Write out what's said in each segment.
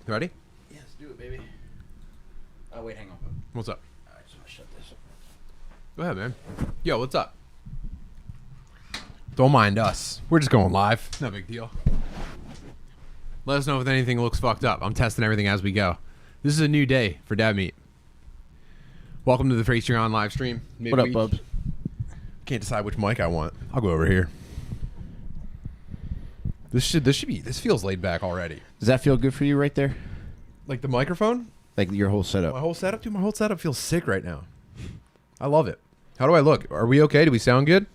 Ready? Yeah, let's do it, baby. Oh, wait, hang on. What's up? I just want to shut this. Go ahead, man. Yo, what's up? Don't mind us. We're just going live. No big deal. Let us know if anything looks fucked up. I'm testing everything as we go. This is a new day for Dad Meat. Welcome to the Patreon live stream. What up, bubs? Can't decide which mic I want. I'll go over here. This feels laid back already. Does that feel good for you right there? Like the microphone? Like your whole setup? My whole setup? Dude, my whole setup feels sick right now. I love it. How do I look? Are we okay? Do we sound good?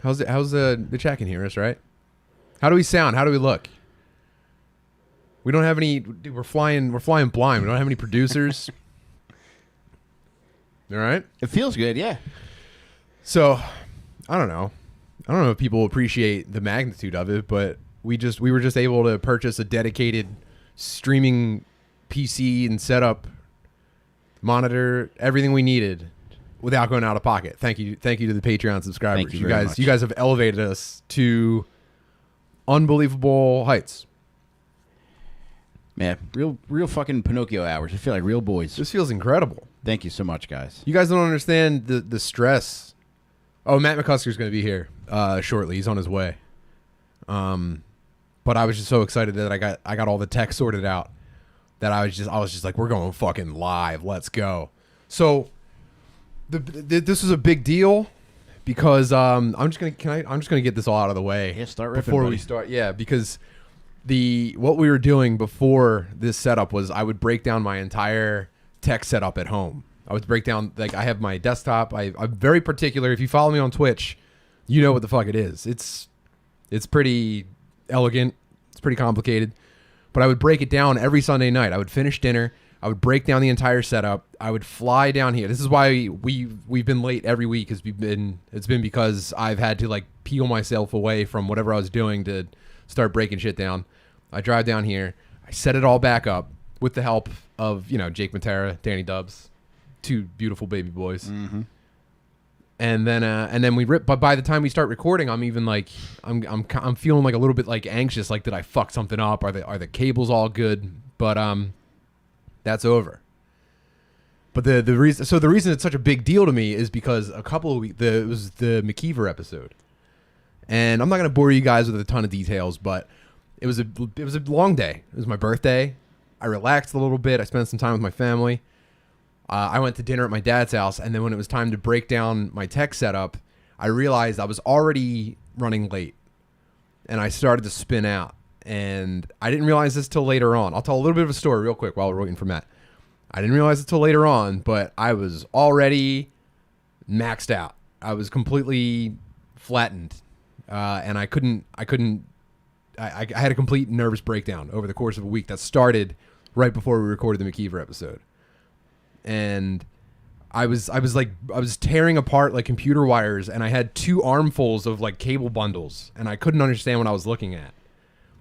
How's the chat can hear us, right? How do we sound? How do we look? We don't have any. Dude, we're flying blind. We don't have any producers. All right. It feels good, yeah. So, I don't know if people appreciate the magnitude of it, but we were just able to purchase a dedicated streaming PC and setup, monitor, everything we needed without going out of pocket. Thank you to the Patreon subscribers. Thank you very much. You guys have elevated us to unbelievable heights. Man, real fucking Pinocchio hours. I feel like real boys. This feels incredible. Thank you so much, guys. You guys don't understand the stress. Oh, Matt McCusker is going to be here shortly. He's on his way. But I was just so excited that I got all the tech sorted out that I was just like, we're going fucking live. Let's go. So this is a big deal because I'm just gonna get this all out of the way. Yeah, start ripping, before buddy. we start. Yeah, because what we were doing before this setup was I would break down my entire tech setup at home. I would break down, like, I have my desktop. I'm very particular. If you follow me on Twitch, you know what the fuck it is. It's pretty elegant. It's pretty complicated. But I would break it down every Sunday night. I would finish dinner. I would break down the entire setup. I would fly down here. This is why we've been late every week. It's been because I've had to, like, peel myself away from whatever I was doing to start breaking shit down. I drive down here. I set it all back up with the help of, Jake Matera, Danny Dubs, two beautiful baby boys. Mm-hmm. And then we rip. But by the time we start recording, I'm even like, I'm feeling like a little bit like anxious. Like, did I fuck something up? Are the cables all good? But that's over. But the reason it's such a big deal to me is because a couple of weeks, it was the McKeever episode, and I'm not gonna bore you guys with a ton of details, but it was a long day. It was my birthday. I relaxed a little bit. I spent some time with my family. I went to dinner at my dad's house, and then when it was time to break down my tech setup, I realized I was already running late, and I started to spin out. And I didn't realize this till later on. I'll tell a little bit of a story real quick while we're waiting for Matt. I didn't realize it till later on, but I was already maxed out. I was completely flattened, and I had a complete nervous breakdown over the course of a week that started right before we recorded the McKeever episode. And I was tearing apart like computer wires, and I had 2 armfuls of like cable bundles, and I couldn't understand what I was looking at.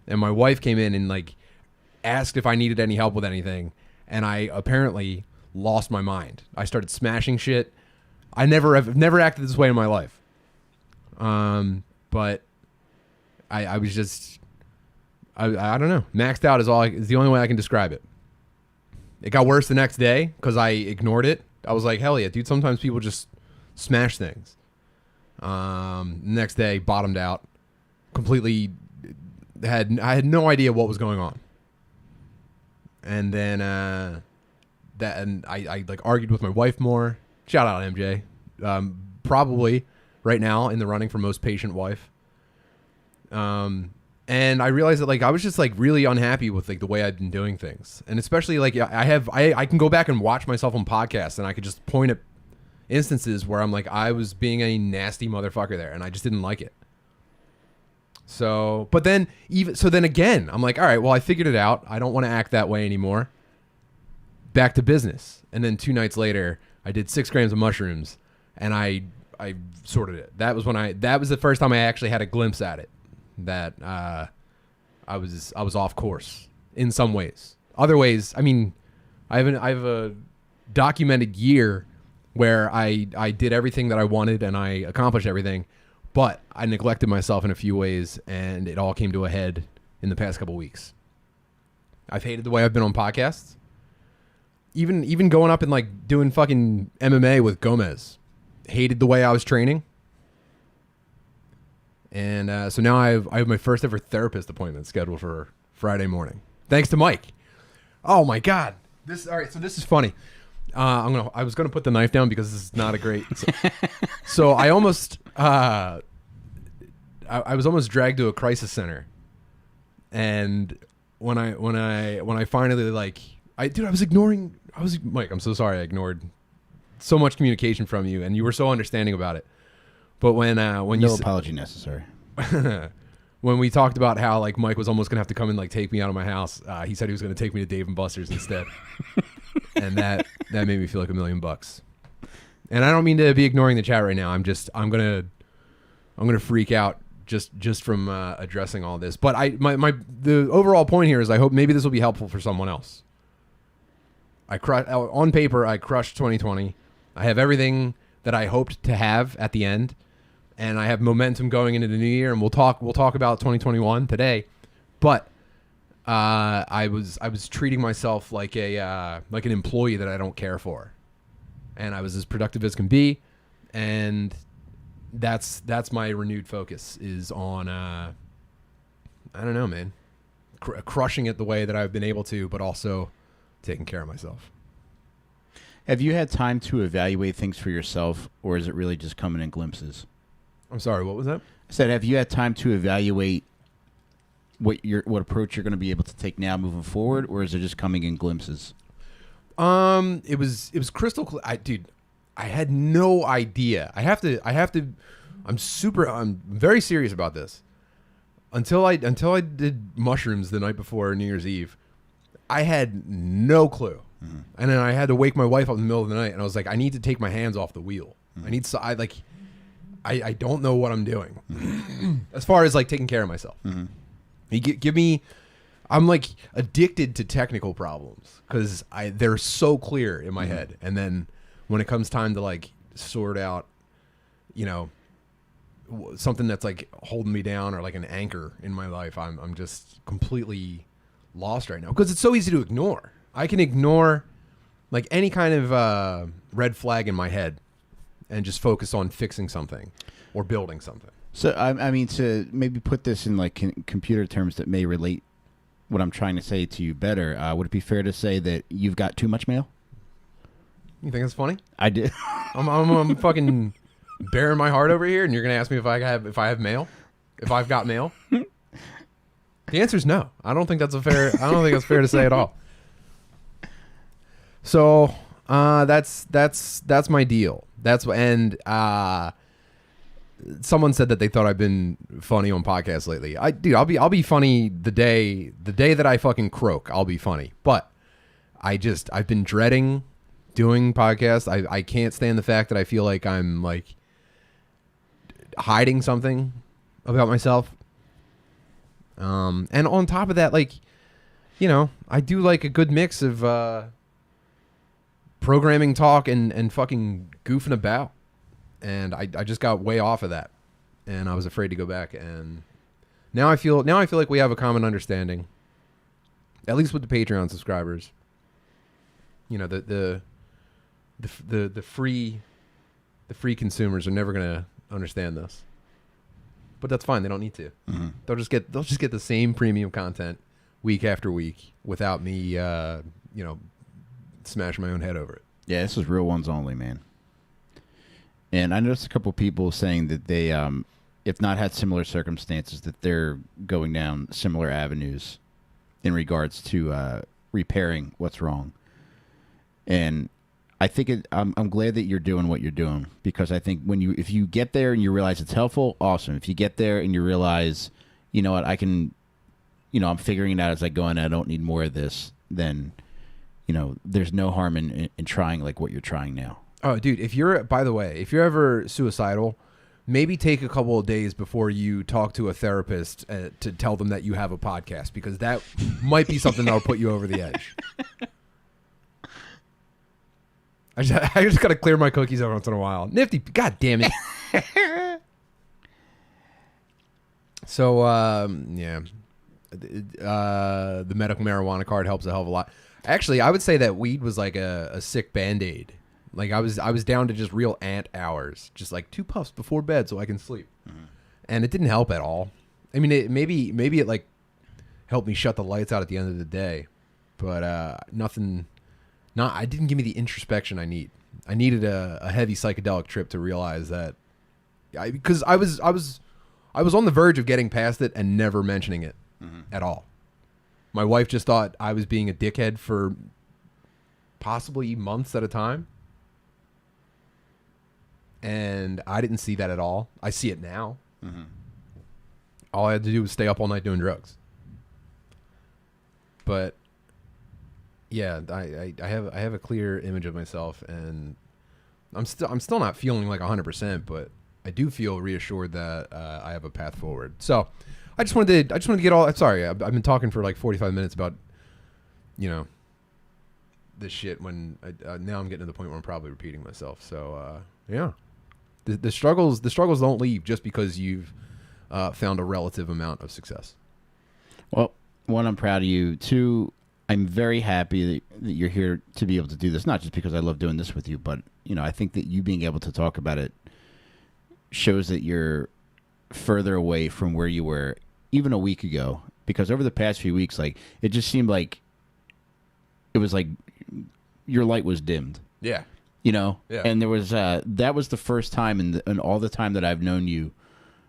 And my wife came in and like asked if I needed any help with anything, and I apparently lost my mind. I started smashing shit. I've never acted this way in my life. But I was just I don't know. Maxed out is the only way I can describe it. It got worse the next day because I ignored it. I was like, hell yeah, dude. Sometimes people just smash things. Next day, bottomed out. Completely I had no idea what was going on. And then I like argued with my wife more. Shout out MJ. Probably right now in the running for most patient wife. And I realized that like I was just like really unhappy with like the way I'd been doing things, and especially like I can go back and watch myself on podcasts, and I could just point at instances where I'm like I was being a nasty motherfucker there, and I just didn't like it. So, but then again, I'm like, all right, well I figured it out. I don't want to act that way anymore. Back to business, and then 2 nights later, I did 6 grams of mushrooms, and I sorted it. That was the first time I actually had a glimpse at it. That I was off course in some ways. Other ways, I mean, I have a documented year where I did everything that I wanted and I accomplished everything, but I neglected myself in a few ways, and it all came to a head in the past couple weeks. I've hated the way I've been on podcasts. Even going up and like doing fucking MMA with Gomez. Hated the way I was training. And so now I have my first ever therapist appointment scheduled for Friday morning. Thanks to Mike. Oh my God. All right, so this is funny. I was gonna put the knife down because this is not a great. So I almost I was almost dragged to a crisis center, and when I finally I was ignoring. Mike, I'm so sorry I ignored so much communication from you, and you were so understanding about it. But when no apology necessary. When we talked about how like Mike was almost gonna have to come and like take me out of my house, he said he was gonna take me to Dave and Buster's instead, and that made me feel like $1 million. And I don't mean to be ignoring the chat right now. I'm gonna freak out just from addressing all this. But the overall point here is I hope maybe this will be helpful for someone else. On paper I crushed 2020. I have everything that I hoped to have at the end. And I have momentum going into the new year, and we'll talk about 2021 today. But I was treating myself like an employee that I don't care for, and I was as productive as can be, and that's my renewed focus is on I don't know, man, crushing it the way that I've been able to, but also taking care of myself. Have you had time to evaluate things for yourself, or is it really just coming in glimpses? I'm sorry, what was that? I said, have you had time to evaluate what approach you're going to be able to take now moving forward, or is it just coming in glimpses? It was crystal clear. I had no idea. I'm very serious about this. Until I did mushrooms the night before New Year's Eve, I had no clue. Mm-hmm. And then I had to wake my wife up in the middle of the night, and I was like, I need to take my hands off the wheel. Mm-hmm. I don't know what I'm doing as far as like taking care of myself. Mm-hmm. You give me, I'm like addicted to technical problems because they're so clear in my mm-hmm. head. And then when it comes time to like sort out, something that's like holding me down or like an anchor in my life, I'm just completely lost right now because it's so easy to ignore. I can ignore like any kind of red flag in my head and just focus on fixing something or building something. So, I mean, to maybe put this in like computer terms that may relate what I'm trying to say to you better, would it be fair to say that you've got too much mail? You think that's funny? I did. I'm fucking bearing my heart over here, and you're gonna ask me if I have mail, if I've got mail. The answer is no. I don't think that's fair to say at all. So that's my deal. Someone said that they thought I've been funny on podcasts lately. I'll be funny the day that I fucking croak. I'll be funny. But I've been dreading doing podcasts. I can't stand the fact that I feel like I'm like hiding something about myself. And on top of that, like, I do like a good mix of programming talk and fucking goofing about. And I just got way off of that, and I was afraid to go back. And now I feel like we have a common understanding, at least with the Patreon subscribers. The free consumers are never gonna understand this, but that's fine. They don't need to. Mm-hmm. They'll just get the same premium content week after week without me, smashing my own head over it. Yeah, this is real ones only, man. And I noticed a couple people saying that they, if not had similar circumstances, that they're going down similar avenues in regards to repairing what's wrong. And I think I'm glad that you're doing what you're doing, because I think if you get there and you realize it's helpful, awesome. If you get there and you realize, you know what, I can, I'm figuring it out as I go and I don't need more of this, then, there's no harm in trying like what you're trying now. Oh, dude, if you're ever suicidal, maybe take a couple of days before you talk to a therapist to tell them that you have a podcast, because that might be something that'll put you over the edge. I just got to clear my cookies every once in a while. Nifty, God damn it. So, yeah. The medical marijuana card helps a hell of a lot. Actually, I would say that weed was like a sick Band-Aid. Like I was down to just real ant hours, just like 2 puffs before bed so I can sleep. And it didn't help at all. I mean, maybe it like helped me shut the lights out at the end of the day, but nothing. I didn't give me the introspection I need. I needed a heavy psychedelic trip to realize that, because I was on the verge of getting past it and never mentioning it at all. My wife just thought I was being a dickhead for possibly months at a time. And I didn't see that at all. I see it now. All I had to do was stay up all night doing drugs. But yeah, I have a clear image of myself, and I'm still not feeling like 100%, but I do feel reassured that I have a path forward. So I just wanted to get all. Sorry, I've been talking for like 45 minutes about, this shit. When now I'm getting to the point where I'm probably repeating myself. So yeah, the struggles don't leave just because you've found a relative amount of success. Well, one, I'm proud of you. Two, I'm very happy that you're here to be able to do this. Not just because I love doing this with you, but I think that you being able to talk about it shows that you're further away from where you were even a week ago. Because over the past few weeks, like, it just seemed like it was like your light was dimmed. Yeah. Yeah. And there was that was the first time in all the time that I've known you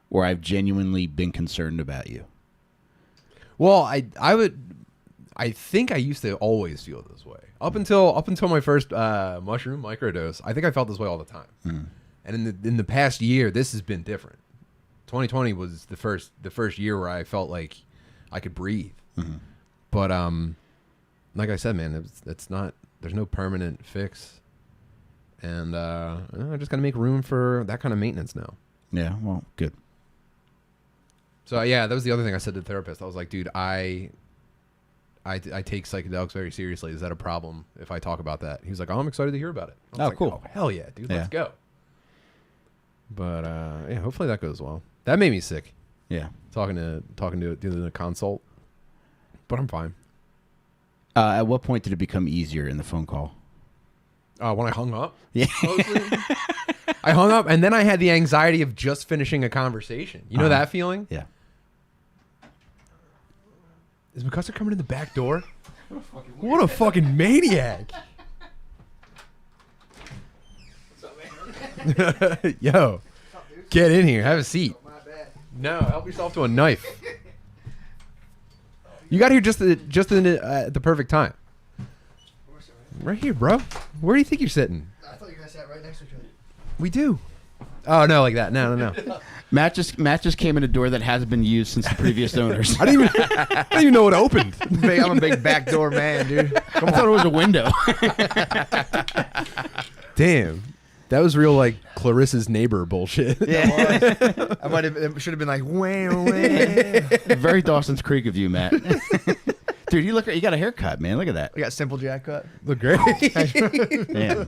where I've genuinely been concerned about you. Well, I think I used to always feel this way up until my first mushroom microdose. I think I felt this way all the time. And in the past year, this has been different. 2020 was the first year where I felt like I could breathe. But like I said, man, it's not. There's no permanent fix, and I just got to make room for that kind of maintenance now. Yeah, well, good. So yeah, that was the other thing I said to the therapist. I was like, dude, I take psychedelics very seriously. Is that a problem if I talk about that? He was like, oh, I'm excited to hear about it. I was like, cool. Oh, hell yeah, dude, let's go. But yeah, hopefully that goes well. That made me sick. Yeah, talking to doing the consult, but I'm fine. At what point did it become easier in the phone call? When I hung up. Yeah. I hung up, and then I had the anxiety of just finishing a conversation. You know that feeling? Yeah. Is McCusker coming in the back door? What a fucking maniac. What's up, man? Yo, get in here. Have a seat. No, help yourself to a knife. You got here just at the perfect time. Right here, bro. Where do you think you're sitting? I thought you guys sat right next to each other. We do. Oh, no, like that. No. Matt just came in a door that hasn't been used since the previous owners. I didn't even know it opened. I'm a big backdoor man, dude. I thought it was a window. Damn. That was real, like, Clarissa's neighbor bullshit. Yeah. It should have been like, wah. Very Dawson's Creek of you, Matt. Dude, you got a haircut, man. Look at that. I got simple jack cut. Look great. Man.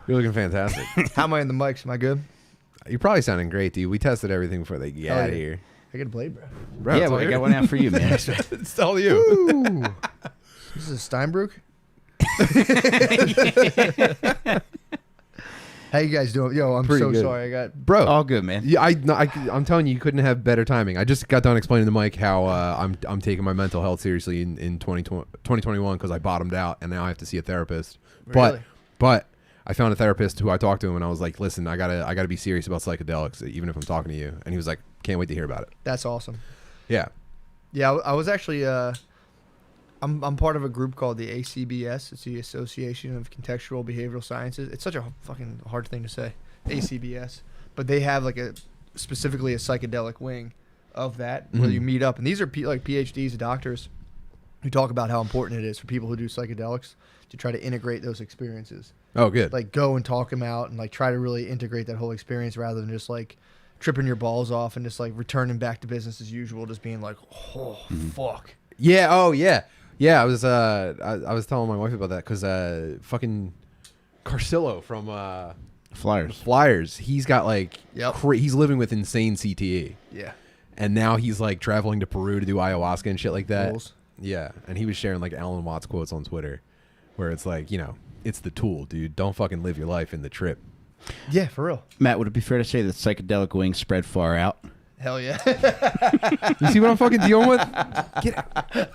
You're looking fantastic. How am I in the mics? Am I good? You're probably sounding great, dude. We tested everything before they get out of here. I get a blade, bro. Yeah, well, I got one out for you, man. It's all you. Ooh. This is Steinbrook? How you guys doing? Yo, I'm Pretty so good. sorry. I got Bro. All good, man. Yeah, I'm telling you, you couldn't have better timing. I just got done explaining to Mike how I'm taking my mental health seriously in 2021 because I bottomed out and now I have to see a therapist. Really? But I found a therapist who I talked to him and I was like, listen, I gotta be serious about psychedelics even if I'm talking to you. And he was like, can't wait to hear about it. That's awesome. Yeah. Yeah, I was actually I'm part of a group called the ACBS. It's the Association of Contextual Behavioral Sciences. It's such a fucking hard thing to say, ACBS. But they have like specifically a psychedelic wing of that where you meet up. And these are like PhDs, doctors, who talk about how important it is for people who do psychedelics to try to integrate those experiences. Oh, good. Like go and talk them out and like try to really integrate that whole experience rather than just like tripping your balls off and just like returning back to business as usual, just being like, oh, fuck. Yeah. Oh, yeah. Yeah, I was telling my wife about that because fucking Carcillo from Flyers. Flyers, he's got like Yep. he's living with insane CTE. Yeah. and now he's like traveling to Peru to do ayahuasca and shit like that. Rules. Yeah, and he was sharing like Alan Watts quotes on Twitter, where it's like, it's the tool, dude. Don't fucking live your life in the trip. Yeah, for real. Matt, would it be fair to say that psychedelic wings spread far out? Hell yeah. You see what I'm fucking dealing with? Get out.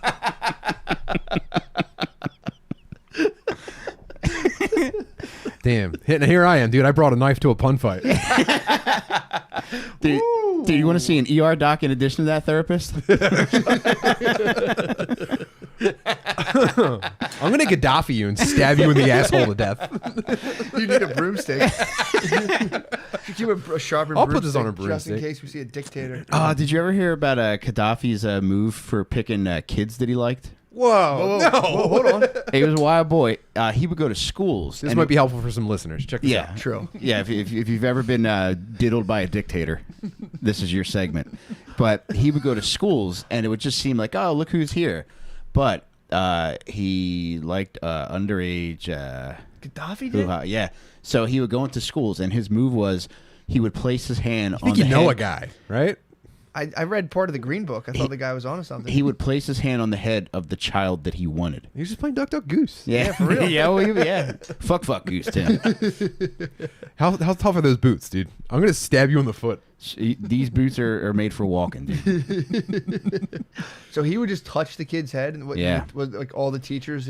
Damn. Here I am, dude. I brought a knife to a pun fight. Dude, you want to see an ER doc in addition to that therapist? I'm going to Gaddafi you and stab you in the asshole to death. You need a broomstick. You keep a sharpened I'll broomstick put this on a just in broomstick. case we see a dictator. Did you ever hear about Gaddafi's move for picking kids that he liked? Whoa. No. Whoa, hold on. He was a wild boy. He would go to schools. This and might be helpful for some listeners. Check this Yeah, out. True. Yeah, if you've ever been diddled by a dictator, this is your segment. But he would go to schools, and it would just seem like, oh, look who's here. But he liked underage. Gaddafi did? Yeah. So he would go into schools, and his move was he would place his hand I on think the you know head. a guy, right? I read part of the Green Book. I thought the guy was onto something. He would place his hand on the head of the child that he wanted. He was just playing Duck Duck Goose. Yeah, for real. yeah, yeah. Fuck goose, Tim. How tough are those boots, dude? I'm going to stab you in the foot. These boots are made for walking, dude. So he would just touch the kid's head, and Yeah. was like all the teachers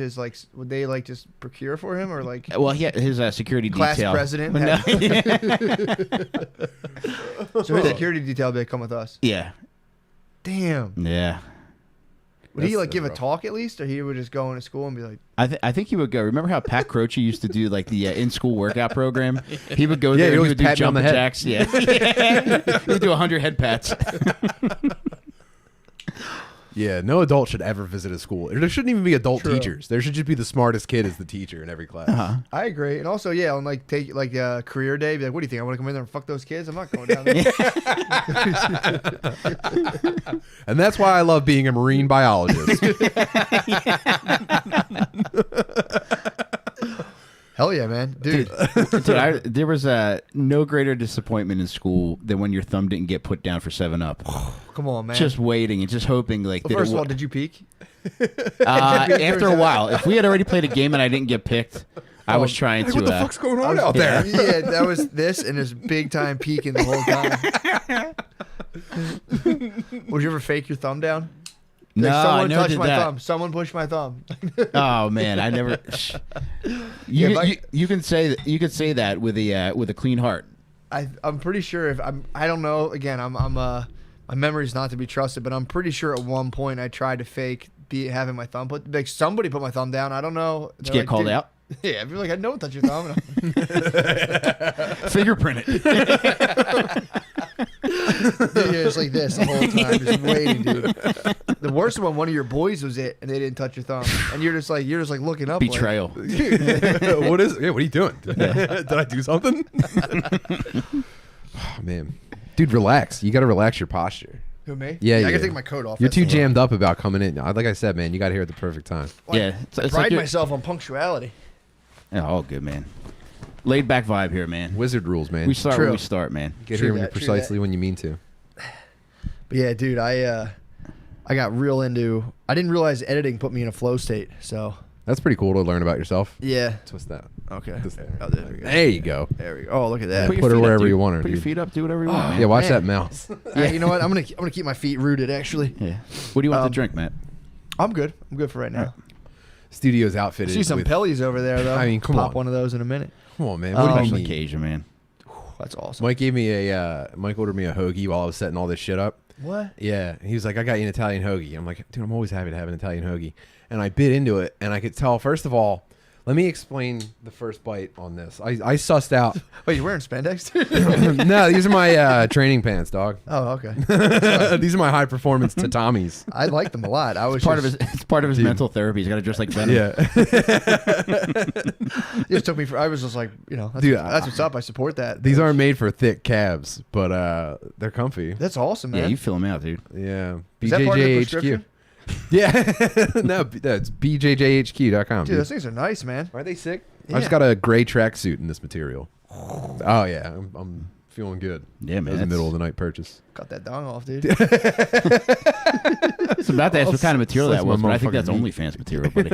would they like just procure for him or like Well, he had his security class detail. president? No, So his security detail would be like, come with us. yeah, Damn. yeah. Would he That's- like give a that's talk at least, or he would just go into school and be like, I think he would go. Remember how Pat Croce used to do like the in-school workout program? He would go Yeah, there. he and always would do pat me on the jumping head. jacks. Yeah, he would do 100 head pats. Yeah, no adult should ever visit a school. There shouldn't even be adult True. teachers. There should just be the smartest kid as the teacher in every class. I agree. And also, yeah, on like take like career day, be like, what do you think? I want to come in there and fuck those kids? I'm not going down there. And that's why I love being a marine biologist. Hell yeah, man, dude. Dude, there was no greater disappointment in school than when your thumb didn't get put down for 7-Up. Come on, man. Just waiting and just hoping like. Well, that it first of wa- all, did you peek? after a while, if we had already played a game and I didn't get picked, I was trying to. What the fuck's going on out there? Yeah, that was this and this big time peeking the whole time. Would you ever fake your thumb down? No, Like, I someone never touched did my that. thumb. Someone pushed my thumb. Oh man, I never. Yeah, You, but- you can say that. You could say that with a clean heart. I'm pretty sure if I don't know. Again, my memory's not to be trusted, but I'm pretty sure at one point I tried to fake having my thumb put. Like somebody put my thumb down. I don't know. Did you get called out? Yeah, I'd be like, I don't touch your thumb. Fingerprint it. Yeah, it's like this the whole time, just waiting, dude. The worst one of your boys was it, and they didn't touch your thumb, and you're just like looking up. Betrayal. What is? Yeah, what are you doing? Did I do something? Oh, man, dude, relax. You got to relax your posture. Who, me? Yeah, I yeah. gotta take my coat off. You're That's too the jammed up about coming in. Like I said, man, you got to hear at the perfect time. Yeah, I pride myself on punctuality. Yeah, all good, man. Laid back vibe here, man. Wizard rules, man. We start True. when we start, man. Get True here when that, you're true precisely that. when you mean to. But yeah, dude, I got real into. I didn't realize editing put me in a flow state. So That's pretty cool to learn about yourself. yeah. Twist that. Okay. This there. Oh, there we go. There you go. There we go. Oh, look at that. Put your her feet up, wherever dude. you want her, Put your dude. feet up. Do whatever you want, man. Yeah, watch man. that mouse. Yeah, you know what? I'm gonna keep my feet rooted. Actually, Yeah. What do you want Um, to drink, Matt? I'm good. I'm good for right now. Studio's I outfitted. see some with, Pellies over there though. I mean, come Pop on. one of those in a minute. Come on, man. What do you Special mean? occasion, man. That's awesome. Mike gave me Mike ordered me a hoagie while I was setting all this shit up. What? Yeah, he was like, "I got you an Italian hoagie." I'm like, "Dude, I'm always happy to have an Italian hoagie." And I bit into it, and I could tell. First of all, let me explain the first bite on this. I sussed out. Wait, you're wearing spandex? No, these are my training pants, dog. Oh, okay. These are my high performance tatamis. I like them a lot. I was It's part of his Dude. mental therapy. He's got to dress like Venom. Yeah, It just took me for. I was just like, that's, Dude, that's what's up. I support that. these aren't made for thick calves, but they're comfy. That's awesome, man. Yeah, you fill him out, dude. Yeah, Is that part of the BJJHQ. prescription? Yeah, no, that's BJJHQ.com. Dude, those things are nice, man. Aren't they sick? Yeah. I just got a gray tracksuit in this material. Oh yeah, I'm Feeling good. Yeah, man. That was a middle of the night purchase. Cut that dong off, dude. So I'm about to ask what kind of material that was, but I think that's motherfucking OnlyFans material, buddy.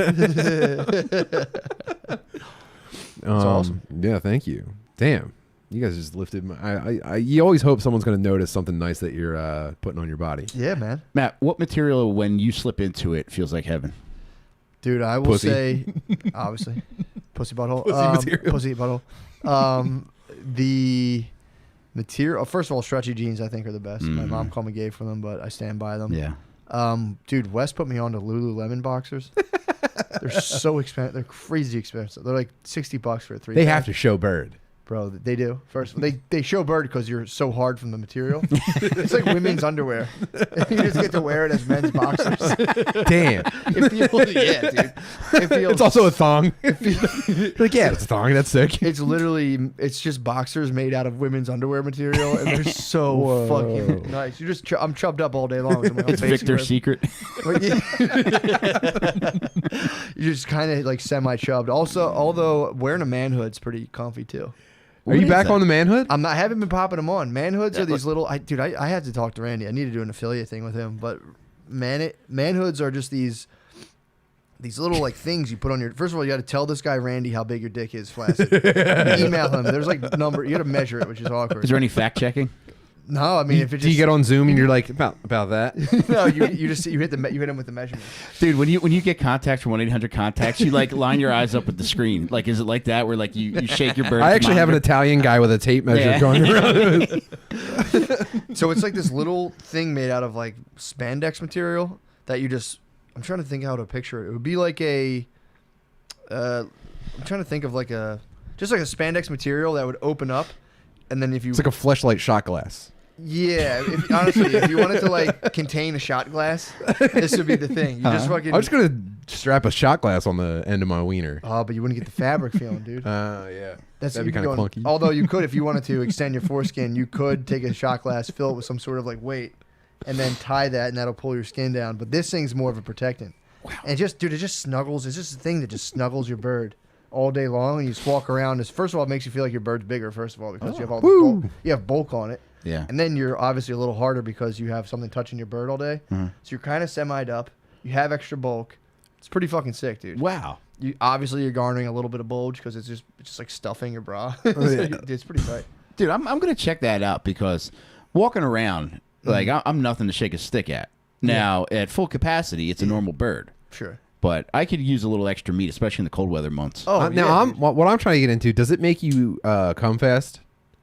Awesome. Yeah, thank you. Damn. You guys just lifted my... you always hope someone's going to notice something nice that you're putting on your body. Yeah, man. Matt, what material, when you slip into it, feels like heaven? Dude, I will Pussy. say, obviously, pussy butthole. Pussy material. Pussy butthole. The material, first of all, stretchy jeans I think are the best. My mom called me gay for them, but I stand by them. Yeah. Dude, Wes put me on to Lululemon boxers. They're so expensive. They're crazy expensive. They're like $60 for a 3-pack. They have to show bird. Bro, they do. First, they show bird because you're so hard from the material. It's like women's underwear. You just get to wear it as men's boxers. Damn. It feels, yeah, dude. It feels. It's also a thong. Like, yeah, it's a thong. That's sick. It's literally, it's just boxers made out of women's underwear material, and they're so fucking nice. You just, I'm chubbed up all day long. So It's Victor's secret. But yeah. You're just kind of like semi-chubbed. Also, although wearing a manhood's pretty comfy too. Are you back on the manhood? I haven't been popping them on. Manhoods are these little. Dude, I had to talk to Randy. I need to do an affiliate thing with him. But manhoods are just these little like things you put on your. First of all, you got to tell this guy Randy how big your dick is. Flaccid. Email him. There's like number. You got to measure it, which is awkward. Is there any fact checking? No, I mean if it just. Do you get on Zoom and you're like about that? No, you hit him with the measurement. Dude, when you get contacts from 1-800-CONTACTs, you like line your eyes up with the screen. Like, is it like that where like you shake your bird? I actually have an Italian guy with a tape measure going around. So it's like this little thing made out of like spandex material that you just. I'm trying to think how to picture it. It would be like a. I'm trying to think of like just like a spandex material that would open up, and then if you. It's like a fleshlight shot glass. Yeah, honestly, if you wanted to like contain a shot glass, this would be the thing. You just fucking. I'm just gonna strap a shot glass on the end of my wiener. Oh, but you wouldn't get the fabric feeling, dude. Yeah. That'd be you'd kind of going- clunky. Although you could, if you wanted to extend your foreskin, you could take a shot glass, fill it with some sort of like weight, and then tie that, and that'll pull your skin down. But this thing's more of a protectant. Wow. And it just snuggles. It's just a thing that just snuggles your bird all day long, and you just walk around. First of all, it makes you feel like your bird's bigger. First of all, because you have all the bulk, you have bulk on it. Yeah. And then you're obviously a little harder because you have something touching your bird all day. So you're kind of semi'd up. You have extra bulk. It's pretty fucking sick, dude. Wow. You're garnering a little bit of bulge because it's just like stuffing your bra. It's pretty tight. Dude, I'm gonna check that out because walking around like I'm nothing to shake a stick at. Now at full capacity, it's a normal bird. Sure. But I could use a little extra meat, especially in the cold weather months. Oh, now yeah, what I'm trying to get into, does it make you come fast?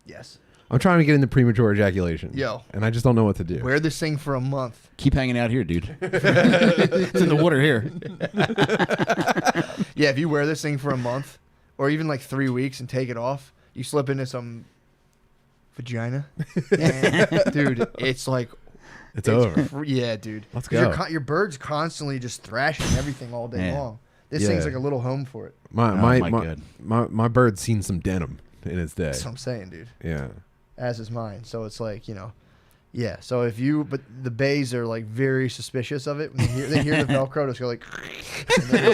yes. I'm trying to get into premature ejaculation. Yo. And I just don't know what to do. Wear this thing for a month. Keep hanging out here, dude. It's in the water here. Yeah, if you wear this thing for a month or even like 3 weeks and take it off, you slip into some vagina. And, dude, it's like... It's over. Yeah, dude. Let's 'Cause go. your bird's constantly just thrashing everything all day long. This thing's like a little home for it. My bird's seen some denim in its day. That's what I'm saying, dude. Yeah. As is mine. So it's like, yeah. So but the bays are like very suspicious of it. When they hear the Velcro, just go like.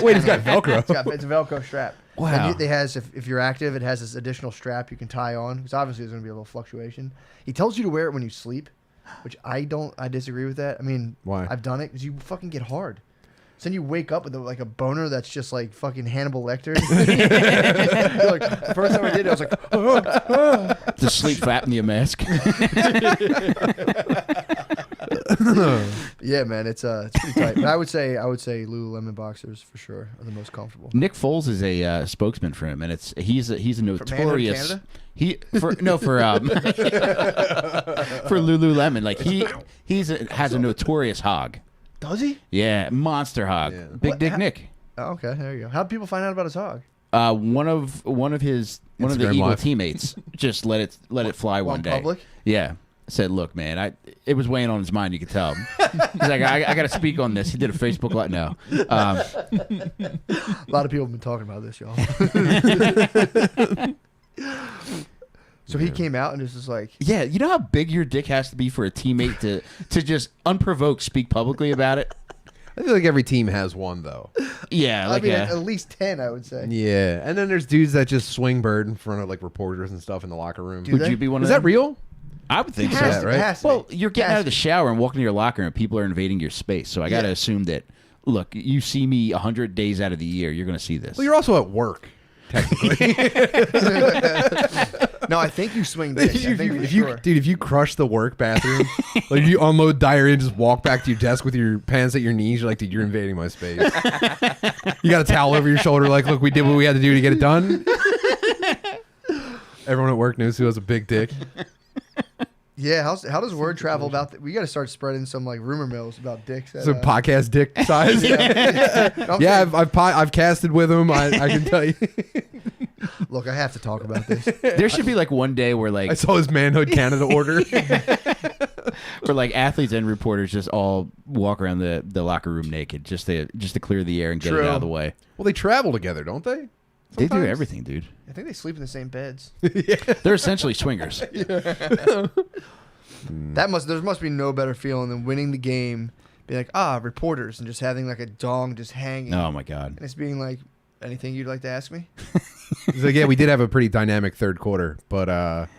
Wait, it's got Velcro. It's a Velcro strap. Wow. And it has, if you're active, it has this additional strap you can tie on because obviously there's going to be a little fluctuation. He tells you to wear it when you sleep, which I disagree with that. I mean, why? I've done it because you fucking get hard. So then you wake up with like a boner that's just like fucking Hannibal Lecter. Like, the first time I did it, I was like, The sleep apnea mask. yeah, man, it's pretty tight. But I would say Lululemon boxers for sure are the most comfortable. Nick Foles is a spokesman for him, and he's a notorious. Canada? For Lululemon, like has a notorious hog. Does he? Yeah, monster hog, Yeah. Big Dick Nick. Oh, okay, there you go. How do people find out about his hog? One of the Instagram Eagle Live. teammates just let it fly one day. Public? Yeah. Said, look, man, it was weighing on his mind. You could tell. He's like, I got to speak on this. He did a Facebook Live. No. A lot of people have been talking about this, y'all. So he came out and was just like, Yeah, you know how big your dick has to be for a teammate to just unprovoked speak publicly about it? I feel like every team has one though. Yeah, like at least 10, I would say. Yeah, and then there's dudes that just swing bird in front of like reporters and stuff in the locker room. Do would they? you be one Is of that them? real? I would think It so. has to, right? it has to Well, be. you're getting Has out of the to. shower and walking to your locker, and people are invading your space. So I got to Yeah. assume that. Look, you see me 100 days out of the year, you're going to see this. Well, you're also at work, technically. No, I think you swing dicks. I think for sure. Dude, if you crush the work bathroom, like you unload diarrhea and just walk back to your desk with your pants at your knees, you're like, dude, you're invading my space. You got a towel over your shoulder, like, look, we did what we had to do to get it done. Everyone at work knows who has a big dick. Yeah, how does word travel about that? We got to start spreading some like rumor mills about dicks. It's a podcast dick size. Yeah, I've casted with him. I can tell you. Look, I have to talk about this. There should be like one day where I like saw his Manhood Canada order. where like athletes and reporters just all walk around the locker room naked just to clear the air and get it True. out of the way. Well, they travel together, don't they? They do Sometimes. everything, dude. I think they sleep in the same beds. They're essentially swingers. There must be no better feeling than winning the game, being like, reporters, and just having like a dong just hanging. Oh my god. And it's being like, anything you'd like to ask me? He's like, yeah, we did have a pretty dynamic third quarter, but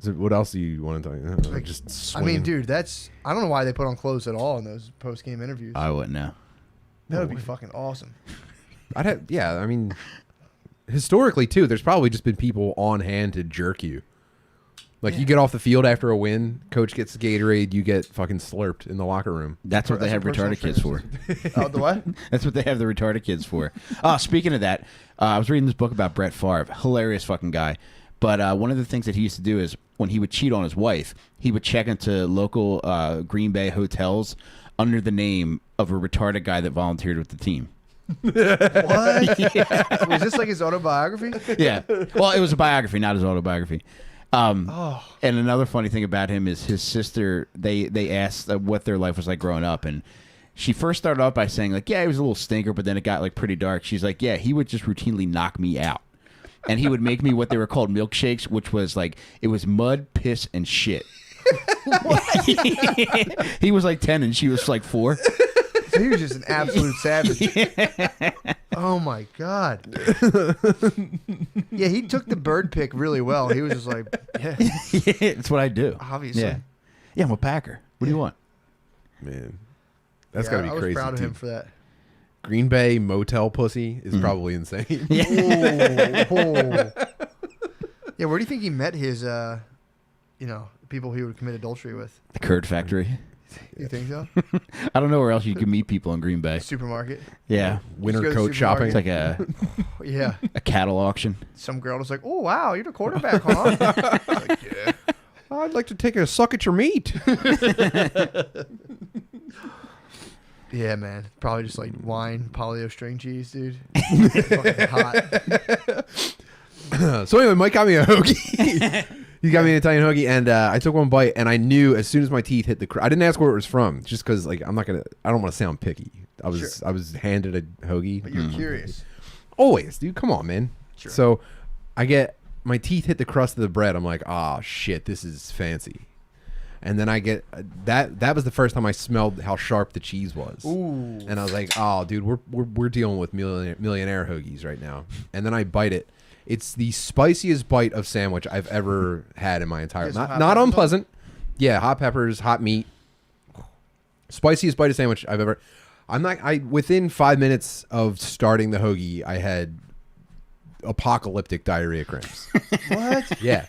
what else do you want to tell you? Like, Just I mean, swinging. dude, I don't know why they put on clothes at all in those post game interviews. I wouldn't know. That would be fucking awesome. I mean, historically too, there's probably just been people on hand to jerk you. Like you get off the field after a win, coach gets the Gatorade, you get fucking slurped in the locker room. That's what they have That's a retarded kids for. Oh, the what? That's what they have the retarded kids for. Speaking of that, I was reading this book about Brett Favre. Hilarious fucking guy. But one of the things that he used to do is when he would cheat on his wife, he would check into local Green Bay hotels under the name of a retarded guy that volunteered with the team. What? Was this like his autobiography? Yeah. Well, it was a biography, not his autobiography. And another funny thing about him is his sister, they asked what their life was like growing up, and she first started off by saying like, yeah, he was a little stinker, but then it got like pretty dark. She's like, yeah, he would just routinely knock me out. And he would make me what they were called milkshakes, which was like, it was mud, piss, and shit. He was like 10 and she was like 4. So he was just an absolute savage. Oh my god. Yeah, he took the bird pick really well. He was just like, yeah, It's what I do. obviously. Yeah, I'm a Packer. What do you want? Man, that's Yeah, gotta be I was crazy. proud of too. him for that. Green Bay motel pussy is probably insane. Oh. Yeah, where do you think he met his, people he would commit adultery with? The Curd Factory. You think so? I don't know where else you can meet people in Green Bay. Supermarket. Yeah. Winter Just go to coat the shopping. It's like a Yeah. cattle auction. Some girl was like, "Oh wow, you're the quarterback, huh?" Like, yeah. I'd like to take a suck at your meat. Yeah, man. Probably just like wine, polio string cheese, dude. Fucking hot. So anyway, Mike got me a hoagie. He got me an Italian hoagie, and I took one bite, and I knew as soon as my teeth hit the I didn't ask where it was from, just because like I don't want to sound picky. I was handed a hoagie. But you're curious. Always, dude. Come on, man. Sure. So I get my teeth hit the crust of the bread. I'm like, oh shit, this is fancy. And then I get that was the first time I smelled how sharp the cheese was. Ooh. And I was like, oh, dude, we're dealing with millionaire hoagies right now. And then I bite it. It's the spiciest bite of sandwich I've ever had in my entire There's life. hot Not peppers on unpleasant. Yeah, hot peppers, hot meat. Spiciest bite of sandwich I've ever. Within 5 minutes of starting the hoagie, I had apocalyptic diarrhea cramps. What? Yeah.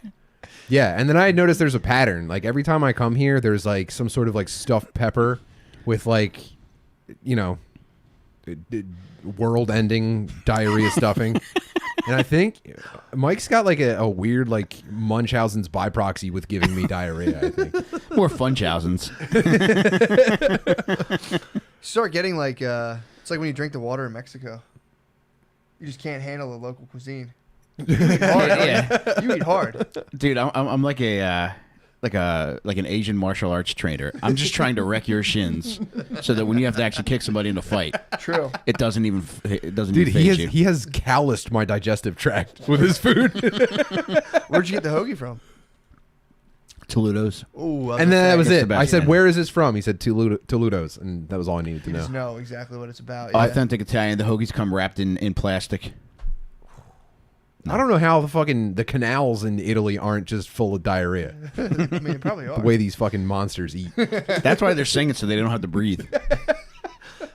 Yeah, and then I noticed there's a pattern. Like every time I come here, there's like some sort of like stuffed pepper with like, world-ending diarrhea stuffing. And I think Mike's got like a weird like Munchausen's by proxy with giving me diarrhea, I think. More Funchausens. Start getting like it's like when you drink the water in Mexico. You just can't handle the local cuisine. You eat hard. Yeah. You eat hard. Dude, I'm like an Asian martial arts trainer. I'm just trying to wreck your shins so that when you have to actually kick somebody in a fight, True. it doesn't even Dude, even phase you. he has calloused my digestive tract with his food. Where'd you get the hoagie from? Toledo's. Ooh, And then that was That's it. the I best, said, man. "Where is this from?" He said, "Toledo's," and that was all I needed to You know. just know exactly what it's about. Authentic Italian. The hoagies come wrapped in plastic. I don't know how the canals in Italy aren't just full of diarrhea. I mean, they probably are. The way these fucking monsters eat. That's why they're singing so they don't have to breathe.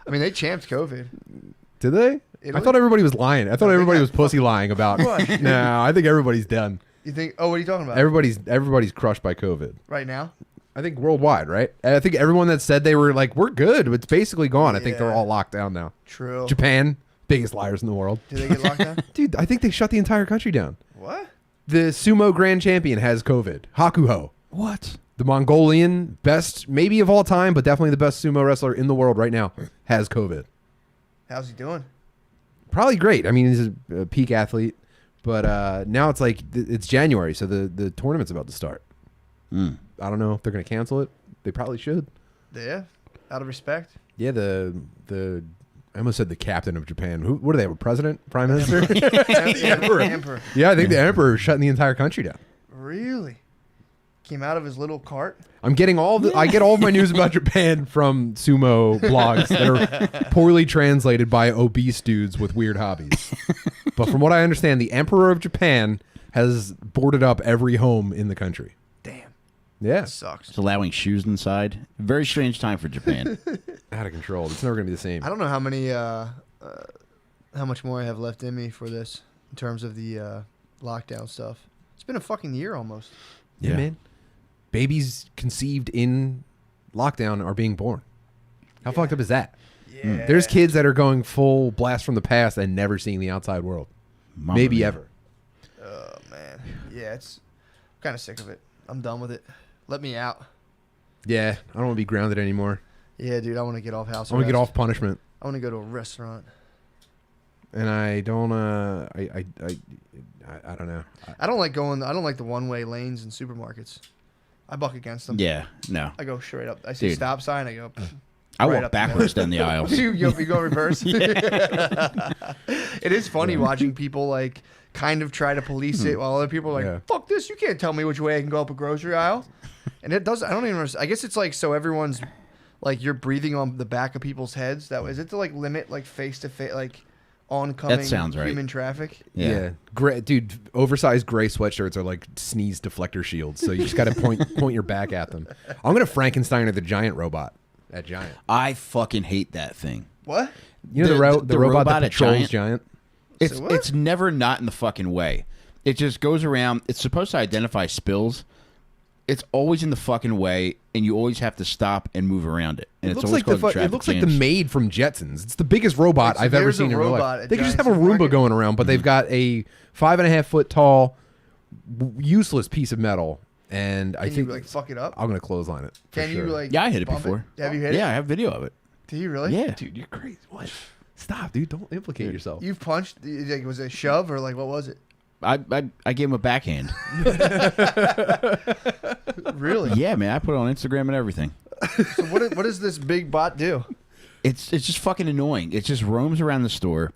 I mean, they champed COVID. Did they? Italy? I thought everybody was lying. I thought they everybody got was pussy lying about. What? No, I think everybody's done. You think? Oh, what are you talking about? Everybody's crushed by COVID. Right now? I think worldwide, right? I think everyone that said they were like, we're good, it's basically gone. I think they're Yeah. all locked down now. True. Japan, biggest liars in the world. Did they get locked down? Dude, I think they shut the entire country down. What? The sumo grand champion has COVID. Hakuho. What? The Mongolian best, maybe of all time, but definitely the best sumo wrestler in the world right now, has COVID. How's he doing? Probably great. I mean, he's a peak athlete, but now it's like it's January, so the tournament's about to start. Mm. I don't know if they're going to cancel it. They probably should. Yeah. Out of respect. Yeah, the I almost said the captain of Japan. What do they have? A president, prime minister? Emperor. Yeah, I think the emperor is shutting the entire country down. Really? Came out of his little cart? I'm getting I get all of my news about Japan from sumo blogs that are poorly translated by obese dudes with weird hobbies. But from what I understand, the emperor of Japan has boarded up every home in the country. Damn. Yeah, That sucks. It's allowing shoes inside. Very strange time for Japan. out of control. It's never going to be the same. I don't know how many, how much more I have left in me for this in terms of the lockdown stuff. It's been a fucking year almost. Yeah, man. Babies conceived in lockdown are being born. How fucked up is that? Yeah. There's kids that are going full blast from the past and never seeing the outside world. Mamma Maybe mia. ever. Oh, man. Yeah, I'm kind of sick of it. I'm done with it. Let me out. Yeah, I don't want to be grounded anymore. Yeah, dude, I want to get off house I want to get arrest. off punishment. I want to go to a restaurant. And I don't I don't know. I don't like the one-way lanes in supermarkets. I buck against them. Yeah, no. I go straight up. I see a Dude. stop sign. I go. I Right walk up backwards down the aisles. You go reverse. It is funny watching people like kind of try to police it while other people are like, Yeah. "Fuck this! You can't tell me which way I can go up a grocery aisle." And it does. I don't even. I guess it's like so everyone's like you're breathing on the back of people's heads. That is it to like limit like face to face like oncoming That sounds right. human traffic. Yeah. Dude, oversized gray sweatshirts are like sneeze deflector shields. So you just got to point your back at them. I'm going to Frankenstein or the giant robot. That giant. I fucking hate that thing. What? You know the robot that at patrols giant? It's what? it's never not in the fucking way. It just goes around. It's supposed to identify spills. It's always in the fucking way, and you always have to stop and move around it. And It it's looks always like causing it traffic looks like the jams. maid from Jetsons. It's the biggest robot Wait, so I've ever there's a seen in real robot life. at They could just Giant have a Roomba Supermarket? going around, but they've got a 5.5 foot tall, useless piece of metal, and I Can think you like fuck it up? I'm gonna closeline it. for Can you sure. like? Yeah, I hit it bump before. Have you hit it? Yeah, I have video of it. Do you really? Yeah. Dude, you're crazy. What? Stop, dude. Don't implicate yourself. You've punched. Like, was it a shove or like what was it? I gave him a backhand. Really? Yeah, man. I put it on Instagram and everything. So what does this big bot do? It's just fucking annoying. It just roams around the store,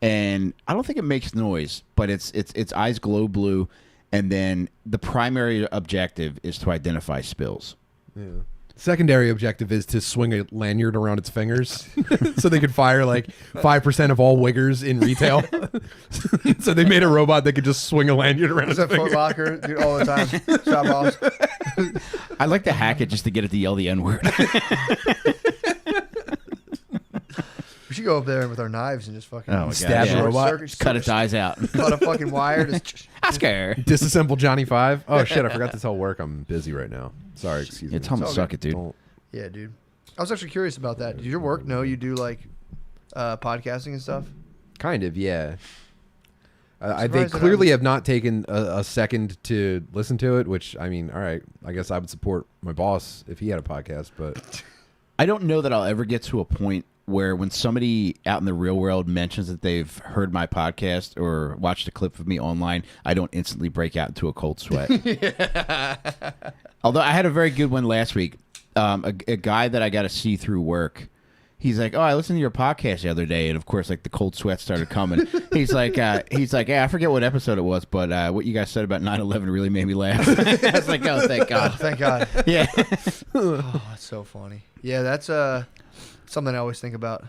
and I don't think it makes noise, but its eyes glow blue, and then the primary objective is to identify spills. Yeah. Secondary objective is to swing a lanyard around its fingers so they could fire like 5% of all wiggers in retail. So they made a robot that could just swing a lanyard around Is its that Foot finger. Locker? Dude, all the time. Shop off. I like to hack it just to get it to yell the N-word. We should go up there with our knives and just fucking Oh my God, Stab yeah. the robot. Cut its eyes out. Cut a fucking wire. Just Oscar. Disassemble Johnny 5. Oh shit, I forgot to tell work I'm busy right now. Sorry, excuse me. Yeah, tell him to all suck good. it, dude. Don't- yeah, dude. I was actually curious about that. Did your work know you do like podcasting and stuff? Kind of, yeah. They Surprised they're clearly not- have not taken a second to listen to it, which, I mean, all right, I guess I would support my boss if he had a podcast, but I don't know that I'll ever get to a point where when somebody out in the real world mentions that they've heard my podcast or watched a clip of me online, I don't instantly break out into a cold sweat. Although I had a very good one last week. A guy that I got to see through work, He's like, oh, I listened to your podcast the other day, and of course, like the cold sweat started coming. He's like, yeah, I forget what episode it was, but what you guys said about 9/11 really made me laugh. I was like, oh, thank God, Thank God. yeah. Oh, that's so funny. Yeah, that's something I always think about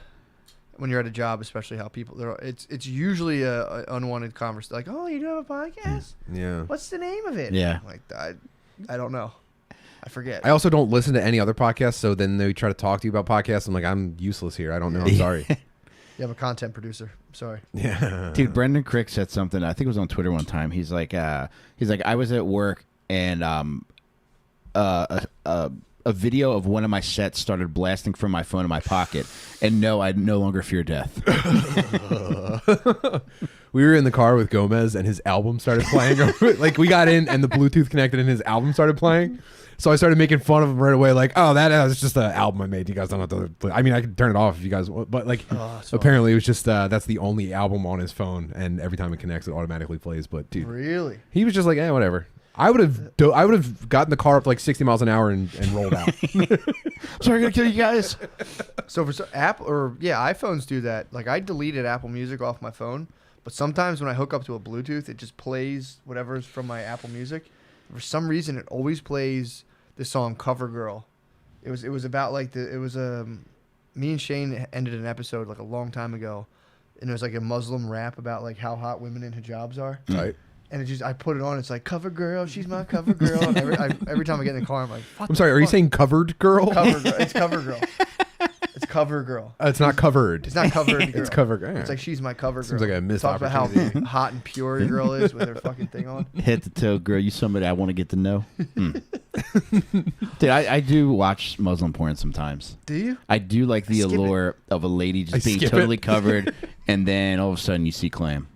when you're at a job, especially how people. It's usually a unwanted conversation. Like, oh, you do have a podcast? Yeah. What's the name of it? Yeah. Like I don't know. I forget. I also don't listen to any other podcasts, so then they try to talk to you about podcasts. I'm like, I'm useless here. I don't know. I'm sorry. Yeah, I'm a content producer. I'm sorry. Yeah. Dude, Brendan Crick said something. I think it was on Twitter one time. He's like, I was at work and a video of one of my sets started blasting from my phone in my pocket, and no, I no longer fear death. We were in the car with Gomez, and his album started playing. Like, we got in, and the Bluetooth connected, and his album started playing. So I started making fun of him right away, like, oh, that was just an album I made. You guys don't have to. I mean, I can turn it off if you guys want, but like, apparently it was just that's the only album on his phone, and every time it connects, it automatically plays. But dude, Really? he was just like, whatever. I would have gotten the car up to like 60 miles an hour and rolled out. Sorry, gonna kill you guys. So for iPhones do that. Like, I deleted Apple Music off my phone, but sometimes when I hook up to a Bluetooth, it just plays whatever's from my Apple Music. For some reason, it always plays the song "Cover Girl." It was about like me and Shane ended an episode like a long time ago, and it was like a Muslim rap about like how hot women in hijabs are. Right. And I put it on. It's like, cover girl, she's my cover girl. And every time I get in the car, I'm like, what I'm sorry. Are you saying covered girl? cover girl? It's cover girl. It's cover girl. It's not covered. It's not covered girl. It's cover girl. It's like, she's my cover girl. Seems like a missed Talk about how opportunity. hot and pure your girl is with her fucking thing on. Head to toe, girl. You somebody I want to get to know. Dude, I do watch Muslim porn sometimes. Do you? I do like the skip it. allure of a lady just being skip totally it. covered, and then all of a sudden you see clam.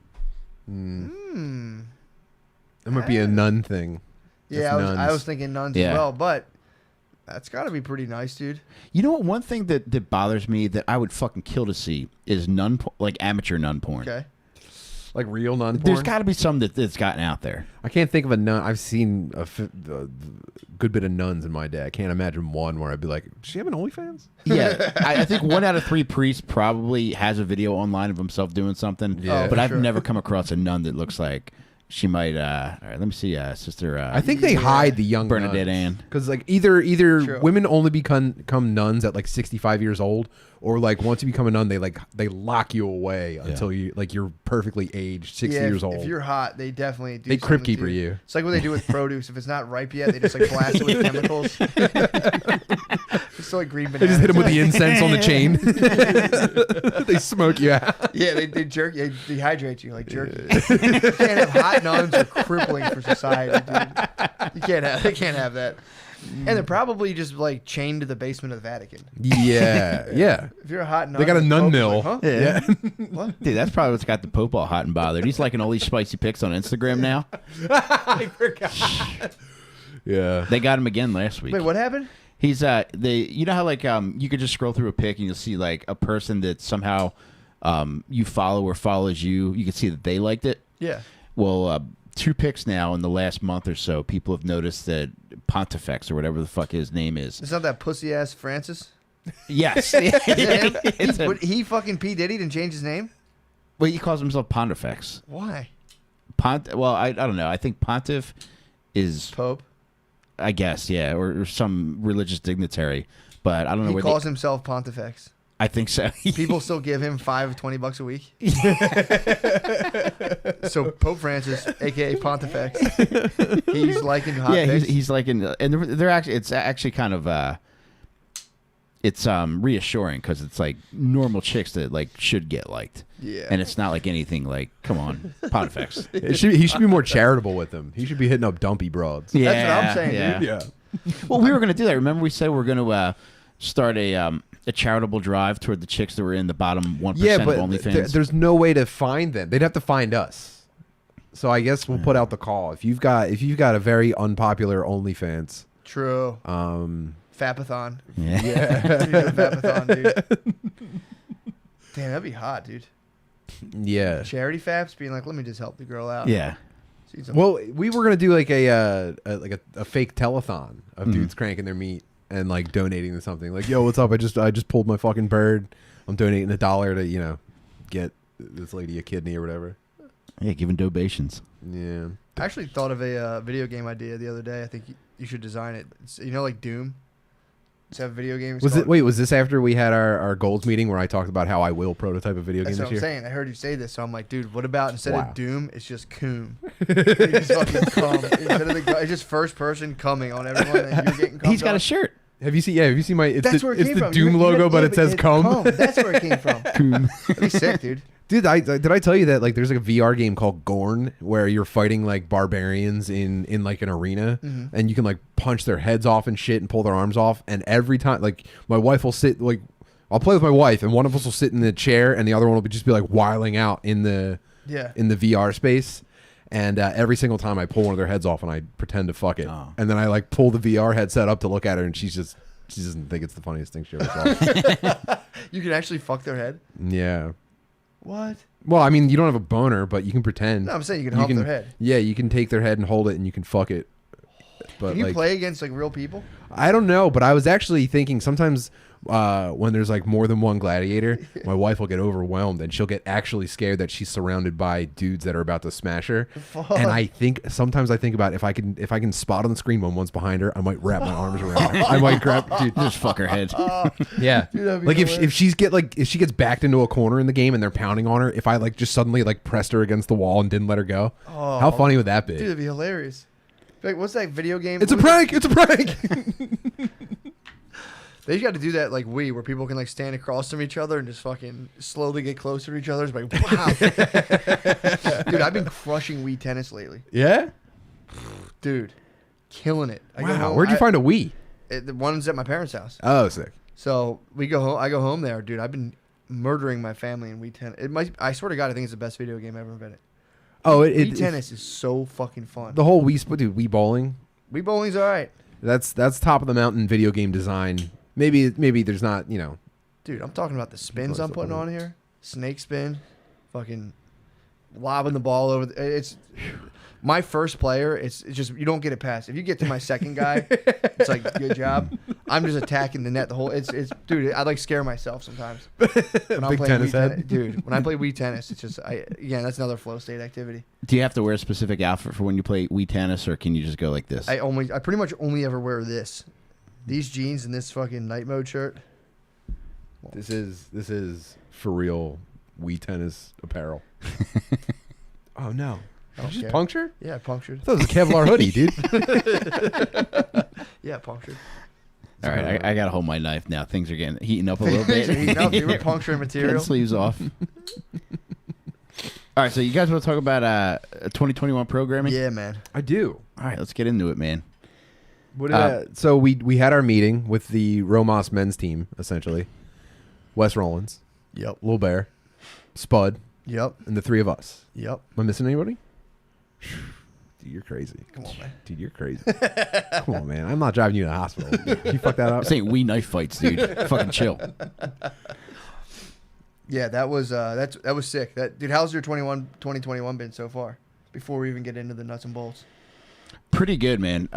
It might be a nun thing. Yeah, Just I nuns. was thinking nuns Yeah. as well, but that's got to be pretty nice, dude. You know what? One thing that bothers me that I would fucking kill to see is like amateur nun porn. Okay. Like real nun porn. There's got to be some that's gotten out there. I can't think of a nun. I've seen a good bit of nuns in my day. I can't imagine one where I'd be like, does she have an OnlyFans? Yeah, I think 1 out of 3 priests probably has a video online of himself doing something. Yeah. but for I've sure. never come across a nun that looks like she might. All right, let me see, Sister. I think they hide the young Bernadette Ann. because like either True. women only become nuns at like 65 years old, or like once you become a nun, they lock you away until you're perfectly aged 60 Yeah, years if old. you're hot, they definitely do. They crypt something to keeper you. It's like what they do with produce. If it's not ripe yet, they just like blast it with chemicals. It's like green They bananas. just hit them with the incense on the chain. They smoke you out. Yeah, they jerk you, they dehydrate you like jerky. You can't have hot nuns are crippling for society, dude. They can't have that. And they're probably just like chained to the basement of the Vatican. Yeah, yeah. If you're a hot nun, They got a the nun Pope is mill. like, huh? Yeah. What? Dude, that's probably what's got the Pope all hot and bothered. He's liking all these spicy pics on Instagram now. I forgot. Yeah. They got him again last week. Wait, what happened? He's you know how like you could just scroll through a pic and you'll see like a person that somehow you follow or follows you. You can see that they liked it. Yeah. Well, 2 pics now in the last month or so, people have noticed that Pontifex or whatever the fuck his name is. It's not that pussy ass Francis. Yes. It's him? He fucking P Diddy and changed his name. Well, he calls himself Pontifex. Why? Well, I don't know. I think Pontiff is, Pope. I guess, yeah, or some religious dignitary. But I don't know He where calls himself Pontifex. I think so. People still give him $20 a week. So Pope Francis, aka Pontifex, he's liking hot pics. he's liking, and they're actually, it's actually kind of, it's reassuring because it's like normal chicks that like should get liked. Yeah. And it's not like anything like, come on, Pontifex. He should be more charitable with them. He should be hitting up dumpy broads. Yeah, That's what I'm saying, dude. Yeah. Well, we were going to do that. Remember we said we are going to start a charitable drive toward the chicks that were in the bottom 1% Yeah, but of OnlyFans. there's no way to find them. They'd have to find us. So I guess we'll put out the call. If you've got a very unpopular OnlyFans, True. Fapathon. Yeah. You do a Fapathon, dude. Damn, that'd be hot, dude. yeah. Charity faps being like, let me just help the girl out. Yeah. See some- Well, we were gonna do like a fake telethon of dudes cranking their meat, and like donating to something. Like, yo, what's up? I just pulled my fucking bird. I'm donating $1 to get this lady a kidney or whatever. Yeah, giving donations. Yeah. I actually thought of a video game idea the other day. I think you should design it. It's, like Doom. Just have video games. Was this after we had our goals meeting where I talked about how I will prototype a video game That's this what I'm year? saying. I heard you say this, so I'm like, dude, what about instead Wow. of Doom, it's just Coom. You just fucking cum. Instead of it's just first person coming on everyone, and you're getting cum. He's got a shirt. Have you seen my? That's where it came it's the from. Doom logo, but it says cum. That's where it came from. That'd be sick, dude. Dude, did I tell you that like there's like a VR game called Gorn where you're fighting like barbarians in like an arena, and you can like punch their heads off and shit and pull their arms off, and every time like my wife will sit like I'll play with my wife and one of us will sit in the chair and the other one will just be like whiling out in the VR space, and every single time I pull one of their heads off and I pretend to fuck it, and then I like pull the VR headset up to look at her and she doesn't think it's the funniest thing she ever saw. You can actually fuck their head. Yeah. What? Well, I mean, you don't have a boner, but you can pretend. No, I'm saying you can hump their head. Yeah, you can take their head and hold it, and you can fuck it. But Can you like, play against like real people? I don't know, but I was actually thinking sometimes when there's like more than one gladiator, my wife will get overwhelmed and she'll get actually scared that she's surrounded by dudes that are about to smash her. Fuck. And sometimes I think about if I can spot on the screen when one's behind her, I might wrap my arms around her. I might grab, dude, Just fuck her head. yeah. Dude, like if she gets backed into a corner in the game and they're pounding on her, if I like just suddenly like pressed her against the wall and didn't let her go, how funny would that be? Dude, that'd be hilarious. Like, what's that video game? It's a prank. It's a prank. They got to do that like where people can like stand across from each other and just fucking slowly get closer to each other. It's like, wow. Dude, I've been crushing Wii tennis lately. Yeah? Dude, killing it. I go Wow. home, Where'd you find a Wii? The one's at my parents' house. Oh, sick. So we go home. I go home there, dude. I've been murdering my family in Wii tennis. I swear to God, I think it's the best video game ever invented. Oh, Wii tennis is so fucking fun. The whole dude, Wii bowling. Wii bowling's all right. That's top of the mountain video game design. Maybe there's not, Dude, I'm talking about the spins I'm putting on here. Snake spin, fucking lobbing the ball over. It's my first player. It's just you don't get it past. If you get to my second guy, it's like good job. I'm just attacking the net the whole. It's dude. I like scare myself sometimes. When I'm Big playing tennis Wii head, dude. When I play Wii tennis, it's just again that's another flow state activity. Do you have to wear a specific outfit for when you play Wii tennis, or can you just go like this? I pretty much only ever wear these jeans and this fucking night mode shirt. This is for real Wii tennis apparel. Oh no! Did you just care. puncture? Yeah, punctured. I thought it was a Kevlar hoodie, dude. Yeah, punctured. All right, I gotta hold my knife now. Things are getting heating up a little bit. Dude, we're puncturing material. Get sleeves off. All right, so you guys want to talk about 2021 programming? Yeah, man. I do. All right, let's get into it, man. So we had our meeting with the Romos men's team, essentially. Wes Rollins, Yep. Lil Bear, Spud, Yep. and the three of us. Yep. Am I missing anybody? Dude, you're crazy. Come on, man. Dude, you're crazy. Come on, man. I'm not driving you to the hospital. You fuck that up? This ain't Wii knife fights, dude. Fucking chill. Yeah, that was sick. Dude, how's your 2021 been so far? Before we even get into the nuts and bolts. Pretty good, man.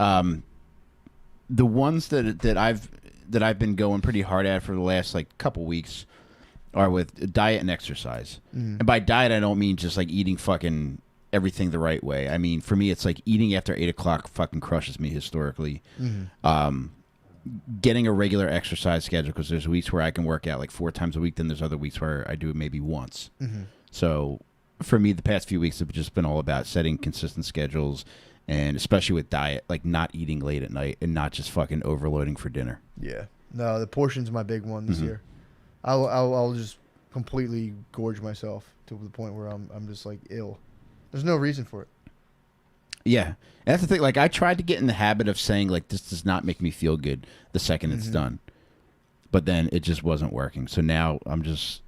The ones that I've been going pretty hard at for the last like couple weeks are with diet and exercise. And by diet, I don't mean just like eating fucking everything the right way. I mean, for me, it's like eating after 8 o'clock fucking crushes me historically. Getting a regular exercise schedule, because there's weeks where I can work out like 4 times a week. Then there's other weeks where I do it maybe once. So for me, the past few weeks have just been all about setting consistent schedules, and especially with diet, like not eating late at night and not just fucking overloading for dinner. Yeah. No, the portion's my big one this year. I'll just completely gorge myself to the point where I'm just like ill. There's no reason for it. Yeah. And that's the thing. Like, I tried to get in the habit of saying, like, this does not make me feel good the second it's done. But then it just wasn't working. So now I'm just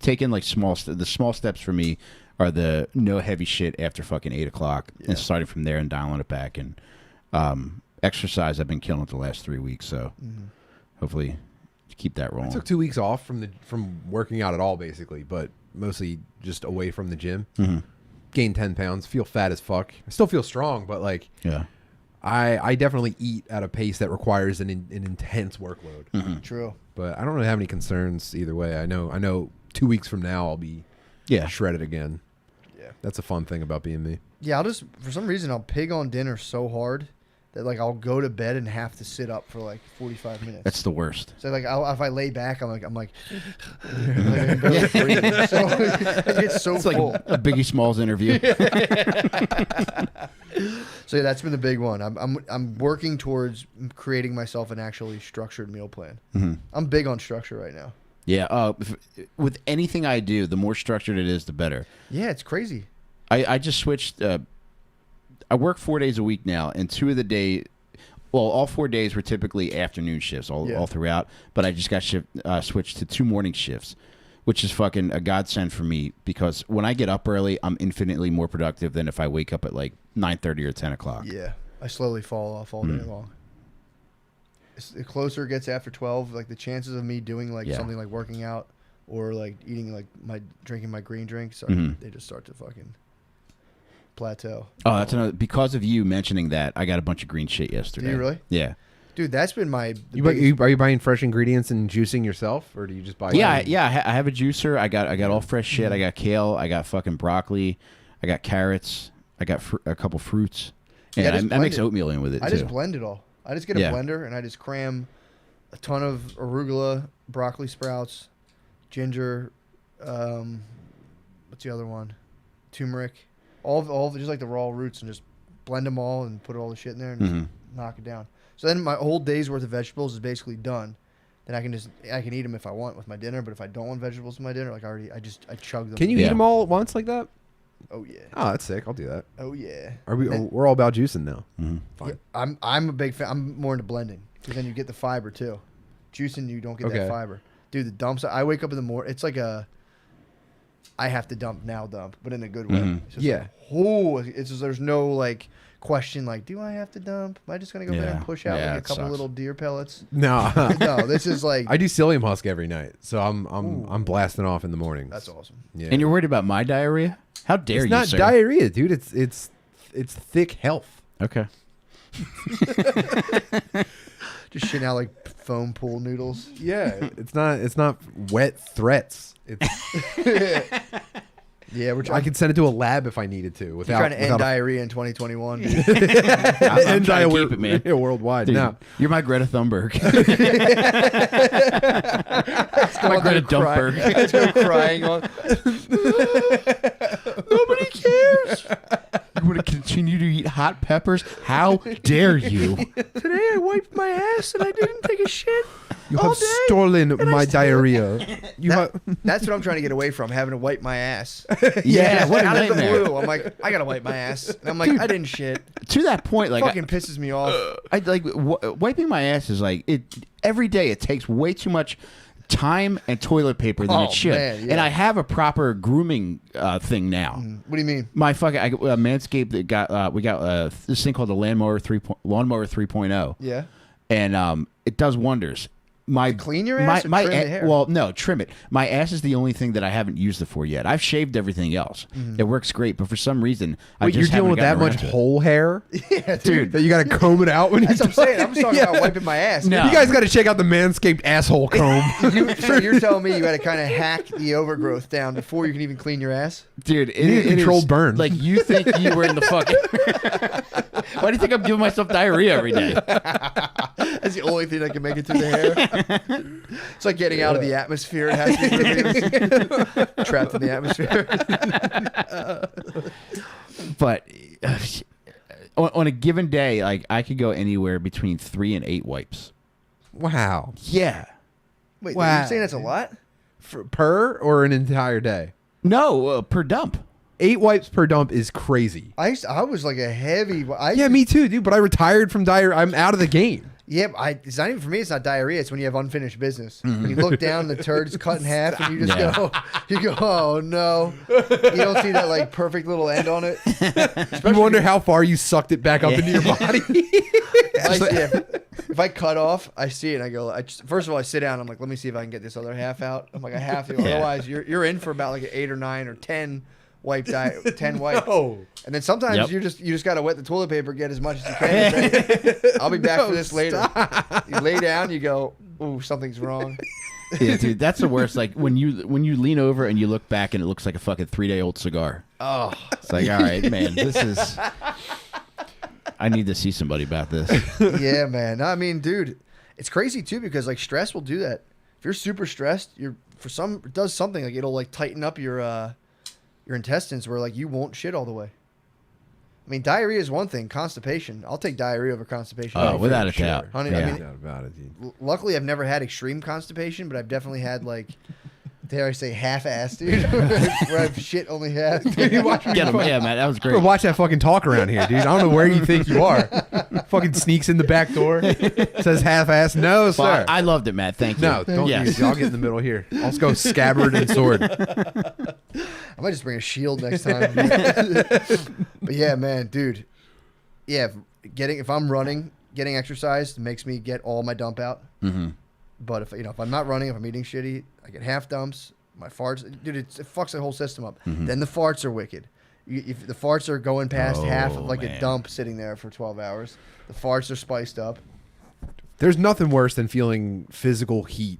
taking, like, the small steps for me are the no heavy shit after fucking 8 o'clock and starting from there and dialing it back. And exercise, I've been killing it the last 3 weeks. So hopefully keep that rolling. I took 2 weeks off from working out at all, basically, but mostly just away from the gym. Gained 10 pounds. Feel fat as fuck. I still feel strong, but like, Yeah. I definitely eat at a pace that requires an intense workload. Mm-hmm. True. But I don't really have any concerns either way. I know 2 weeks from now I'll be shredded again. Yeah. That's a fun thing about being me. Yeah, for some reason, I'll pig on dinner so hard that like I'll go to bed and have to sit up for like 45 minutes. That's the worst. So like if I lay back, I'm like I can barely breathe. So it's so It's full. like a Biggie Smalls interview. So yeah, that's been the big one. I'm working towards creating myself an actually structured meal plan. Mm-hmm. I'm big on structure right now. Yeah. With anything I do, the more structured it is, the better. Yeah, it's crazy. I just switched. I work 4 days a week now, and 2 of the day, well, all 4 days were typically afternoon shifts all throughout. But I just got switched to 2 morning shifts, which is fucking a godsend for me because when I get up early, I'm infinitely more productive than if I wake up at like 9:30 or 10 o'clock. Yeah, I slowly fall off all day long. The closer it gets after 12, like the chances of me doing like something like working out or like eating like drinking my green drinks, they just start to fucking plateau. Oh, that's another. Because of you mentioning that, I got a bunch of green shit yesterday. Do you really? Yeah. Dude, that's been my. Are you buying fresh ingredients and juicing yourself, or do you just buy? I have a juicer. I got all fresh shit. I got kale. I got fucking broccoli. I got carrots. I got a couple fruits. And I mix oatmeal in with it. I just blend it all. I just get a blender and I just cram a ton of arugula, broccoli sprouts, ginger. What's the other one? Turmeric. All just like the raw roots, and just blend them all and put all the shit in there and just knock it down. So then my whole day's worth of vegetables is basically done. Then I can eat them if I want with my dinner. But if I don't want vegetables with my dinner, like I chug them. Can you eat them all at once like that? Oh yeah. Oh, that's sick. I'll do that. Oh yeah. We're all about juicing now. Mm-hmm. Fine. Yeah, I'm a big fan. I'm more into blending because then you get the fiber too. Juicing, you don't get that fiber. Dude, the dumps. I wake up in the morning. It's like I have to dump, but in a good way. Mm-hmm. It's just it's just, there's no like question like, do I have to dump? Am I just gonna go there and push out like a couple little deer pellets? No, no. This is like I do psyllium husk every night, so I'm blasting off in the mornings. That's awesome. Yeah. And you're worried about my diarrhea? How dare you, It's sir? not diarrhea, dude. It's thick health. Okay. Just shitting out like foam pool noodles. Yeah, it's not wet threats. It's Yeah, I could send it to a lab if I needed to. Without trying to end diarrhea in 2021. Dude. I'm trying to keep it, man. Worldwide. Dude, No. you're my Greta Thunberg. my Greta Thunberg. Let's go crying on. Nobody cares. You want to continue to eat hot peppers? How dare you? Today I wiped my ass and I didn't take a shit. You have stolen my diarrhea. That's what I'm trying to get away from, having to wipe my ass. Yeah, what a out of the nightmare. blue, I'm like, I gotta wipe my ass. And I'm like, I didn't shit. To that point, like, Fucking pisses me off. I like wiping my ass is like it every day. It takes way too much time and toilet paper than it should. Man, yeah. And I have a proper grooming thing now. What do you mean? My fucking Manscaped we got this thing called the Lawnmower 3.0. Yeah. And it does wonders. Clean your ass or trim the hair? Well, no, trim it. My ass is the only thing that I haven't used it for yet. I've shaved everything else. It works great, but for some reason, I just you're dealing haven't with that gotten much around to it. whole hair, Yeah, dude. that you got to comb it out when That's you. what I'm saying. I'm just talking about wiping my ass. No. You guys got to check out the Manscaped asshole comb. So you're telling me you got to kind of hack the overgrowth down before you can even clean your ass? Dude, You need a controlled burn. Like, you think you were in the fucking... Why do you think I'm giving myself diarrhea every day? That's the only thing that can make it through the hair. It's like getting out of the atmosphere. It has to be trapped in the atmosphere. But on a given day, like, I could go anywhere between 3 and 8 wipes. Wow. Yeah. Wait, Wow. you're saying that's a lot? Per or an entire day? No, per dump. 8 wipes per dump is crazy. I was like a heavy. Yeah, me too, dude. But I retired from diarrhea. I'm out of the game. Yeah, it's not even for me. It's not diarrhea. It's when you have unfinished business. When you look down, the turd's cut in half, and you just go, oh no. You don't see that like perfect little end on it. You wonder how far you sucked it back up into your body. If I cut off, I see it and I go. First of all, I sit down. I'm like, let me see if I can get this other half out. I'm like, I have to. Otherwise, you're in for about like an 8 or 9 or 10 wipe 10 wipe. No. And then sometimes Yep. you just gotta wet the toilet paper, get as much as you can. I'll be back for this later. You lay down, you go, ooh, something's wrong. Yeah, dude, that's the worst. Like when you lean over and you look back and it looks like a fucking 3-day-old cigar. Oh, It's like, all right, man, this is. I need to see somebody about this. yeah, man. No, I mean, dude, it's crazy too because like stress will do that. If you're super stressed, it does something like it'll like tighten up your intestines where like you won't shit all the way. I mean, diarrhea is one thing. Constipation, I'll take diarrhea over constipation. Oh, without a doubt. Honey, Yeah. I mean, No doubt about it, dude. luckily I've never had extreme constipation, but I've definitely had like, dare I say, half-ass, dude, where I've shit only half. You watch me Get him. Yeah, man, that was great. Watch that fucking talk around here, dude. I don't know where you think you are. Fucking sneaks in the back door, says half-ass. No, sir. Well, I loved it, Matt. Thank you. No, don't use. I'll get in the middle here. I'll just go scabbard and sword. I might just bring a shield next time. But yeah, man, dude. Yeah, if I'm running, getting exercise makes me get all my dump out. Mm-hmm. But if I'm not running, if I'm eating shitty, I get half dumps. My farts, dude, it fucks the whole system up. Mm-hmm. Then the farts are wicked. If the farts are going past half of like man. a dump sitting there for 12 hours, the farts are spiced up. There's nothing worse than feeling physical heat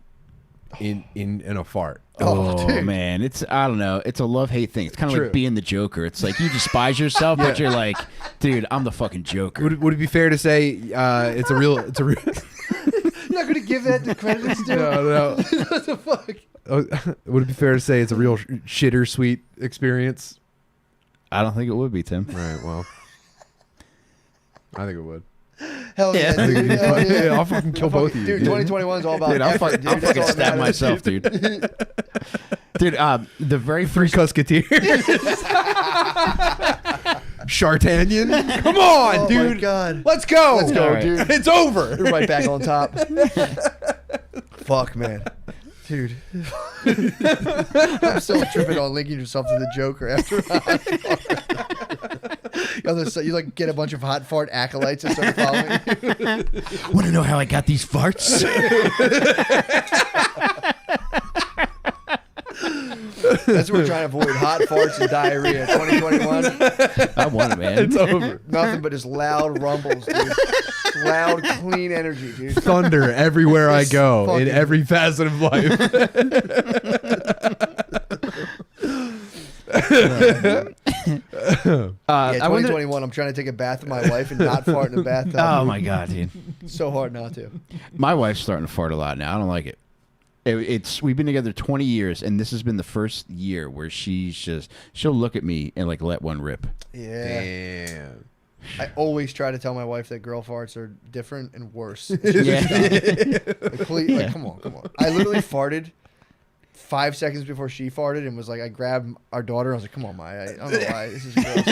in a fart. Oh, dude. man, I don't know. It's a love-hate thing. It's kind of True. like being the Joker. It's like you despise yourself, but you're like, dude, I'm the fucking Joker. Would it be fair to say it's a real? You're not going to give that the credits, dude? No. What the fuck? Would it be fair to say it's a real shitter sweet experience? I don't think it would be, Tim. Right. Well, I think it would. Hell yeah, Yeah. dude. Hell yeah. Yeah, I'll fucking kill both of you. Dude, dude. 2021 is all about Dude, I'll, effort, dude. I'll That's fucking all that stab matters. myself, dude. Dude, the very Three first Cusketeers. Chartanian. Come on, Oh dude. my God. Let's go. Let's go, All right. dude. It's over. You're right back on top. Fuck, man. Dude. I'm still tripping on linking yourself to the Joker after a hot fart. You like get a bunch of hot fart acolytes and start following you. Want to know how I got these farts? That's what we're trying to avoid. Hot farts and diarrhea. 2021. I want it, man. It's over. Nothing but just loud rumbles, dude. Loud, clean energy, dude. Thunder everywhere I Just go in fucking- every facet of life. Yeah, I wonder. 2021. I'm trying to take a bath with my wife and not fart in the bathtub. Oh my god, dude. So hard not to. My wife's starting to fart a lot now. I don't like it. It's we've been together 20 years, and this has been the first year where she'll look at me and like let one rip. Yeah. Damn. I always try to tell my wife that girl farts are different and worse. Yeah. Like, please, like, come on. I literally farted 5 seconds before she farted and was like, I grabbed our daughter. I was like, come on, Maya. I don't know why. This is gross.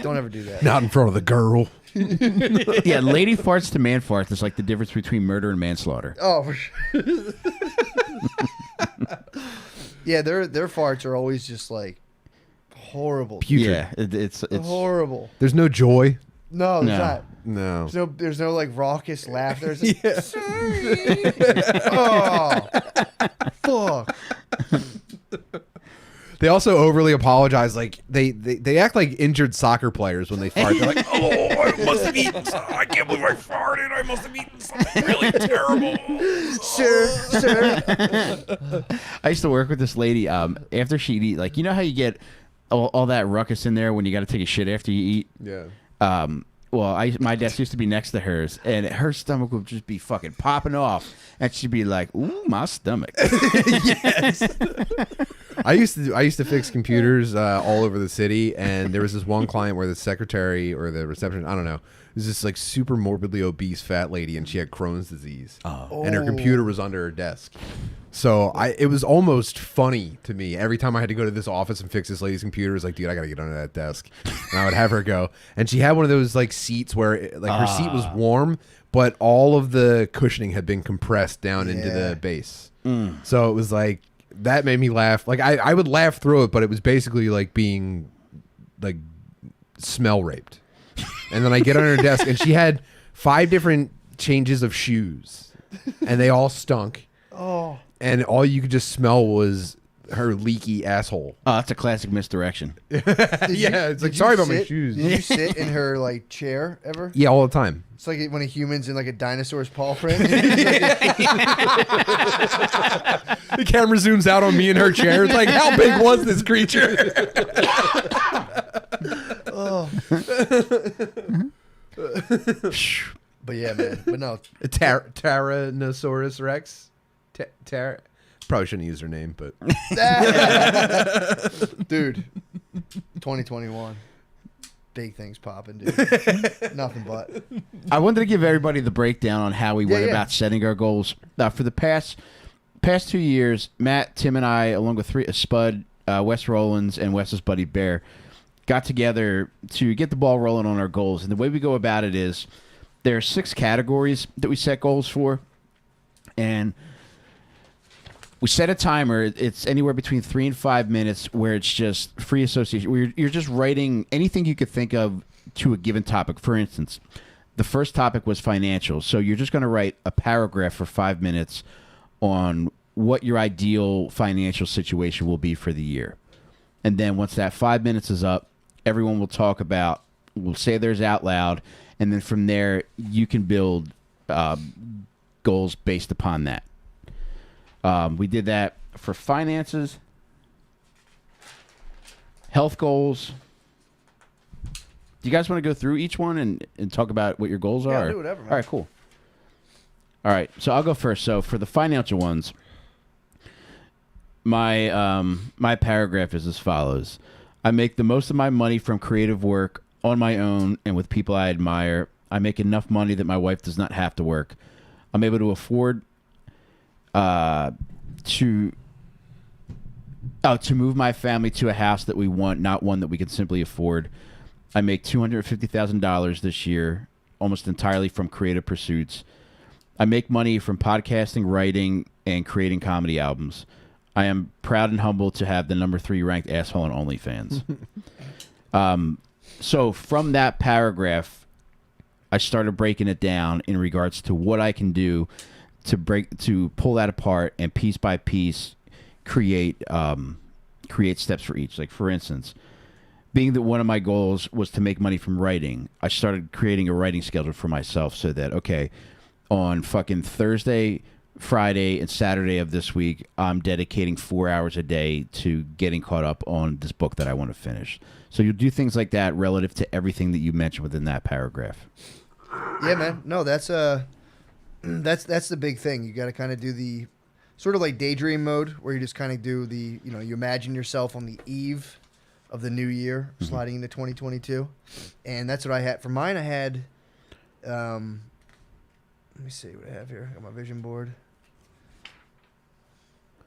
Don't ever do that. Not in front of the girl. Yeah, lady farts to man farts is like the difference between murder and manslaughter. Oh, for sure. Yeah, their farts are always just like horrible. Putrid. Yeah, it's Horrible. There's no joy. No, there's No. not. No. There's no like raucous laughter. It's Yeah. oh, fuck. They also overly apologize. Like they act like injured soccer players when they fart. They're like, "Oh, I must have eaten. I can't believe I farted. I must have eaten something really terrible." Sir. I used to work with this lady. After she'd eat, like you know how you get all that ruckus in there when you got to take a shit after you eat. Yeah. Well, my desk used to be next to hers, and her stomach would just be fucking popping off, and she'd be like, "Ooh, my stomach." Yes. I used to fix computers all over the city, and there was this one client where the secretary or the reception, I don't know, was this like super morbidly obese fat lady, and she had Crohn's disease, and her computer was under her desk. So it was almost funny to me every time I had to go to this office and fix this lady's computer. It was like, dude, I gotta get under that desk, and I would have her go. And she had one of those like seats where her seat was warm, but all of the cushioning had been compressed down into the base. So it was like that made me laugh. Like I would laugh through it, but it was basically like being like smell raped. And then I get on her desk, and she had 5 different changes of shoes, and they all stunk. Oh. And all you could just smell was her leaky asshole. Oh, that's a classic misdirection. It's like, sorry about my shoes. Did you sit in her like chair ever? Yeah, all the time. It's like when a human's in like a dinosaur's paw print. The camera zooms out on me in her chair. It's like, how big was this creature? Oh. But yeah, man. But no. Tyrannosaurus Rex. Probably shouldn't use her name, but Dude, 2021. Big things popping, dude. Nothing but. I wanted to give everybody the breakdown on how we went about setting our goals. For the past 2 years, Matt, Tim, and I, along with Spud, Wes Rollins, and Wes's buddy Bear, got together to get the ball rolling on our goals. And the way we go about it is there are 6 categories that we set goals for, and we set a timer. It's anywhere between 3 and 5 minutes where it's just free association. Where you're just writing anything you could think of to a given topic. For instance, the first topic was financial. So you're just going to write a paragraph for 5 minutes on what your ideal financial situation will be for the year. And then once that 5 minutes is up, everyone will talk about, we'll say theirs out loud. And then from there, you can build goals based upon that. We did that for finances, health goals. Do you guys want to go through each one and talk about what your goals are? Yeah, do whatever, man. All right, cool. All right, so I'll go first. So for the financial ones, my paragraph is as follows. I make the most of my money from creative work on my own and with people I admire. I make enough money that my wife does not have to work. I'm able to afford to move my family to a house that we want, not one that we can simply afford. I make $250,000 this year, almost entirely from creative pursuits. I make money from podcasting, writing, and creating comedy albums. I am proud and humbled to have the number 3 ranked asshole on OnlyFans. So from that paragraph, I started breaking it down in regards to what I can do to pull that apart and piece by piece create steps for each. Like, for instance, being that one of my goals was to make money from writing, I started creating a writing schedule for myself so that, okay, on fucking Thursday, Friday, and Saturday of this week, I'm dedicating 4 hours a day to getting caught up on this book that I want to finish. So you'll do things like that relative to everything that you mentioned within that paragraph. Yeah, man. No, that's the big thing. You got to kind of do the sort of like daydream mode where you just kind of do the, you imagine yourself on the eve of the new year, sliding into 2022. And that's what I had. For mine, I had, let me see what I have here. I got my vision board.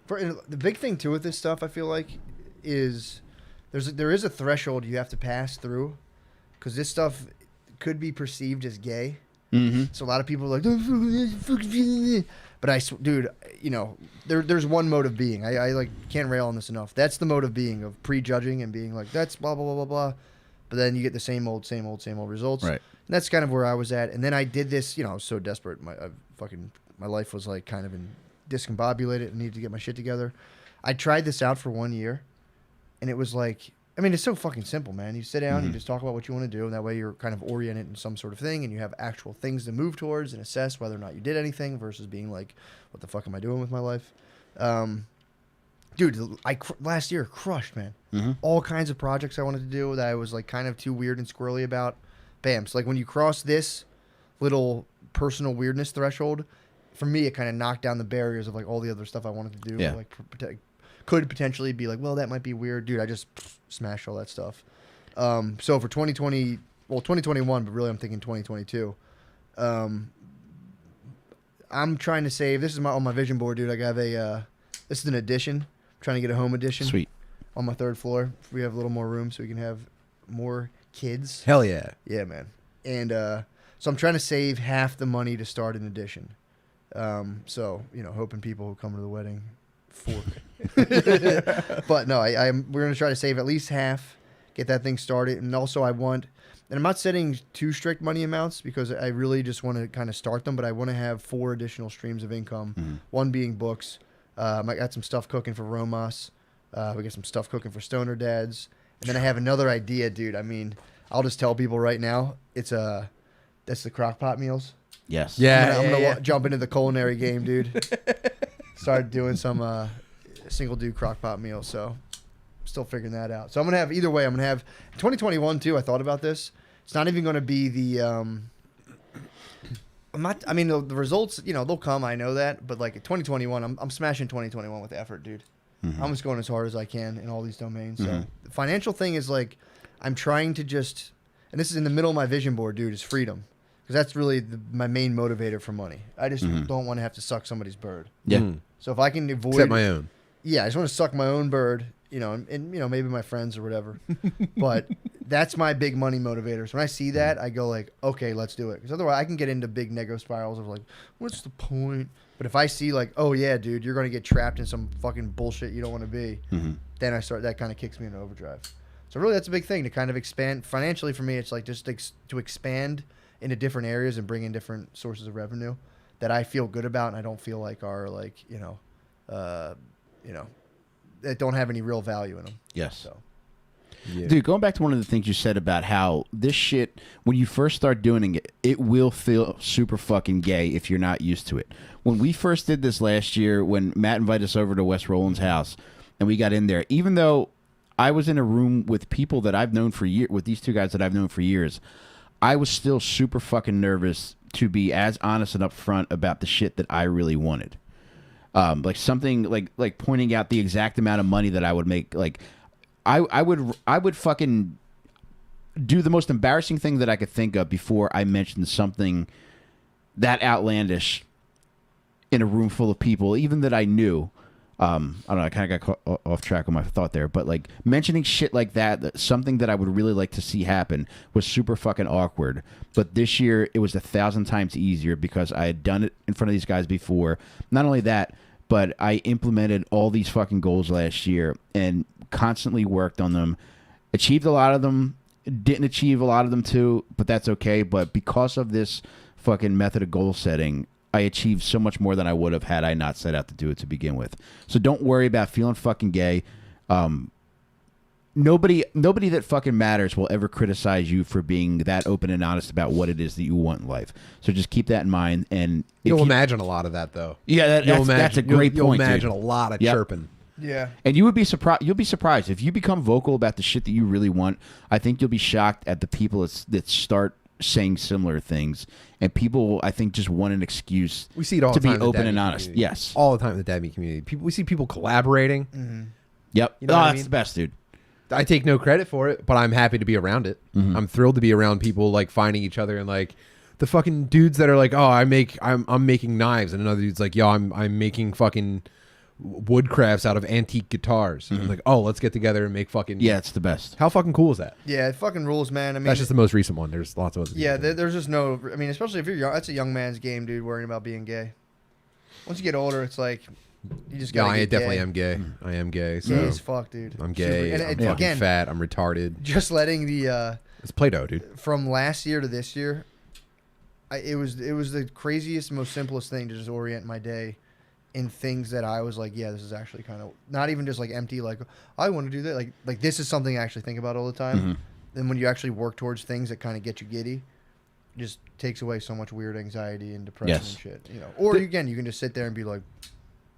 The big thing, too, with this stuff, I feel like, is there is a threshold you have to pass through because this stuff could be perceived as gay. Mm-hmm. So a lot of people are like, but dude, there's one mode of being. I like can't rail on this enough. That's the mode of being, of prejudging and being like, that's blah, blah, blah, blah, blah. But then you get the same old results. Right. And that's kind of where I was at. And then I did this, I was so desperate. My life was like kind of discombobulated and needed to get my shit together. I tried this out for 1 year and it was like, it's so fucking simple, man. You sit down, you just talk about what you want to do, and that way you're kind of oriented in some sort of thing, and you have actual things to move towards and assess whether or not you did anything versus being like, what the fuck am I doing with my life? Dude, last year crushed, man. Mm-hmm. All kinds of projects I wanted to do that I was like kind of too weird and squirrely about. Bam. So like when you cross this little personal weirdness threshold, for me, it kind of knocked down the barriers of like all the other stuff I wanted to do. Yeah. Like could potentially be like, well, that might be weird. Dude, I just smashed all that stuff. So for 2021, but really I'm thinking 2022. I'm trying to save, this is on my vision board, dude. I got this is an addition. I'm trying to get a home addition. Sweet. On my 3rd floor. We have a little more room so we can have more kids. Hell yeah. Yeah, man. And so I'm trying to save half the money to start an addition. So, hoping people who come to the wedding fork. But no, we're going to try to save at least half, get that thing started. And also and I'm not setting too strict money amounts because I really just want to kind of start them, but I want to have 4 additional streams of income. Mm-hmm. One being books. I got some stuff cooking for Romas. We got some stuff cooking for stoner dads, and then I have another idea, dude. I mean, I'll just tell people right now. That's the crock pot meals. Yes. Yeah. I'm gonna jump into the culinary game, dude. Start doing some single dude crock pot meals. So still figuring that out. So I'm gonna have either way. I'm gonna have 2021 too. I thought about this. It's not even gonna be the. I'm not. I mean, the results. They'll come. I know that. But like 2021, I'm smashing 2021 with effort, dude. Mm-hmm. I'm just going as hard as I can in all these domains. So the financial thing is like, I'm trying to just, and this is in the middle of my vision board, dude, is freedom. Because that's really my main motivator for money. I just don't want to have to suck somebody's bird. Yeah. So if I can avoid... Except my own. Yeah, I just want to suck my own bird, and maybe my friends or whatever. But that's my big money motivator. So when I see that, I go like, okay, let's do it. Because otherwise I can get into big nego spirals of like, what's the point? But if I see like, oh yeah, dude, you're going to get trapped in some fucking bullshit you don't want to be, then that kind of kicks me into overdrive. So really that's a big thing to kind of expand. Financially for me, it's like just to expand into different areas and bring in different sources of revenue that I feel good about and I don't feel like are like, that don't have any real value in them. Yes. So. Yeah. Dude, going back to one of the things you said about how this shit, when you first start doing it, it will feel super fucking gay if you're not used to it. When we first did this last year, when Matt invited us over to Wes Roland's house and we got in there, even though I was in a room with people that I've known for years, with these two guys that I've known for years, I was still super fucking nervous to be as honest and upfront about the shit that I really wanted. Like something like pointing out the exact amount of money that I would make. Like I would fucking do the most embarrassing thing that I could think of before I mentioned something that outlandish in a room full of people, even that I knew. I don't know, I kind of got off track on my thought there, but like mentioning shit like that, something that I would really like to see happen, was super fucking awkward. But this year it was 1,000 times easier because I had done it in front of these guys before. Not only that, but I implemented all these fucking goals last year and constantly worked on them, achieved a lot of them, didn't achieve a lot of them too, but that's okay. But because of this fucking method of goal setting, I achieved so much more than I would have had I not set out to do it to begin with. So don't worry about feeling fucking gay. Nobody that fucking matters will ever criticize you for being that open and honest about what it is that you want in life. So just keep that in mind. And You'll imagine a lot of that, though. Yeah, that's a great point. You'll imagine dude. a lot of chirping. Yeah. And you'll be surprised if you become vocal about the shit that you really want. I think you'll be shocked at the people that start saying similar things, and people, I think, just want an excuse. We see it all to the time be in the open Dabby and honest. community. Yes, all the time in the Dabby community. We see people collaborating. Mm-hmm. Yep. You know what I that's mean? the best, dude. I take no credit for it, but I'm happy to be around it. I'm thrilled to be around people like finding each other, and like the fucking dudes that are like, oh, I'm making knives, and another dude's like, yo, I'm making fucking wood crafts out of antique guitars. I'm like, oh, let's get together and make fucking It's the best. How fucking cool is that? Yeah, it fucking rules, man. I mean, That's just the most recent one. There's lots of others. yeah, there's just no. I mean, especially if you're young, that's a young man's game, dude. Worrying about being gay. Once you get older, it's like you just Yeah, gotta I get definitely gay. am gay. I am gay. So Gay as fuck, dude. I'm gay. Super, I'm and fucking again, fat. I'm retarded. just letting the It's Play-Doh, dude. from last year to this year, it was the craziest, most simplest thing to just orient my day in things that I was like, yeah, this is actually kind of not even just like empty, like I want to do that, like this is something I actually think about all the time. And when you actually work towards things that kind of get you giddy, it just takes away so much weird anxiety and depression and shit, Or again, you can just sit there and be like,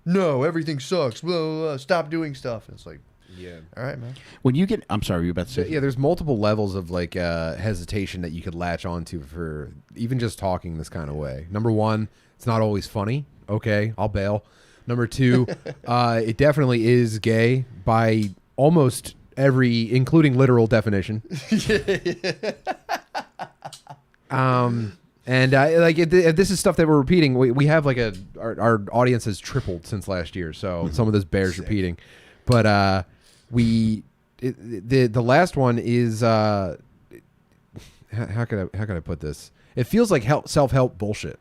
no, everything sucks. Blah, blah, blah. Stop doing stuff. And it's like, Yeah. all right, man. When you get, I'm sorry, you were about to say. Yeah, there's multiple levels of like hesitation that you could latch onto for even just talking this kind of way. Number one, it's not always funny. Okay, I'll bail. Number two, it definitely is gay by almost every, including literal definition. And this is stuff that we're repeating. We have like our audience has tripled since last year, so some of this bears repeating. But the last one is how could I put this? It feels like self-help bullshit.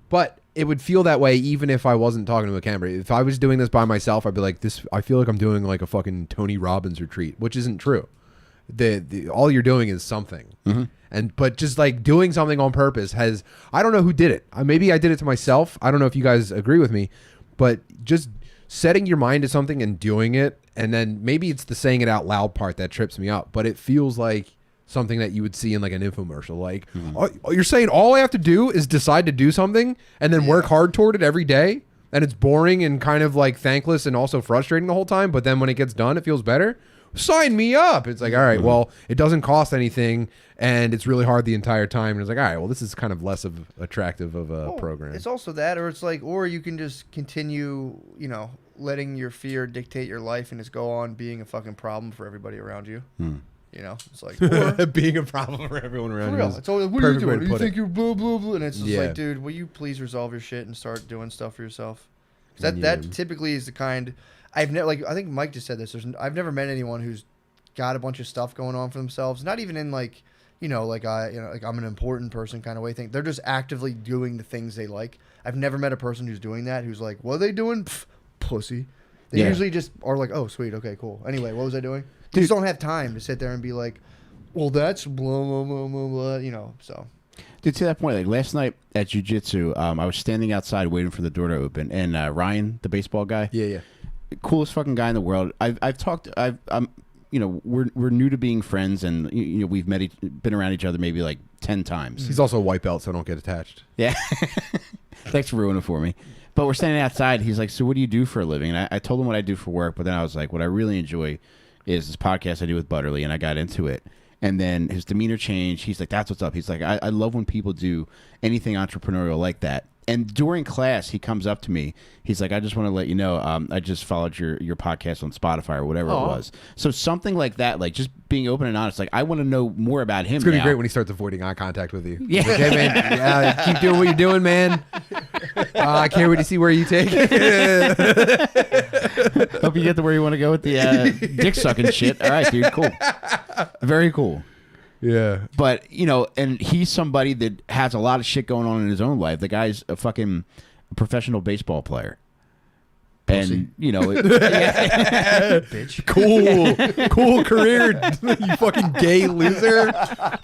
But it would feel that way even if I wasn't talking to a camera. If I was doing this by myself, I'd be like, I feel like I'm doing like a fucking Tony Robbins retreat, which isn't true. All you're doing is something. But just like doing something on purpose I don't know who did it. Maybe I did it to myself. I don't know if you guys agree with me, but just setting your mind to something and doing it, and then maybe it's the saying it out loud part that trips me up, but it feels like something that you would see in like an infomercial. Like, oh, you're saying all I have to do is decide to do something and then work hard toward it every day, and it's boring and kind of like thankless and also frustrating the whole time, but then when it gets done, it feels better. Sign me up. It's like, all right, well, it doesn't cost anything, and it's really hard the entire time. And it's like, all right, well, this is kind of less of attractive of a program. It's also that, or it's like, or you can just continue, you know, letting your fear dictate your life and just go on being a fucking problem for everybody around you. You know, it's like being a problem for everyone around you. It's always, what are you doing? You think you're blah blah blah, and it's just like, dude, will you please resolve your shit and start doing stuff for yourself? Because that typically is the kind. I've never, like, I think Mike just said this. I've never met anyone who's got a bunch of stuff going on for themselves. Not even in like, you know, like like I'm an important person kind of way thing. They're just actively doing the things they like. I've never met a person who's doing that who's like, what are they doing? Pff, pussy. They usually just are like, oh, sweet, okay, cool. Anyway, what was I doing? You just don't have time to sit there and be like, well, that's blah blah blah blah blah. You know, so. Dude, to that point, like last night at jiu-jitsu, I was standing outside waiting for the door to open, and Ryan, the baseball guy, coolest fucking guy in the world. I'm you know, we're new to being friends, and you know, we've been around each other maybe like 10 times. He's also a white belt, so don't get attached. Yeah. Thanks for ruining it for me. But we're standing outside. He's like, so what do you do for a living? And I told him what I do for work, but then I was like, what I really enjoy is this podcast I do with Butterly, and I got into it. And then his demeanor changed. He's like, that's what's up. He's like, I love when people do anything entrepreneurial like that. And during class, he comes up to me. He's like, I just want to let you know, I just followed your podcast on Spotify or whatever it was. So something like that, like just being open and honest. Like, I want to know more about him. It's going to be great when he starts avoiding eye contact with you. Yeah. Like, hey, man, keep doing what you're doing, man. I can't wait to see where you take it. Hope you get to where you want to go with the dick sucking shit. All right, dude, cool. Very cool. Yeah. But, you know, and he's somebody that has a lot of shit going on in his own life. The guy's a fucking professional baseball player. Pussy. And, you know, Bitch. Cool career, you fucking gay loser.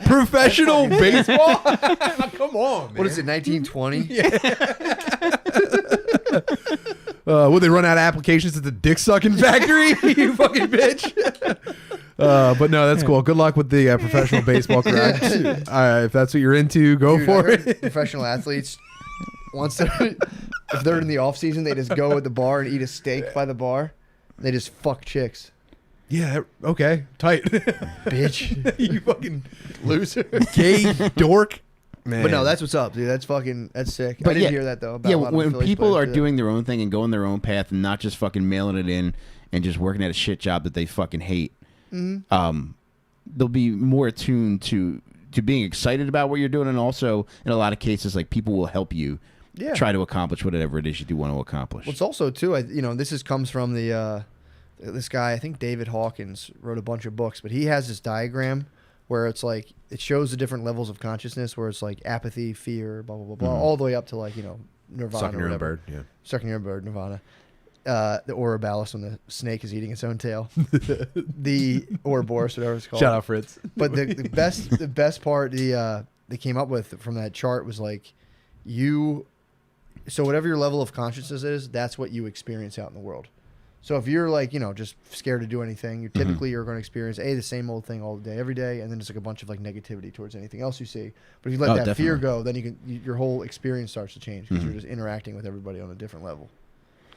Professional baseball? Come on, man. What is it, 1920? Would they run out of applications at the dick sucking factory? You fucking bitch. But no, that's cool. Good luck with the professional baseball career. If that's what you're into, go for it. Professional athletes, if they're in the off season, they just go at the bar and eat a steak by the bar. They just fuck chicks. Yeah. Okay. Tight. Bitch. You fucking Loser. gay dork. Man. But no, that's what's up, dude. That's sick. But I didn't hear that though. About yeah, a lot of when Phillies people players are do doing their own thing and going their own path and not just fucking mailing it in and just working at a shit job that they fucking hate, they'll be more attuned to being excited about what you're doing, and also in a lot of cases, like people will help you try to accomplish whatever it is you do want to accomplish. Well, it's also too, this comes from the this guy, I think David Hawkins wrote a bunch of books, but he has this diagram where it's like it shows the different levels of consciousness, where it's like apathy, fear, blah blah blah blah, all the way up to like, you know, nirvana. Sucking or your own whatever. bird. Yeah. Sucking your own bird, nirvana. The Ouroboros when the snake is eating its own tail. The Ouroboros, whatever it's called. Shout out Fritz. But the best part they came up with from that chart was like, so whatever your level of consciousness is, that's what you experience out in the world. So if you're like, you know, just scared to do anything, you're you're going to experience the same old thing all day, every day, and then there's like a bunch of like negativity towards anything else you see. But if you let that fear go, then your whole experience starts to change because you're just interacting with everybody on a different level.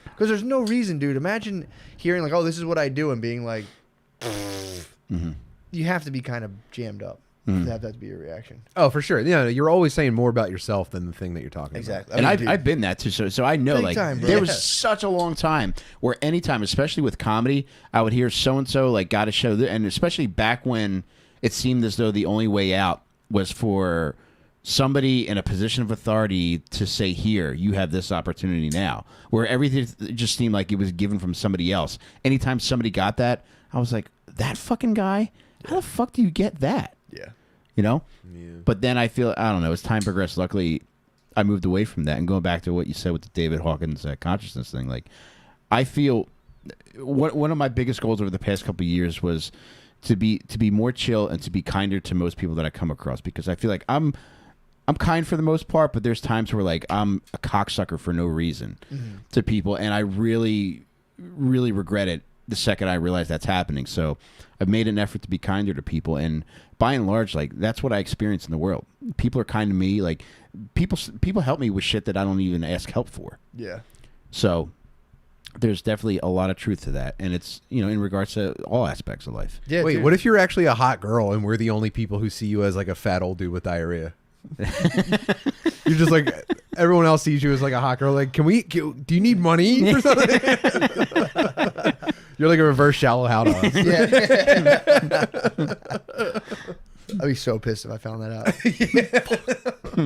Because there's no reason, dude. Imagine hearing like, oh, this is what I do, and being like, you have to be kind of jammed up to have that to be your reaction. Oh, for sure. Yeah, you're always saying more about yourself than the thing that you're talking Exactly. about. And I've been that too, so I know. Big like time, bro. there was such a long time where anytime, especially with comedy, I would hear so and so like got a show, and especially back when it seemed as though the only way out was for somebody in a position of authority to say, here, you have this opportunity now, where everything just seemed like it was given from somebody else. Anytime somebody got that, I was like, that fucking guy? How the fuck do you get that? Yeah. You know? Yeah. But then I feel, I don't know, as time progressed, luckily I moved away from that. And going back to what you said with the David Hawkins consciousness thing, like, I feel one of my biggest goals over the past couple of years was to be more chill and to be kinder to most people that I come across, because I feel like I'm kind for the most part, but there's times where like I'm a cocksucker for no reason to people, and I really really regret it the second I realize that's happening. So I've made an effort to be kinder to people, and by and large, like that's what I experience in the world. People are kind to me. Like people help me with shit that I don't even ask help for. Yeah. So there's definitely a lot of truth to that, and it's in regards to all aspects of life. Yeah. Wait, dude. what if you're actually a hot girl and we're the only people who see you as like a fat old dude with diarrhea? You're just like everyone else sees you as like a hot girl. Like, do you need money for something? You're like a reverse shallow how to us. Yeah. I'd be so pissed if I found that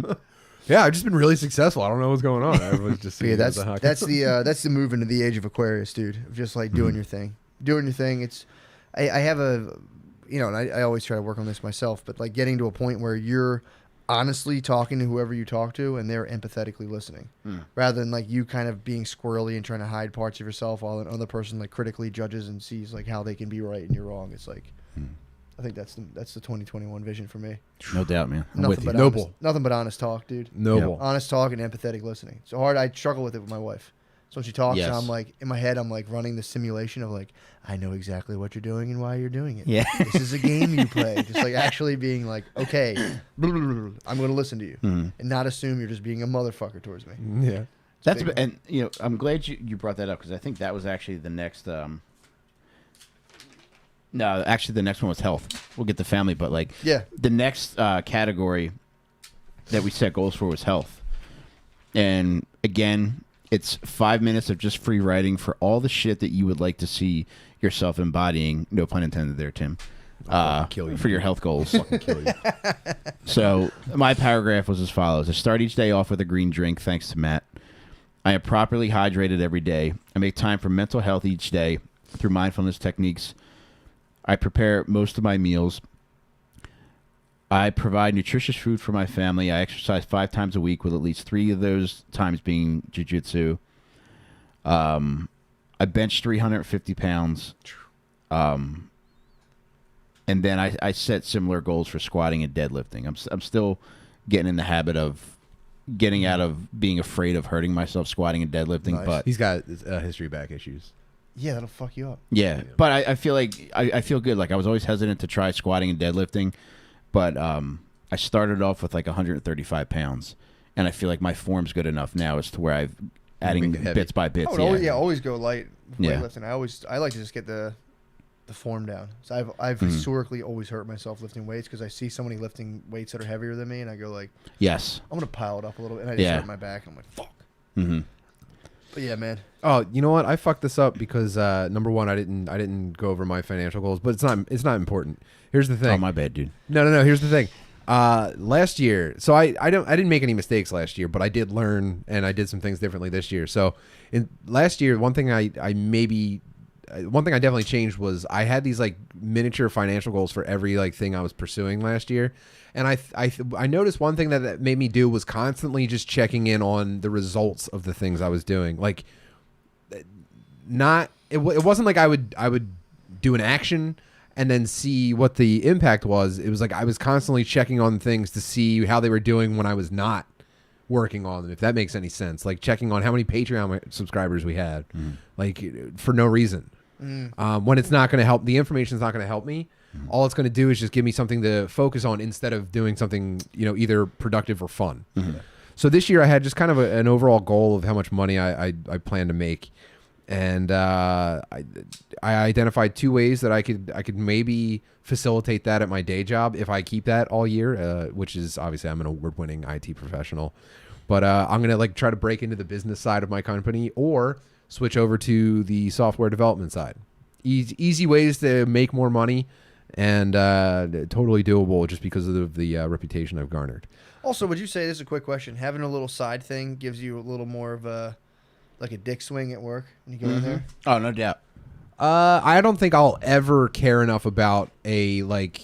out. Yeah, I've just been really successful. I don't know what's going on. Everyone's just Yeah, that's the move into the age of Aquarius, dude. Of just like doing your thing, It's I have and I always try to work on this myself, but like getting to a point where you're honestly talking to whoever you talk to and they're empathetically listening, rather than like you kind of being squirrely and trying to hide parts of yourself while another person like critically judges and sees like how they can be right and you're wrong. It's like I think that's the 2021 vision for me. No doubt, man. I'm with you. Noble. Nothing but honest talk, dude. Noble. Honest talk and empathetic listening. So hard. I struggle with it with my wife. So when she talks, Yes. I'm like, in my head, I'm like running the simulation of like, I know exactly what you're doing and why you're doing it. Yeah. This is a game you play. Just like actually being like, okay, I'm going to listen to you and not assume you're just being a motherfucker towards me. Yeah. That's and I'm glad you brought that up because I think that was actually the next. No, actually, the next one was health. We'll get the family, but like, the next category that we set goals for was health. And again, it's 5 minutes of just free writing for all the shit that you would like to see yourself embodying. No pun intended there, Tim. Kill you. For your health goals. Fucking kill you. So my paragraph was as follows: I start each day off with a green drink, thanks to Matt. I am properly hydrated every day. I make time for mental health each day through mindfulness techniques. I prepare most of my meals. I provide nutritious food for my family. I exercise 5 times a week, with at least 3 of those times being jiu-jitsu. I bench 350 pounds. And then I set similar goals for squatting and deadlifting. I'm still getting in the habit of getting out of being afraid of hurting myself squatting and deadlifting. Nice. But He's got a history of back issues. Yeah, that'll fuck you up. yeah, but I feel like I feel good. Like I was always hesitant to try squatting and deadlifting, but I started off with like 135 pounds, and I feel like my form's good enough now as to where I've adding Make it heavy. bits by bits. I would always go light with Yeah. weightlifting. I like to just get the form down. So I've historically always hurt myself lifting weights because I see somebody lifting weights that are heavier than me, and I go like, Yes. I'm gonna pile it up a little bit, and I just hurt my back. And I'm like, fuck. Mm-hmm. But yeah, man. Oh, you know what? I fucked this up because number one, I didn't go over my financial goals, but it's not important. Here's the thing. Oh, my bad, dude. No. Here's the thing. Last year, so I didn't make any mistakes last year, but I did learn and I did some things differently this year. So last year, one thing I definitely changed was I had these like miniature financial goals for every like thing I was pursuing last year. And I noticed one thing that made me do was constantly just checking in on the results of the things I was doing. Like, it wasn't like I would do an action and then see what the impact was. It was like I was constantly checking on things to see how they were doing when I was not working on them, if that makes any sense. Like checking on how many Patreon subscribers we had, like for no reason. When it's not going to help, the information's not going to help me. All it's going to do is just give me something to focus on instead of doing something, either productive or fun. So this year I had just kind of an overall goal of how much money I plan to make. And I identified 2 ways that I could maybe facilitate that at my day job if I keep that all year, which is obviously I'm an award-winning IT professional. But I'm going to like try to break into the business side of my company or switch over to the software development side. Easy ways to make more money and totally doable just because of the reputation I've garnered. Also, would you say, this is a quick question, having a little side thing gives you a little more of a dick swing at work when you go in there? Oh, no doubt. I don't think I'll ever care enough about a like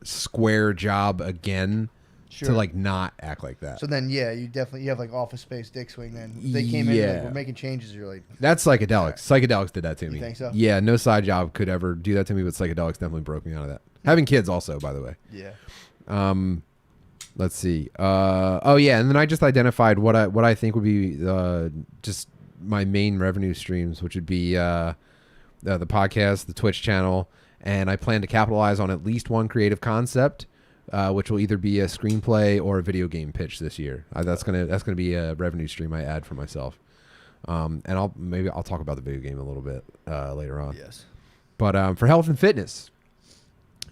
square job again to like not act like that. So then, yeah, you have like Office Space dick swing. Then they came in, like, we're making changes. You're like, that's psychedelics. Psychedelics did that to me. You think so? Yeah, no side job could ever do that to me, but psychedelics definitely broke me out of that. Having kids also, by the way. Yeah. Let's see. And then I just identified what I think would be just my main revenue streams, which would be the podcast, the Twitch channel, and I plan to capitalize on at least one creative concept, which will either be a screenplay or a video game pitch this year. That's gonna be a revenue stream I add for myself. And I'll talk about the video game a little bit later on. Yes. But for health and fitness,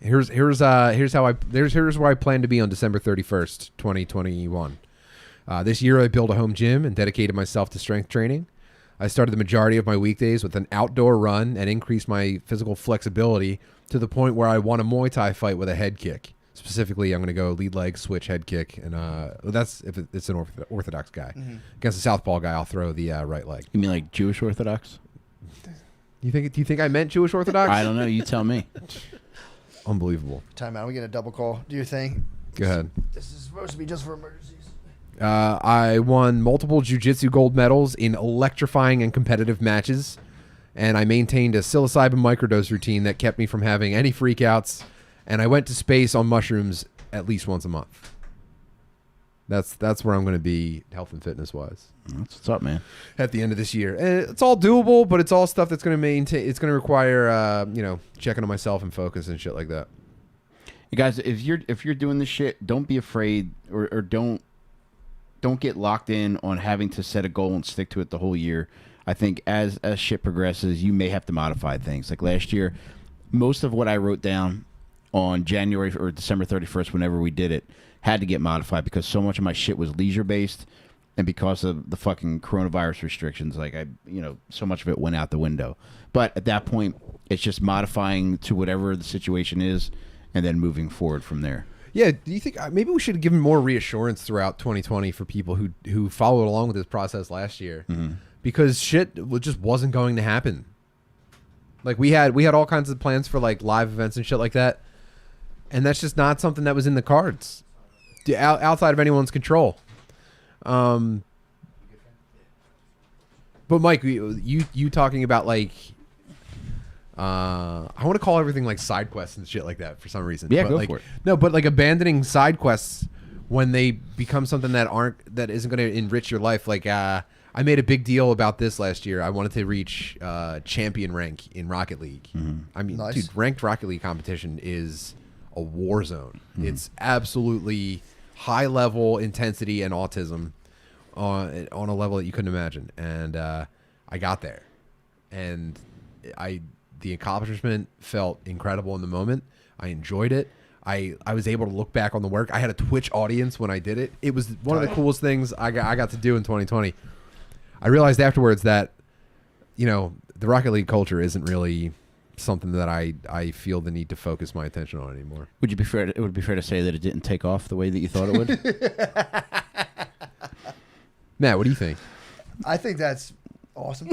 here's where I plan to be on December 31st, 2021. This year I built a home gym and dedicated myself to strength training. I started the majority of my weekdays with an outdoor run and increased my physical flexibility to the point where I won a Muay Thai fight with a head kick. Specifically, I'm going to go lead leg, switch, head kick, and that's if it's an orthodox guy. Mm-hmm. Against a southpaw guy, I'll throw the right leg. You mean like Jewish Orthodox? Do you think I meant Jewish Orthodox? I don't know. You tell me. Unbelievable. Time out. We get a double call. Do your thing. Go ahead. This is supposed to be just for emergencies. I won multiple jiu-jitsu gold medals in electrifying and competitive matches, and I maintained a psilocybin microdose routine that kept me from having any freakouts, and I went to space on mushrooms at least once a month. That's where I'm going to be health and fitness-wise. That's what's up, man. At the end of this year. And it's all doable, but it's all stuff that's going to maintain. It's going to require, checking on myself and focus and shit like that. You guys, if you're doing this shit, don't be afraid or don't get locked in on having to set a goal and stick to it the whole year. I think as shit progresses, you may have to modify things. Like last year, most of what I wrote down on January or December 31st, whenever we did it, had to get modified because so much of my shit was leisure-based, and because of the fucking coronavirus restrictions, so much of it went out the window. But at that point, it's just modifying to whatever the situation is and then moving forward from there. Yeah, do you think maybe we should have given more reassurance throughout 2020 for people who followed along with this process last year? Mm-hmm. Because shit just wasn't going to happen. Like we had all kinds of plans for like live events and shit like that, and that's just not something that was in the cards, outside of anyone's control. But Mike, you talking about like. I want to call everything like side quests and shit like that for some reason. Yeah, but go for it. No, but like abandoning side quests when they become something that isn't going to enrich your life. Like I made a big deal about this last year. I wanted to reach champion rank in Rocket League. Mm-hmm. I mean, nice. Dude, ranked Rocket League competition is a war zone. Mm-hmm. It's absolutely high level intensity and autism on a level that you couldn't imagine. And I got there, and the accomplishment felt incredible in the moment. I enjoyed it. I was able to look back on the work. I had a Twitch audience when I did it. It was one of the coolest things I got to do in 2020. I realized afterwards that, the Rocket League culture isn't really something that I feel the need to focus my attention on anymore. It would be fair to say that it didn't take off the way that you thought it would? Matt, what do you think? I think that's awesome.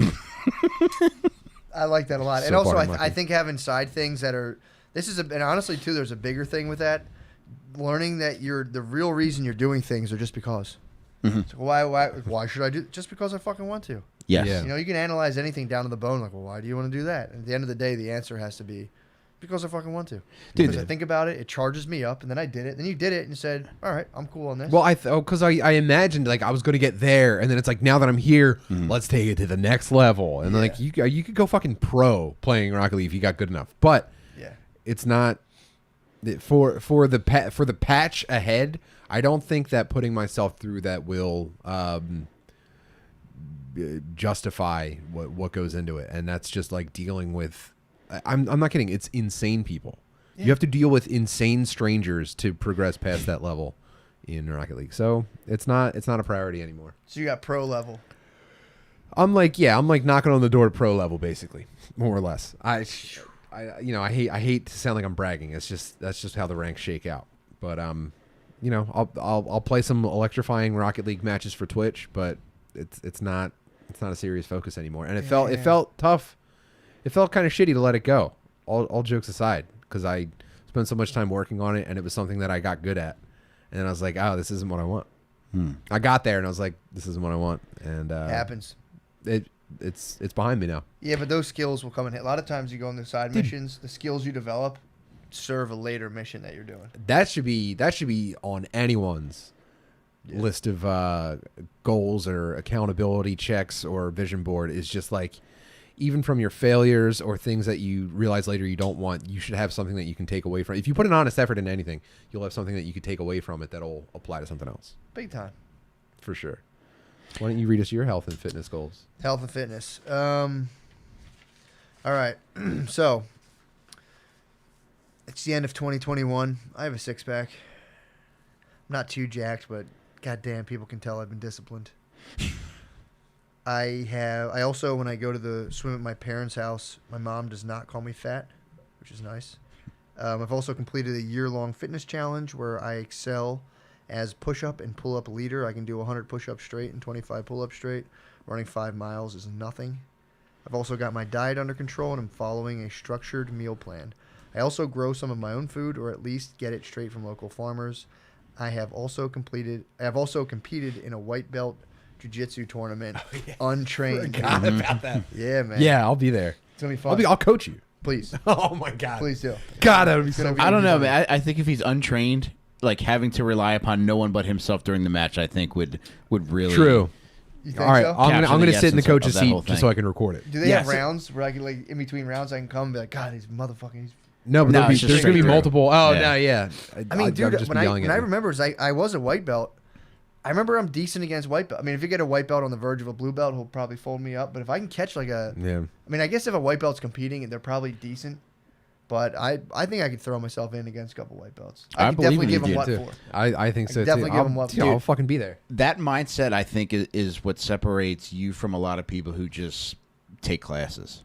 I like that a lot. And also, I think having side things that are... and honestly, too, there's a bigger thing with that. Learning that the real reason you're doing things are just because. Mm-hmm. So why should I do... Just because I fucking want to. Yes. Yeah. You can analyze anything down to the bone. Like, well, why do you want to do that? And at the end of the day, the answer has to be... Because I fucking want to. Dude, because I think about it, it charges me up, and then I did it. Then you did it, and you said, all right, I'm cool on this. Well, because I imagined, like, I was going to get there, and then it's like, now that I'm here, let's take it to the next level. And, like, you could go fucking pro playing Rocket League if you got good enough. But it's not... For the patch ahead, I don't think that putting myself through that will justify what goes into it. And that's just, like, dealing with... I'm not kidding. It's insane people. Yeah. You have to deal with insane strangers to progress past that level in Rocket League. So it's not a priority anymore. So you got pro level. I'm like knocking on the door to pro level, basically, more or less. I hate to sound like I'm bragging. That's just how the ranks shake out. But I'll play some electrifying Rocket League matches for Twitch, but it's not a serious focus anymore. And it felt tough. It felt kind of shitty to let it go, all jokes aside, because I spent so much time working on it, and it was something that I got good at. And then I was like, oh, this isn't what I want. I got there, and I was like, this isn't what I want. And it happens. It's behind me now. Yeah, but those skills will come in. A lot of times you go on the side missions, the skills you develop serve a later mission that you're doing. That should be on anyone's list of goals or accountability checks or vision board is just like, even from your failures or things that you realize later you don't want, you should have something that you can take away from. If you put an honest effort into anything, you'll have something that you could take away from it that'll apply to something else. Big time. For sure. Why don't you read us your health and fitness goals? Health and fitness. All right. So, it's the end of 2021. I have a six-pack. I'm not too jacked, but goddamn, people can tell I've been disciplined. I also, when I go to the swim at my parents' house, my mom does not call me fat, which is nice. I've also completed a year-long fitness challenge where I excel as push-up and pull-up leader. I can do 100 push-ups straight and 25 pull-ups straight. Running 5 miles is nothing. I've also got my diet under control, and I'm following a structured meal plan. I also grow some of my own food, or at least get it straight from local farmers. I have also competed in a white belt jiu-jitsu tournament, untrained. Forgot about that. Yeah, man. Yeah, I'll be there. It's gonna be fun. I'll coach you. Please. Oh my god. Please do. God, that would be so. I don't know, man. I think if he's untrained, like having to rely upon no one but himself during the match, I think would really True. You think All right, so? I'm gonna sit in the essence coach's of that seat whole just so thing. I can record it. Do they Yeah, have so- rounds where I can, like, in between rounds, I can come and be like, God, these motherfucking. No, but No, there's it's just going to be straight through. multiple. Oh Yeah. no, yeah. I mean, dude, just when be I yelling at me. remember, I was a white belt. I remember I'm decent against white belt. I mean, if you get a white belt on the verge of a blue belt, he'll probably fold me up. But if I can catch like a, Yeah. I mean, I guess if a white belt's competing, they're probably decent. But I think I could throw myself in against a couple white belts. I could believe definitely in give you, them dude, what too. for. I think so definitely too. give 'em what for. I'll fucking be there. that mindset, I think, is what separates you from a lot of people who just take classes.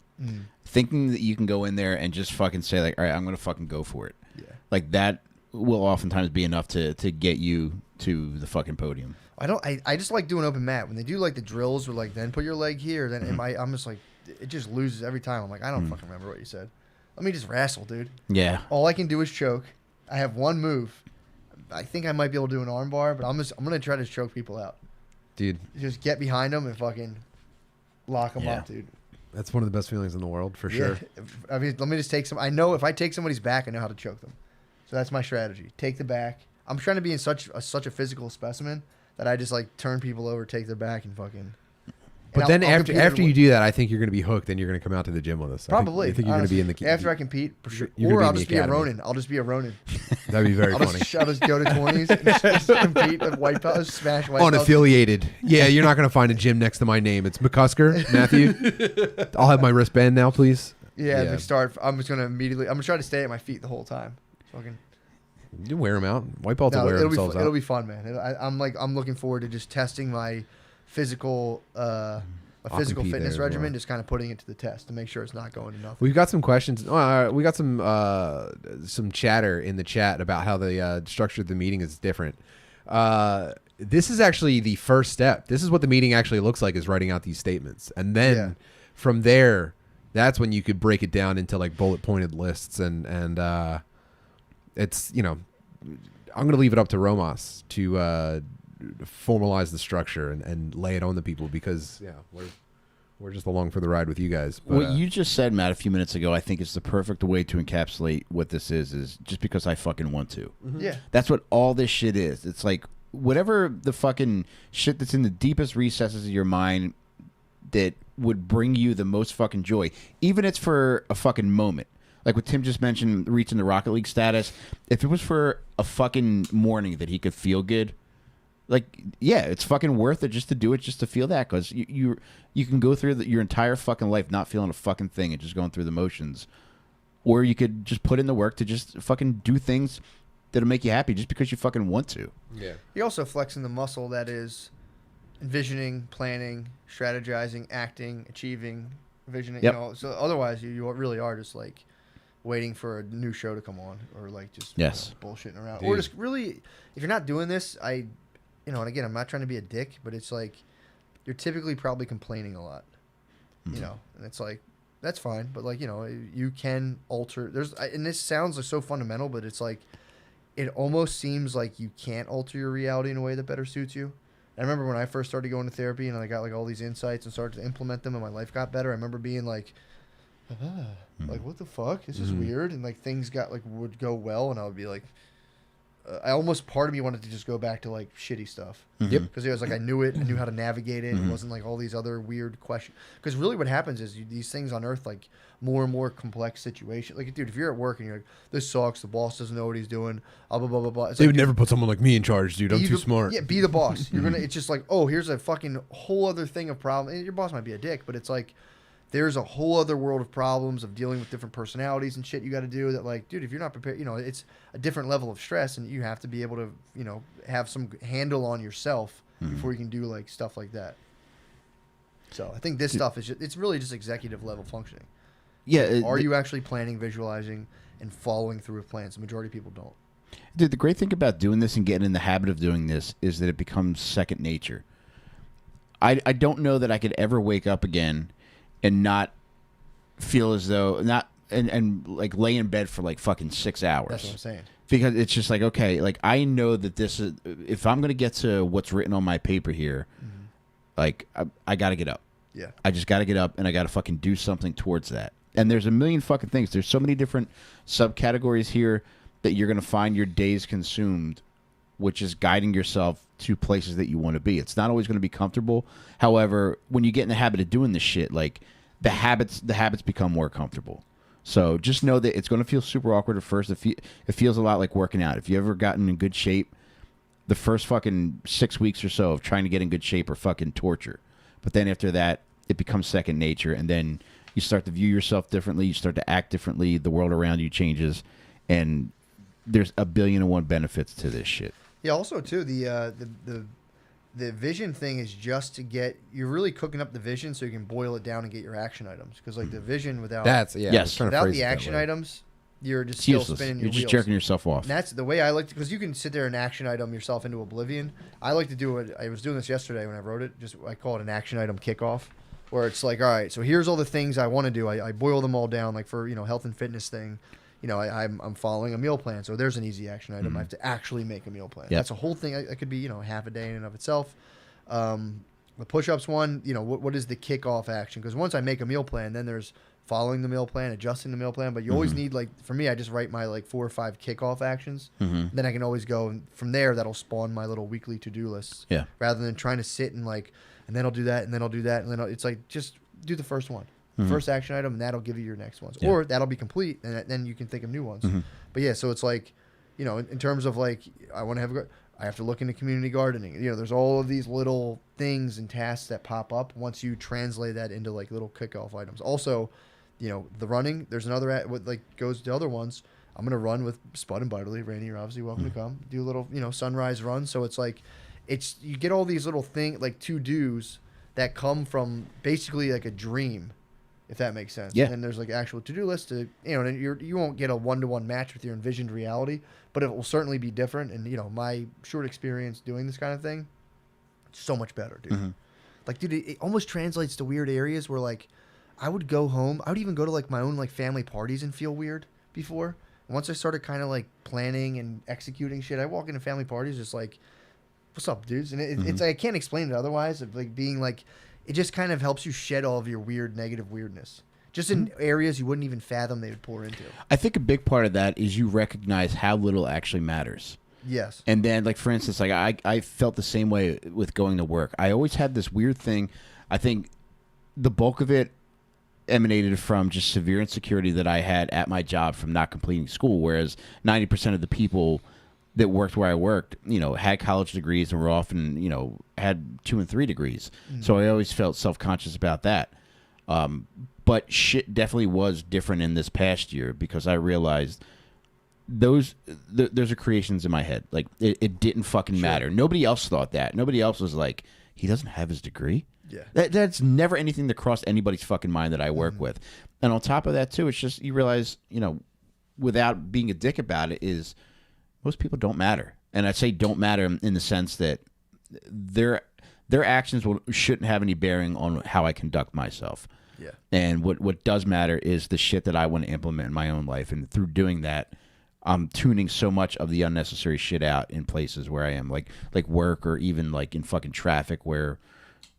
Thinking that you can go in there and just fucking say, like, all right, I'm going to fucking go for it. Yeah. Like, that will oftentimes be enough to get you to the fucking podium. I just like doing open mat when they do like the drills or like then put your leg here. Then I'm just like it just loses every time. I'm like I don't fucking remember what you said. Let me just wrestle, dude. Yeah. All I can do is choke. I have one move. I think I might be able to do an arm bar, but I'm gonna try to choke people out. Dude, Just get behind them and fucking lock them Yeah. up, dude. that's one of the best feelings in the world for sure. Yeah. I mean, let me just take some. I know if I take somebody's back, I know how to choke them. So that's my strategy. Take the back. I'm trying to be in such a physical specimen that I just like turn people over, take their back, and fucking. But and then I'll compete after you with- do that, I think you're going to be hooked and you're going to come out to the gym with us. Probably. I think you're going to be in the after I compete, for sure. you're gonna Or be I'll in the just be a academy. Ronin. I'll just be a Ronin. That'd be very funny. I'll just go to 20s and just compete with white belts, smash white belts. Unaffiliated. Yeah, you're not going to find a gym next to my name. It's McCusker, Matthew. I'll have my wristband now, please. Yeah, Yeah. we start. I'm just gonna immediately. I'm gonna try to stay at my feet the whole time. Fucking. You wear them out. White belts will No, wear it'll be themselves it'll out. be fun, man. I'm looking forward to just testing my physical physical compete fitness there as regimen, well. just kind of putting it to the test to make sure it's not going to nothing. We've got some questions. We got some chatter in the chat about how the structure of the meeting is different. This is actually the first step. This is what the meeting actually looks like, is writing out these statements. And then Yeah. from there, that's when you could break it down into like bullet pointed lists. And it's, I'm going to leave it up to Romas to formalize the structure and lay it on the people, because we're just along for the ride with you guys. But, What you just said, Matt, a few minutes ago, I think is the perfect way to encapsulate what this is just because I fucking want to. Yeah. That's what all this shit is. It's like whatever the fucking shit that's in the deepest recesses of your mind that would bring you the most fucking joy, even if it's for a fucking moment. Like what Tim just mentioned, reaching the Rocket League status. If it was for a fucking morning that he could feel good, like, yeah, it's fucking worth it just to do it, just to feel that, because you can go through your entire fucking life not feeling a fucking thing and just going through the motions, or you could just put in the work to just fucking do things that'll make you happy just because you fucking want to. yeah. You're also flexing the muscle that is envisioning, planning, strategizing, acting, achieving, visioning. Yep. So otherwise, you really are just like waiting for a new show to come on, or like just Yes. bullshitting around, Dude. or just really, if you're not doing this, and again, I'm not trying to be a dick, but it's like you're typically probably complaining a lot, and it's like that's fine, but like you can alter. And this sounds like so fundamental, but it's like it almost seems like you can't alter your reality in a way that better suits you. I remember when I first started going to therapy and I got like all these insights and started to implement them and my life got better. I remember being like, like what the fuck? This is weird. And like things would go well and I would be like, I almost part of me wanted to just go back to like shitty stuff. Yep. Because it was like I knew it, I knew how to navigate it. It wasn't like all these other weird questions. Because really, what happens is these things on Earth, like more and more complex situations. Like, dude, if you're at work and you're like, this sucks, the boss doesn't know what he's doing, blah blah blah blah blah. It's They like, would dude, never put someone like me in charge, dude. I'm be too the- smart. Yeah, be the boss. You're gonna. It's just like, oh, here's a fucking whole other thing of problem. And your boss might be a dick, but it's like. There's a whole other world of problems of dealing with different personalities and shit you got to do that, like, dude, if you're not prepared, it's a different level of stress and you have to be able to, have some handle on yourself before you can do like stuff like that. So I think this stuff is it's really just executive level functioning. Yeah. Are you actually planning, visualizing, and following through with plans? The majority of people don't. Dude, the great thing about doing this and getting in the habit of doing this is that it becomes second nature. I don't know that I could ever wake up again and not feel as though and like lay in bed for like fucking 6 hours. That's what I'm saying. Because it's just like, okay, like I know that this is, if I'm gonna get to what's written on my paper here, like I gotta get up. Yeah. I just gotta get up and I gotta fucking do something towards that. And there's a million fucking things. There's so many different subcategories here that you're gonna find your days consumed, which is guiding yourself to places that you want to be. It's not always going to be comfortable. However, when you get in the habit of doing this shit, like the habits become more comfortable. So just know that it's going to feel super awkward at first. It feels a lot like working out. If you ever gotten in good shape, the first fucking 6 weeks or so of trying to get in good shape are fucking torture. But then after that, it becomes second nature, and then you start to view yourself differently. You start to act differently. The world around you changes, and there's a billion and one benefits to this shit. Yeah. Also, too, the vision thing is just to get you're really cooking up the vision so you can boil it down and get your action items. Because like the vision without That's yeah. Yes. I was trying to without phrase the it that action way. items, you're just It's still useless. spinning You're your just wheels. jerking yourself off. And that's the way I like to, because you can sit there and action item yourself into oblivion. I like to do it. I was doing this yesterday when I wrote it. I call it an action item kickoff, where it's like, all right, so here's all the things I want to do. I boil them all down, like for health and fitness thing. I'm following a meal plan, so there's an easy action item. I have to actually make a meal plan. Yep. That's a whole thing. That could be half a day in and of itself. The push-ups one, what is the kickoff action? Because once I make a meal plan, then there's following the meal plan, adjusting the meal plan. But you always need, like, for me, I just write my like 4 or 5 kickoff actions. Then I can always go, and from there that'll spawn my little weekly to-do lists. Yeah. Rather than trying to sit and like, and then I'll do that, and then I'll do that, and then it's like just do the first one. First action item, and that'll give you your next ones. Yeah. Or that'll be complete, and then you can think of new ones. But yeah, so it's like, in terms of like, I want to have I have to look into community gardening. There's all of these little things and tasks that pop up once you translate that into like little kickoff items. Also, the running, there's another, what like goes to other ones. I'm going to run with Spud and Butterly. Randy, you're obviously welcome to come. Do a little, sunrise run. So it's like, you get all these little things, like to-dos that come from basically like a dream, if that makes sense. Yeah. And there's like actual to-do list to, and you won't get a one-to-one match with your envisioned reality, but it will certainly be different. And, my short experience doing this kind of thing, so much better, dude. Like, dude, it almost translates to weird areas where like I would go home. I would even go to like my own like family parties and feel weird before. And once I started kind of like planning and executing shit, I walk into family parties just like, what's up, dudes? And it's like, I can't explain it otherwise. Of like being like, it just kind of helps you shed all of your weird, negative weirdness. Just in areas you wouldn't even fathom they would pour into. I think a big part of that is you recognize how little actually matters. Yes. And then, like, for instance, like I felt the same way with going to work. I always had this weird thing. I think the bulk of it emanated from just severe insecurity that I had at my job from not completing school, whereas 90% of the people that worked where I worked, had college degrees and were often, had 2 and 3 degrees. So I always felt self-conscious about that. But shit definitely was different in this past year because I realized those are creations in my head. Like, it didn't fucking matter. Nobody else thought that. Nobody else was like, he doesn't have his degree? Yeah. That's never anything that crossed anybody's fucking mind that I work with. And on top of that, too, it's just you realize, without being a dick about it, is most people don't matter. And I say don't matter in the sense that their actions shouldn't have any bearing on how I conduct myself. Yeah. And what does matter is the shit that I want to implement in my own life. And through doing that, I'm tuning so much of the unnecessary shit out in places where I am, like work or even like in fucking traffic where,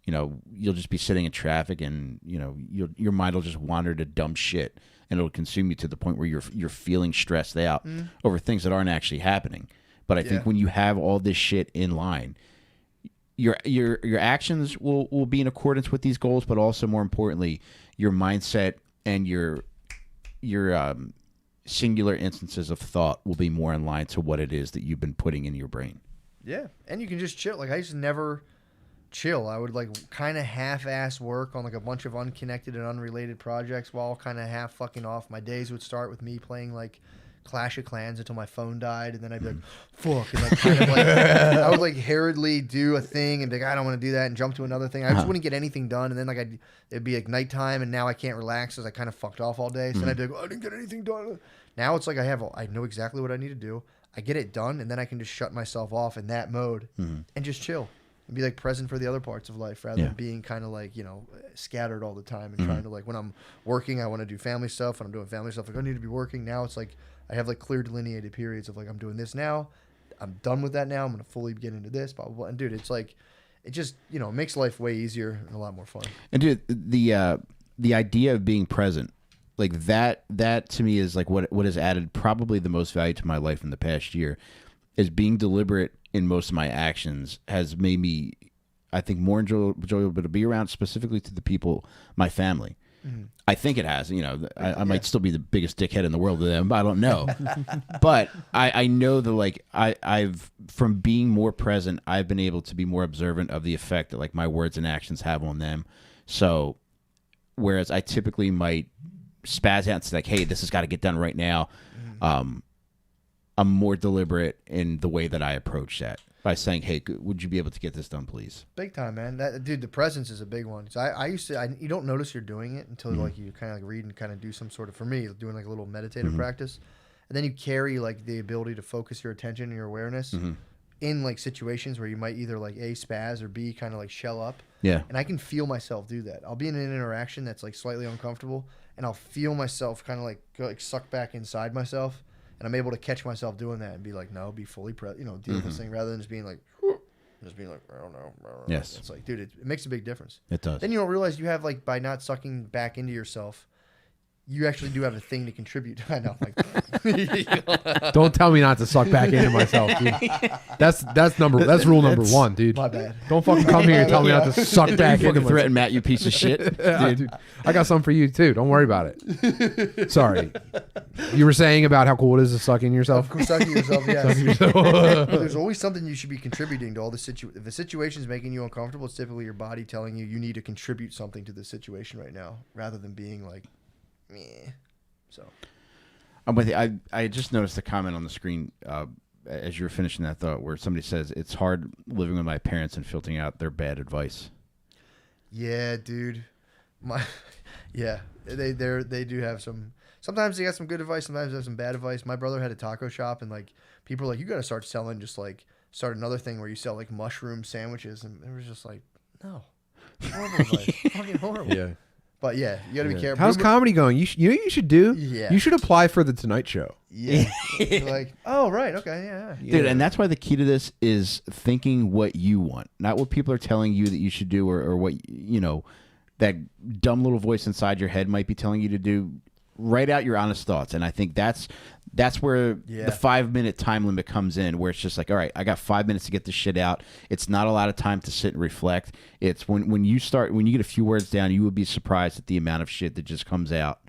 you'll just be sitting in traffic and, your mind will just wander to dumb shit and it'll consume you to the point where you're feeling stressed out over things that aren't actually happening. But I think when you have all this shit in line, your actions will be in accordance with these goals, but also more importantly, your mindset and your singular instances of thought will be more in line to what it is that you've been putting in your brain. Yeah, and you can just chill. Like I used to never chill. I would like kind of half-ass work on like a bunch of unconnected and unrelated projects while kind of half fucking off. My days would start with me playing like Clash of Clans until my phone died, and then I'd be like, fuck, and like kind of like I would like hurriedly do a thing and be like, I don't want to do that, and jump to another thing. I just wouldn't get anything done, and then like it'd be like nighttime, and now I can't relax because I kind of fucked off all day. So then I'd be like, oh, I didn't get anything done. Now it's like I know exactly what I need to do. I get it done, and then I can just shut myself off in that mode and just chill and be like present for the other parts of life rather than being kind of like, you know, scattered all the time and trying to like, when I'm working, I want to do family stuff. When I'm doing family stuff, like I need to be working. Now it's like I have like clear delineated periods of like, I'm doing this now. I'm done with that now. I'm going to fully get into this, blah, blah, blah. And dude, it's like, it just, you know, makes life way easier and a lot more fun. And dude, the idea of being present, like that to me is like what has added probably the most value to my life in the past year, is being deliberate in most of my actions has made me, I think, more enjoyable to be around, specifically to the people, my family. I think it has. You know, I might still be the biggest dickhead in the world to them. I don't know. But I know that, like, I've, from being more present, I've been able to be more observant of the effect that, like, my words and actions have on them. So, whereas I typically might spaz out and say, like, hey, this has got to get done right now, I'm more deliberate in the way that I approach that. By saying, hey, would you be able to get this done, please? Big time, man. That, dude, the presence is a big one. So I used to, you don't notice you're doing it until like you kind of like read and kind of do some sort of, for me, doing like a little meditative practice. And then you carry like the ability to focus your attention and your awareness in like situations where you might either like A, spaz, or B, kind of like shell up. Yeah. And I can feel myself do that. I'll be in an interaction that's like slightly uncomfortable, and I'll feel myself kind of like go, like suck back inside myself. And I'm able to catch myself doing that and be like, no, be fully present, you know, deal with this thing rather than just being like, just being like, I don't know. Yes. It's like, dude, it makes a big difference. It does. Then you don't realize you have, like, by not sucking back into yourself, you actually do have a thing to contribute. I know. Like, Don't tell me not to suck back into myself, dude. That's rule number one, dude. my bad. Don't fucking come here and tell me not to suck back into Fucking myself. threaten Matt, you piece of shit. Dude, I got some for you too. Don't worry about it. Sorry. You were saying about how cool it is to suck in yourself? Sucking yourself, yes. There's always something you should be contributing to all the situation. If the situation's making you uncomfortable, it's typically your body telling you need to contribute something to the situation right now, rather than being like, meh. So I'm with you. I just noticed a comment on the screen as you were finishing that thought, where somebody says it's hard living with my parents and filtering out their bad advice. Yeah, dude. They do have some. Sometimes they got some good advice. Sometimes they have some bad advice. My brother had a taco shop, and like people were like, you got to start selling, just like start another thing where you sell like mushroom sandwiches, and it was just like, no, horrible advice, fucking horrible. Yeah. But yeah, you got to be careful. How's comedy going? You know what you should do? Yeah. You should apply for the Tonight Show. Yeah. Like, oh, right. Okay. Yeah. Dude, and that's why the key to this is thinking what you want, not what people are telling you that you should do, or what, you know, that dumb little voice inside your head might be telling you to do. Write out your honest thoughts. And I think that's where the 5-minute time limit comes in, where it's just like, all right, I got 5 minutes to get this shit out. It's not a lot of time to sit and reflect. It's when you get a few words down, you would be surprised at the amount of shit that just comes out,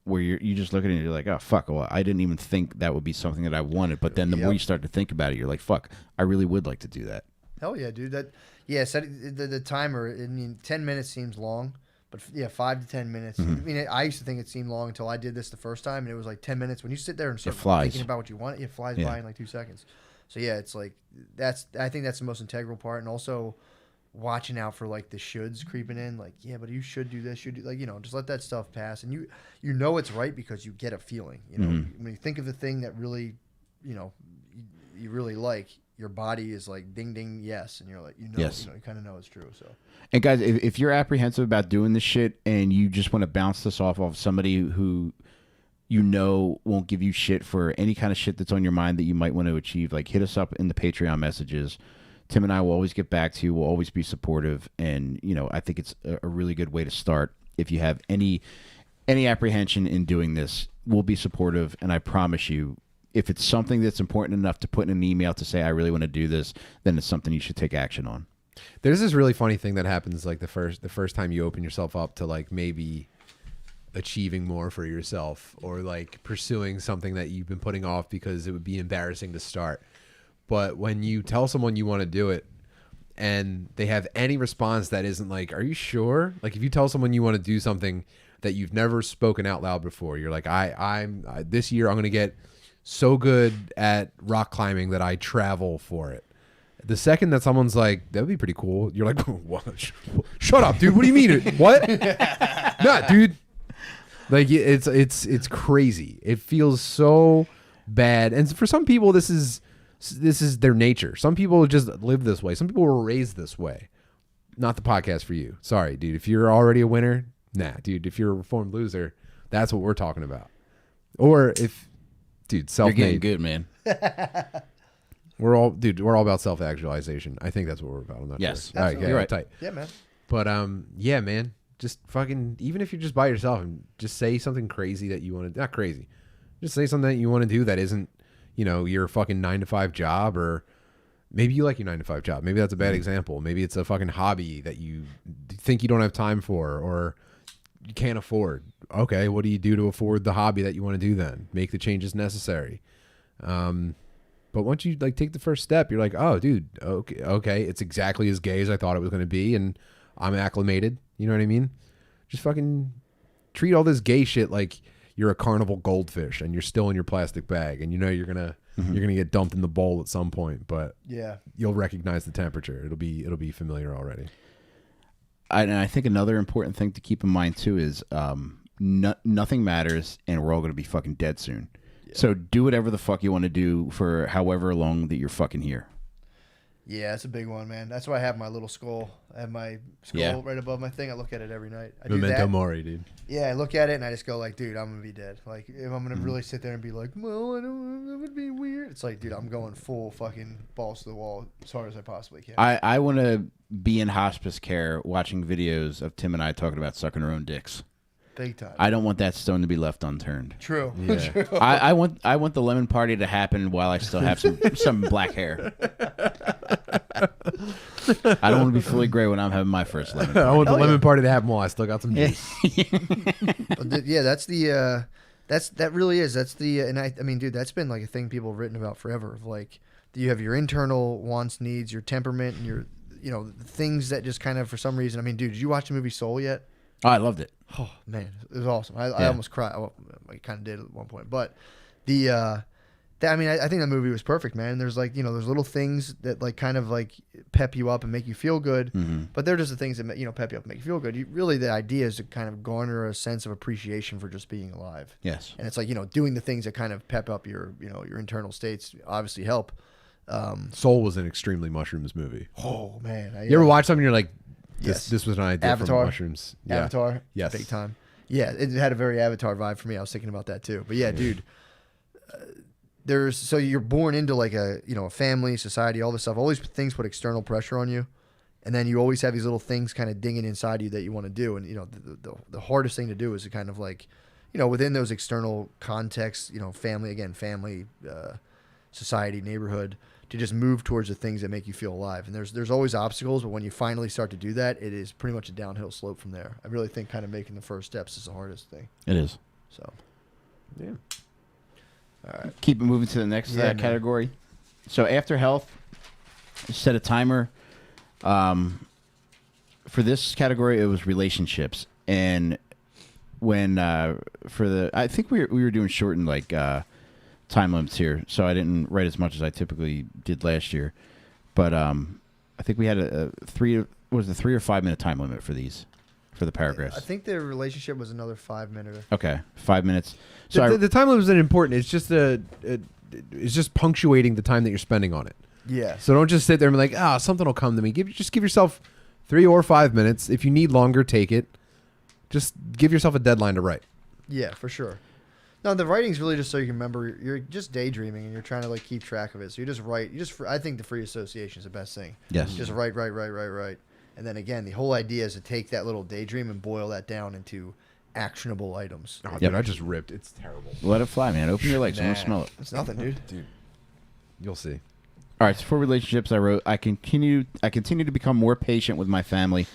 where you just look at it and you're like, oh, fuck, well, I didn't even think that would be something that I wanted. But then the more you start to think about it, you're like, fuck, I really would like to do that. Hell yeah, dude. Set the timer. I mean, 10 minutes seems long. But yeah, 5 to 10 minutes. I mean, I used to think it seemed long until I did this the first time, and it was like 10 minutes. When you sit there and start thinking about what you want, it flies by in like 2 seconds. So yeah, it's like I think that's the most integral part, and also watching out for like the shoulds creeping in. Like, yeah, but you should do this, should do, like, you know, just let that stuff pass, and you know it's right because you get a feeling. You know, when you think of the thing that really, you know, you really like, your body is like ding ding yes, and you're like, you kind of know it's true. So. And guys, if you're apprehensive about doing this shit and you just want to bounce this off of somebody who you know won't give you shit for any kind of shit that's on your mind that you might want to achieve, like, hit us up in the Patreon messages. Tim and I will always get back to you. We'll always be supportive, and you know, I think it's a really good way to start. If you have any apprehension in doing this, we'll be supportive, and I promise you, if it's something that's important enough to put in an email to say I really want to do this, then it's something you should take action on. There's this really funny thing that happens like the first time you open yourself up to like maybe achieving more for yourself or like pursuing something that you've been putting off because it would be embarrassing to start. But when you tell someone you want to do it and they have any response that isn't like, are you sure? Like if you tell someone you want to do something that you've never spoken out loud before, you're like, I'm this year I'm going to get so good at rock climbing that I travel for it. The second that someone's like, that would be pretty cool, you're like, what? Shut up, dude. What do you mean? What? Nah, dude. Like it's crazy. It feels so bad. And for some people, this is their nature. Some people just live this way. Some people were raised this way. Not the podcast for you. Sorry, dude. If you're already a winner, nah, dude. If you're a reformed loser, that's what we're talking about. Or if, dude, self-made. You're getting good, man. We're all about self-actualization. I think that's what we're about. I'm not yes. sure. All right, you're right. Tight. Yeah, man. But yeah, man. Just fucking, even if you're just by yourself and just say something crazy that you want to, not crazy, just say something that you want to do that isn't, your fucking 9-to-5 job, or maybe you like your 9-to-5 job. Maybe that's a bad example. Maybe it's a fucking hobby that you think you don't have time for or you can't afford. Okay, what do you do to afford the hobby that you want to do then? Make the changes necessary. But once you like take the first step, you're like, oh, dude, okay, it's exactly as gay as I thought it was going to be, and I'm acclimated. You know what I mean? Just fucking treat all this gay shit like you're a carnival goldfish and you're still in your plastic bag, and you're gonna get dumped in the bowl at some point, but yeah, you'll recognize the temperature. It'll be familiar already. And I think another important thing to keep in mind too is nothing matters, and we're all going to be fucking dead soon. Yeah. So do whatever the fuck you want to do for however long that you're fucking here. Yeah, it's a big one, man. That's why I have my little skull. I have my skull right above my thing. I look at it every night. I Memento mori, dude. Yeah, I look at it and I just go like, dude, I'm going to be dead. Like, if I'm going to really sit there and be like, well, I don't, that would be weird. It's like, dude, I'm going full fucking balls to the wall as hard as I possibly can. I want to be in hospice care watching videos of Tim and I talking about sucking our own dicks. Big time. I don't want that stone to be left unturned. True. Yeah. True. I want the lemon party to happen while I still have some black hair. I don't want to be fully gray when I'm having my first lemon party. I want the lemon party to happen while I still got some juice. Yeah, that's the that really is. That's the and I mean, dude, that's been like a thing people have written about forever. Like, you have your internal wants, needs, your temperament, and your things that just kind of for some reason. I mean, dude, did you watch the movie Soul yet? Oh, I loved it. Oh man, it was awesome. I almost cried. Well, I kind of did at one point, but I mean, I think that movie was perfect, man. There's like there's little things that like kind of like pep you up and make you feel good, but they're just the things that pep you up and make you feel good. Really, the idea is to kind of garner a sense of appreciation for just being alive. Yes, and it's like doing the things that kind of pep up your your internal states obviously help. Soul was an extremely mushrooms movie. Oh man, you ever watch something and you're like, yes. This was an idea Avatar. from mushrooms. Yeah. Avatar, yes, big time. Yeah, it had a very Avatar vibe for me. I was thinking about that too. But yeah, dude, so you're born into like a a family, society, all this stuff. All these things put external pressure on you, and then you always have these little things kind of dinging inside you that you want to do. And the hardest thing to do is to kind of like within those external contexts, family, society, neighborhood, to just move towards the things that make you feel alive. And there's always obstacles, but when you finally start to do that, it is pretty much a downhill slope from there. I really think kind of making the first steps is the hardest thing. it is. So, yeah. all right. Keep moving to the next category. So after health, set a timer. For this category, it was relationships. And when I think we were doing shortened like time limits here, so I didn't write as much as I typically did last year. But I think we had a 3 or 5 minute time limit for these, for the paragraphs. I think the relationship was another 5 minute. Okay, 5 minutes. So The time limit isn't important. It's just it's just punctuating the time that you're spending on it. Yeah. So don't just sit there and be like, something will come to me. Just give yourself 3 or 5 minutes. If you need longer, take it. Just give yourself a deadline to write. Yeah, for sure. No, the writing's really just so you can remember. You're just daydreaming and you're trying to like keep track of it. So you just write. I think the free association is the best thing. Yes. Just write. And then again, the whole idea is to take that little daydream and boil that down into actionable items. Oh, dude, I just ripped. It's terrible. Let it fly, man. Open your legs. I want to smell it. It's nothing, dude. Dude, you'll see. All right, so for relationships, I wrote, I continue to become more patient with my family.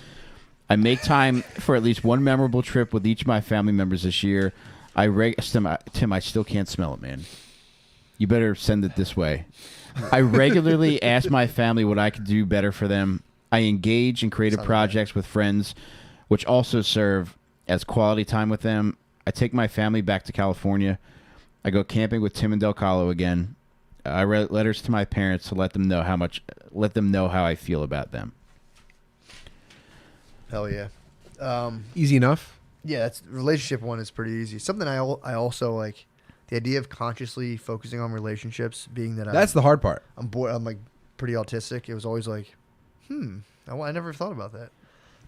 I make time for at least one memorable trip with each of my family members this year. Tim, I still can't smell it, man. You better send it this way. I regularly ask my family what I could do better for them. I engage in creative projects with friends, which also serve as quality time with them. I take my family back to California. I go camping with Tim and Del Calo again. I write letters to my parents to let them know how I feel about them. Hell yeah. Easy enough. Yeah, that's relationship one is pretty easy. Something I also like, the idea of consciously focusing on relationships, being that That's the hard part. I'm bored. I'm like pretty autistic. It was always like, I never thought about that.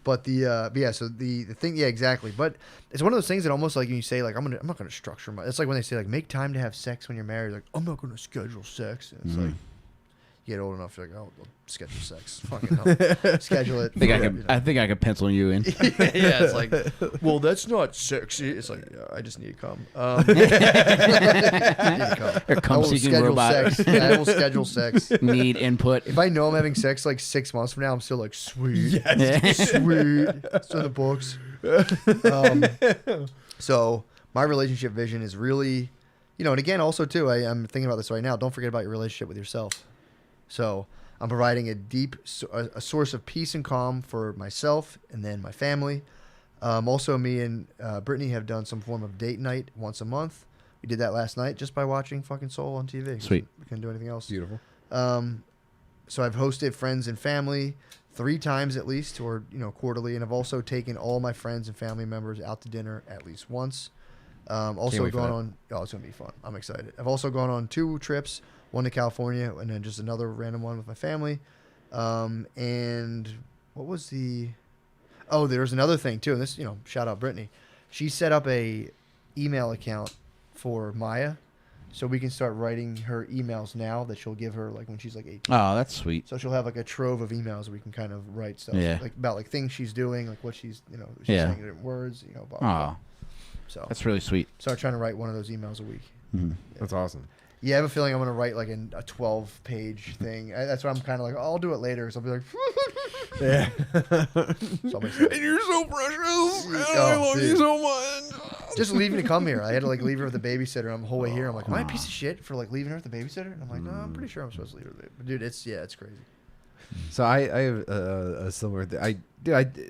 But so the thing, yeah, exactly. But it's one of those things that almost like when you say like I'm not gonna structure my. It's like when they say like make time to have sex when you're married. Like I'm not gonna schedule sex. And it's like you get old enough, you're like, oh, I'll schedule sex. Fucking hell. Schedule it. I think I could pencil you in. Yeah, it's like, well, that's not sexy. It's like, yeah, I just need to come. Come-seeking robot. Sex. I will schedule sex. Need input. If I know I'm having sex like 6 months from now, I'm still like, sweet. Yes. Sweet. It's in the books. So my relationship vision is really, and again, also too, I'm thinking about this right now. Don't forget about your relationship with yourself. So I'm providing a source of peace and calm for myself and then my family. Also, me and Brittany have done some form of date night once a month. We did that last night just by watching fucking Soul on TV. Sweet. We couldn't do anything else. Beautiful. So I've hosted friends and family 3 times at least, or quarterly, and I've also taken all my friends and family members out to dinner at least once. Also gone on. Oh, it's gonna be fun. I'm excited. I've also gone on 2 trips. One to California, and then just another random one with my family. And what was the... Oh, there was another thing, too. And this, shout out Brittany. She set up a email account for Maya, so we can start writing her emails now that she'll give her, like, when she's, like, 18. Oh, that's sweet. So she'll have, like, a trove of emails we can kind of write stuff. Yeah. Like, about, like, things she's doing, like, what she's saying in words, blah, blah, blah. So that's really sweet. Start trying to write one of those emails a week. Mm-hmm. Yeah. That's awesome. Yeah, I have a feeling I'm going to write like a 12-page thing. That's why I'm kind of like, I'll do it later. So I'll be like, yeah. So and you're so precious. I love you so much. Just leaving to come here. I had to like leave her with the babysitter. I'm the whole way here. I'm like, am I a piece of shit for like leaving her with the babysitter? And I'm like, no, I'm pretty sure I'm supposed to leave her with the babysitter. Dude, it's crazy. So I have a similar thing.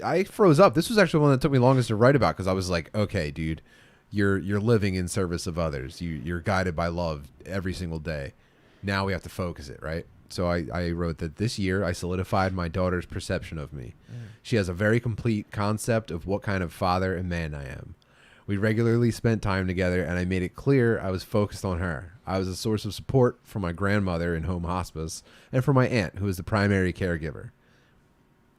I froze up. This was actually one that took me longest to write about because I was like, okay, dude. You're living in service of others. You're guided by love every single day. Now we have to focus it, right? So I wrote that this year I solidified my daughter's perception of me. She has a very complete concept of what kind of father and man I am. We regularly spent time together, and I made it clear I was focused on her. I was a source of support for my grandmother in home hospice and for my aunt, who is the primary caregiver.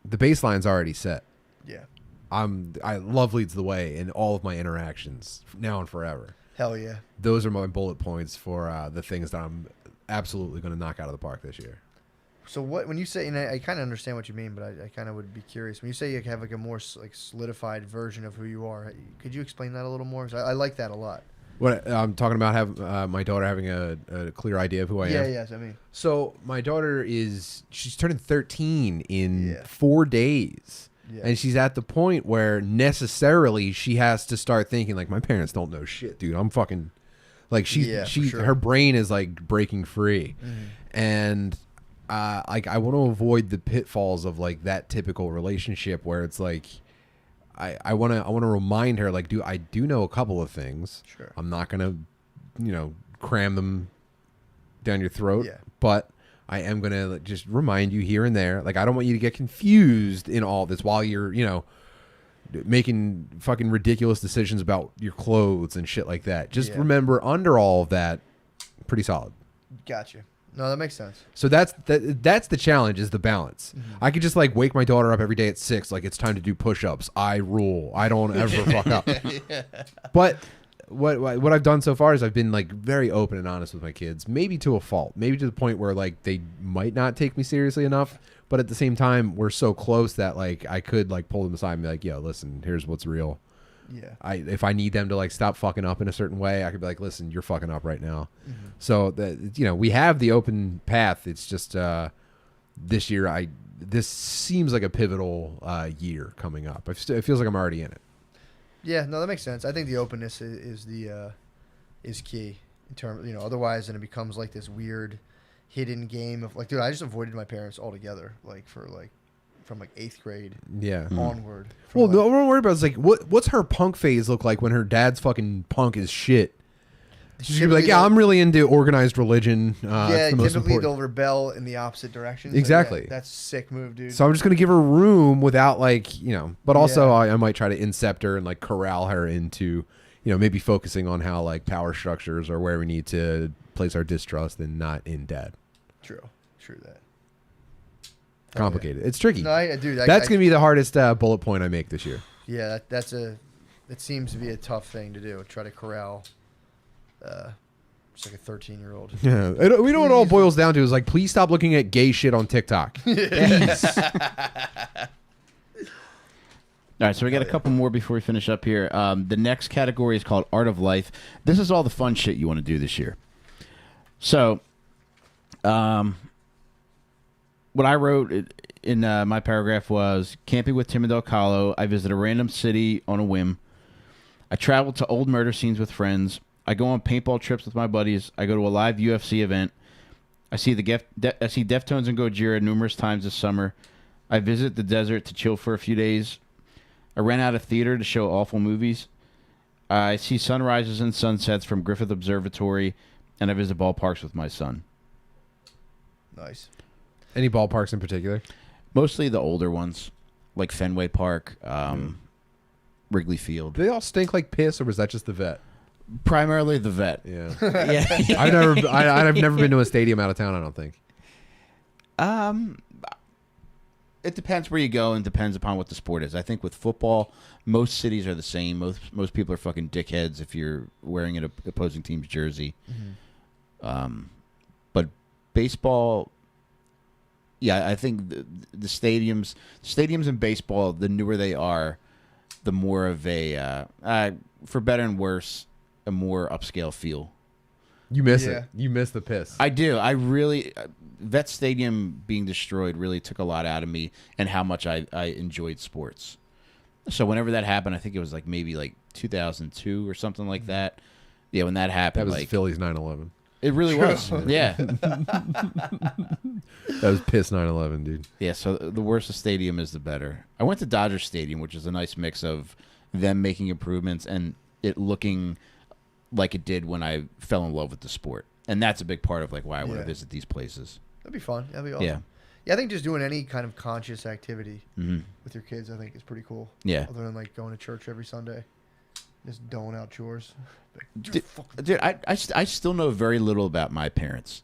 The baseline's already set. Yeah. Love leads the way in all of my interactions now and forever. Hell yeah. Those are my bullet points for the things that I'm absolutely going to knock out of the park this year. So when you say, and I kind of understand what you mean, but I kind of would be curious. When you say you have like a more like solidified version of who you are, could you explain that a little more? 'Cause I like that a lot. What I'm talking about, my daughter having a clear idea of who I am. Yeah, yes, I mean. So my daughter she's turning 13 in 4 days. Yeah. And she's at the point where necessarily she has to start thinking like, my parents don't know shit, dude. I'm fucking like her brain is like breaking free. And like I want to avoid the pitfalls of like that typical relationship where it's like I want to remind her like, dude, I do know a couple of things. Sure. I'm not going to cram them down your throat, but I am going to just remind you here and there. Like, I don't want you to get confused in all this while you're, making fucking ridiculous decisions about your clothes and shit like that. Just remember, under all of that, pretty solid. Gotcha. No, that makes sense. So that's the challenge, is the balance. I could just like wake my daughter up every day at 6, like it's time to do push-ups. I rule. I don't ever fuck up. But what I've done so far is I've been like very open and honest with my kids, maybe to a fault, maybe to the point where like they might not take me seriously enough, but at the same time we're so close that like I could like pull them aside and be like, yo, listen, here's what's real. if I need them to like stop fucking up in a certain way, I could be like, listen, you're fucking up right now. So that we have the open path. It's just this year this seems like a pivotal year coming up. It feels like I'm already in it. Yeah, no, that makes sense. I think the openness is key in terms, otherwise then it becomes like this weird hidden game of like, dude, I just avoided my parents altogether, like from 8th grade onward. Well, no, don't worry about it. It's like, what's her punk phase look like when her dad's fucking punk as shit? She's gonna be like, yeah, I'm really into organized religion. Typically they'll rebel in the opposite direction. So exactly. That's a sick move, dude. So I'm just gonna give her room without like, but also I might try to incept her and like corral her into, maybe focusing on how like power structures or where we need to place our distrust and not in dad. True that. Complicated. It's tricky. No, dude. That's gonna be the hardest bullet point I make this year. Yeah, that seems to be a tough thing to do. Try to corral. Just like a 13-year-old. Yeah, we know what it all boils down to is like, please stop looking at gay shit on TikTok. Please. All right, so we got a couple more before we finish up here. The next category is called Art of Life. This is all the fun shit you want to do this year. So, what I wrote in my paragraph was, camping with Tim and Del Calo. I visit a random city on a whim. I travel to old murder scenes with friends. I go on paintball trips with my buddies. I go to a live UFC event. I see Deftones and Gojira numerous times this summer. I visit the desert to chill for a few days. I rent out a theater to show awful movies. I see sunrises and sunsets from Griffith Observatory, and I visit ballparks with my son. Nice. Any ballparks in particular? Mostly the older ones, like Fenway Park, Wrigley Field. Do they all stink like piss, or was that just the vet? Primarily the vet. Yeah. Yeah. I've never been to a stadium out of town, I don't think. It depends where you go and depends upon what the sport is. I think with football, most cities are the same. Most people are fucking dickheads if you're wearing an opposing team's jersey. But baseball, yeah, I think the stadiums in baseball, the newer they are, the more of a, for better and worse, a more upscale feel. You miss it. You miss the piss. I do. I really, Vet Stadium being destroyed really took a lot out of me and how much I enjoyed sports. So whenever that happened, I think it was like maybe like 2002 or something like that. Yeah, when that happened. That was like, Phillies 9/11. It really was. Yeah. That was piss 9/11, dude. Yeah, so the worse the stadium is, the better. I went to Dodger Stadium, which is a nice mix of them making improvements and it looking like it did when I fell in love with the sport. And that's a big part of like why I want to visit these places. That'd be fun. That'd be awesome. Yeah. Yeah, I think just doing any kind of conscious activity with your kids, I think, is pretty cool. Yeah. Other than like going to church every Sunday, just doling out chores. Dude, I still know very little about my parents.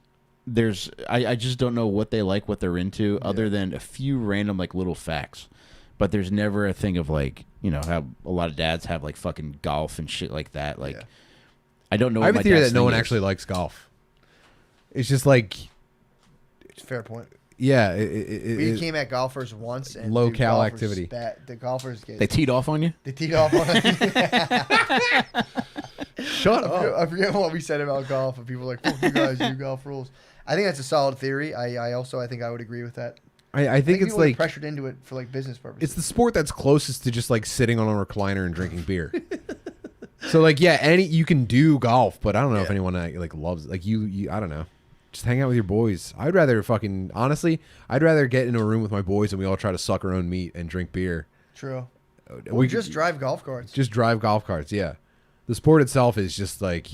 I just don't know what they like, what they're into, other than a few random like little facts. But there's never a thing of like, how a lot of dads have like fucking golf and shit like that. Like, I don't know. I have a theory that no one actually likes golf. It's just like, it's a fair point. Yeah, we came at golfers once and low cal activity. The golfers they teed off on you. They teed off on us. Shut up! I forget what we said about golf, and people were like, "Fuck you guys, you golf rules." I think that's a solid theory. I think I would agree with that. I think it's like pressured into it for like business purposes. It's the sport that's closest to just like sitting on a recliner and drinking beer. So like, yeah, you can do golf, but I don't know if anyone like loves it. Like you I don't know. Just hang out with your boys. I'd rather honestly, I'd rather get in a room with my boys and we all try to suck our own meat and drink beer. True. We just drive golf carts. Just drive golf carts, yeah. The sport itself is just like,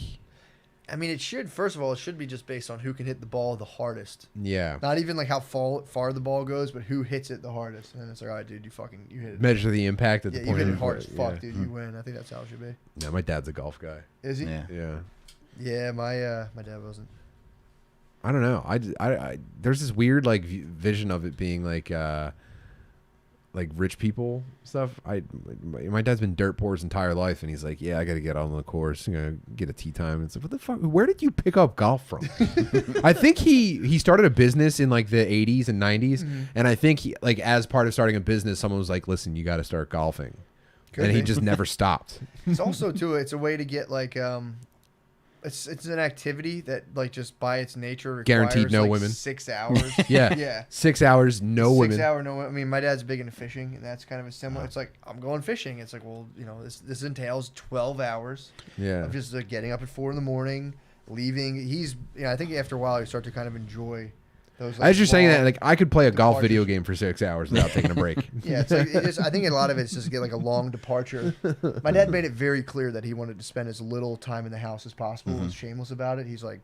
I mean, first of all, it should be just based on who can hit the ball the hardest. Yeah. Not even like how far the ball goes, but who hits it the hardest. And it's like, all right, dude, you hit it. Measure the impact at the point. You hit it hard as fuck, dude. You win. I think that's how it should be. Yeah, my dad's a golf guy. Is he? Yeah. Yeah, my dad wasn't. I don't know. I there's this weird like vision of it being like rich people stuff. My dad's been dirt poor his entire life, and he's like, yeah, I got to get on the course, get a tee time. It's like, what the fuck? Where did you pick up golf from? I think he started a business in like the 80s and 90s, and I think he, like as part of starting a business, someone was like, listen, you got to start golfing. Could and he be. just never stopped. It's also too. It's a way to get like it's an activity that like just by its nature requires Guaranteed no like women. 6 hours. Yeah. Yeah. 6 hours, no 6 women. hour no. I mean, my dad's big into fishing, and that's kind of a similar. It's like I'm going fishing. It's like, well, this entails 12 hours Yeah. of just getting up at 4 a.m, leaving. I think after a while you start to kind of enjoy those. Like, As you're saying that, long like I could play a golf departures. video game for 6 hours without taking a break. Yeah, it's like I think a lot of it's just get like a long departure. My dad made it very clear that he wanted to spend as little time in the house as possible. He was shameless about it. He's like,